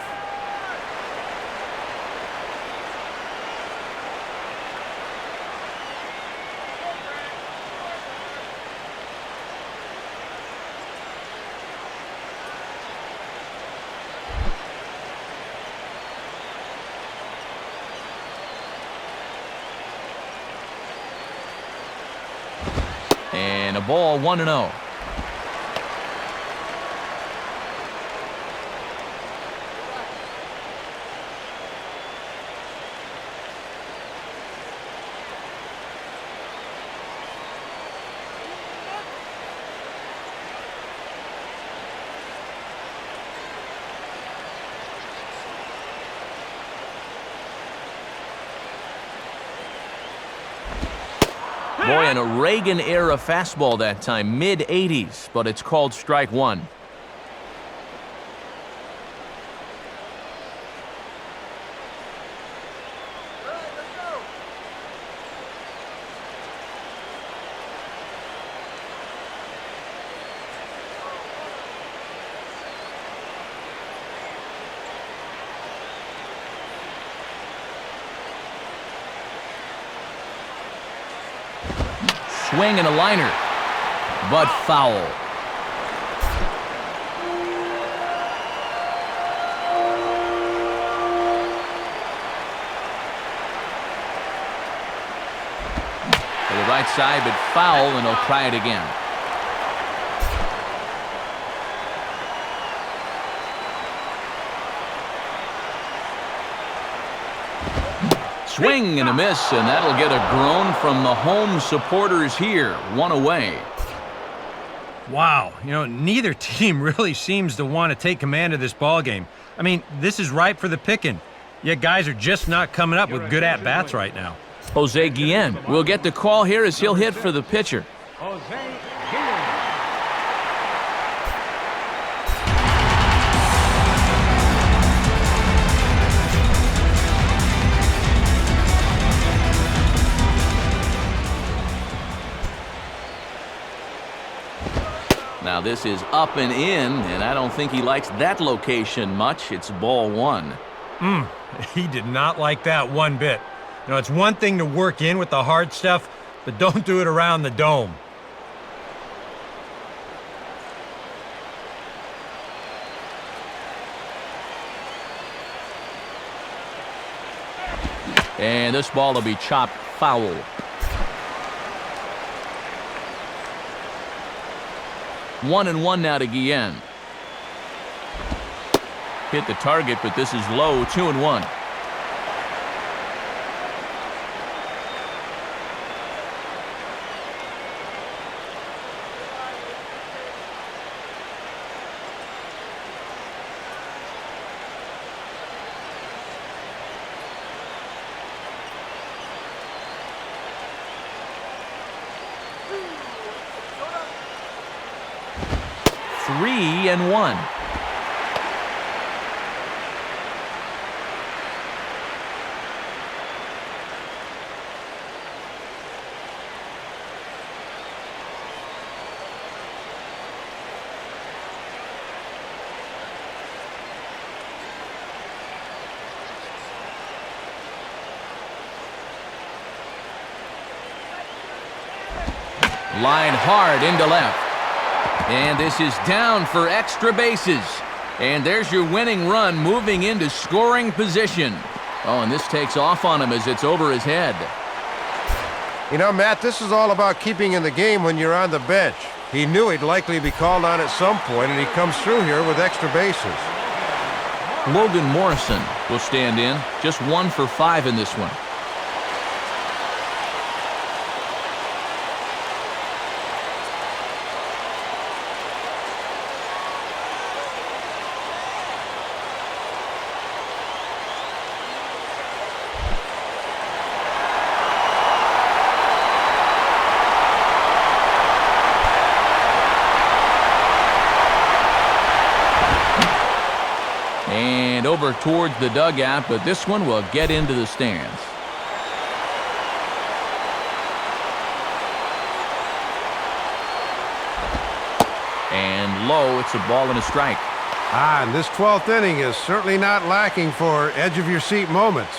And a ball, 1-0. Boy, in a Reagan-era fastball that time, mid-80s, but it's called strike 1. Swing and a liner, but foul. To the right side, but foul, and he'll try it again. Swing and a miss, and that'll get a groan from the home supporters here. 1 away. Wow, neither team really seems to want to take command of this ball game. I mean, this is ripe for the picking. Yet guys are just not coming up with good at-bats right now. Jose Guillen will get the call here as he'll hit for the pitcher. Jose Guillen. Now this is up and in, and I don't think he likes that location much. It's ball 1. He did not like that one bit. It's one thing to work in with the hard stuff, but don't do it around the dome. And this ball will be chopped foul. One and one now to Guillen. Hit the target, but this is low, 2-1. 3-1. Line hard into left. And this is down for extra bases. And there's your winning run moving into scoring position. Oh, and this takes off on him as it's over his head. You know, Matt, this is all about keeping in the game when you're on the bench. He knew he'd likely be called on at some point, and he comes through here with extra bases. Logan Morrison will stand in. Just 1 for 5 in this one. And over towards the dugout, but this one will get into the stands. And low, it's a ball and a strike. And this 12th inning is certainly not lacking for edge-of-your-seat moments.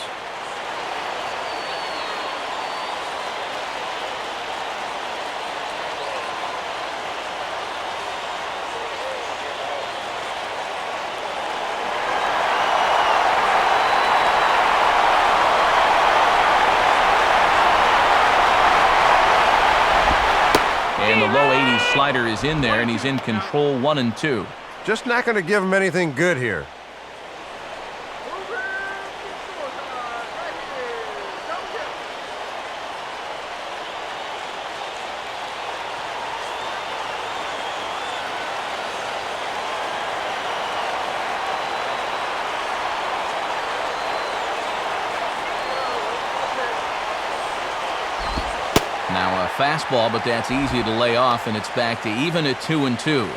And the low 80s slider is in there, and he's in control 1-2. Just not going to give him anything good here. Now a fastball, but that's easy to lay off, and it's back to even at 2-2.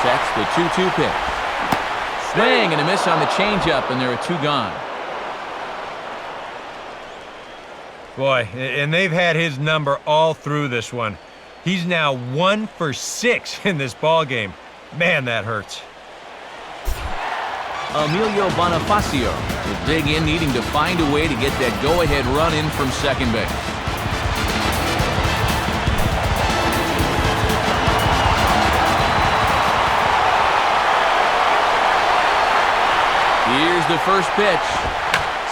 Sets the 2-2 pitch. Swing and a miss on the changeup, and there are 2 gone. Boy, and they've had his number all through this one. He's now 1 for 6 in this ball game. Man, that hurts. Emilio Bonifacio will dig in, needing to find a way to get that go-ahead run in from second base. Here's the first pitch.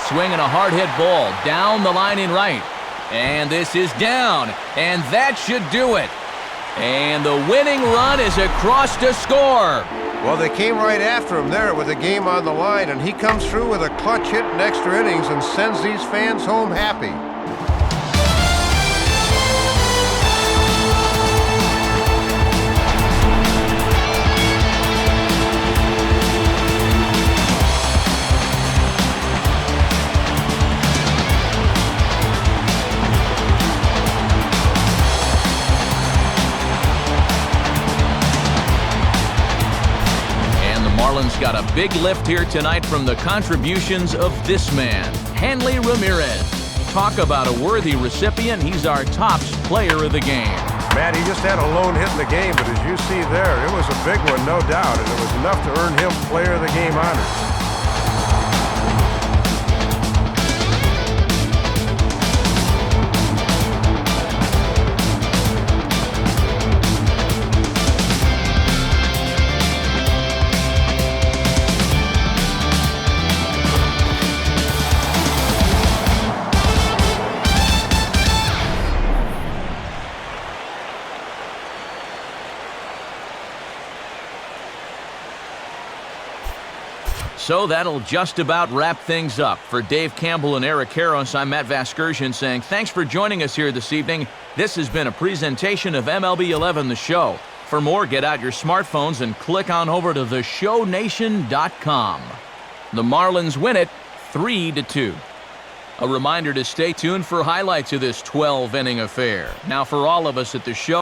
Swinging a hard hit ball down the line in right. And this is down. And that should do it. And the winning run is across to score. Well, they came right after him there with the game on the line, and he comes through with a clutch hit in extra innings and sends these fans home happy. Marlins got a big lift here tonight from the contributions of this man, Hanley Ramirez. Talk about a worthy recipient. He's our tops player of the game. Matt, he just had a lone hit in the game, but as you see there, it was a big one, no doubt, and it was enough to earn him player of the game honors. So that'll just about wrap things up. For Dave Campbell and Eric Karros, I'm Matt Vasgersian saying thanks for joining us here this evening. This has been a presentation of MLB 11 The Show. For more, get out your smartphones and click on over to theshownation.com. The Marlins win it 3-2. A reminder to stay tuned for highlights of this 12-inning affair. Now for all of us at the show,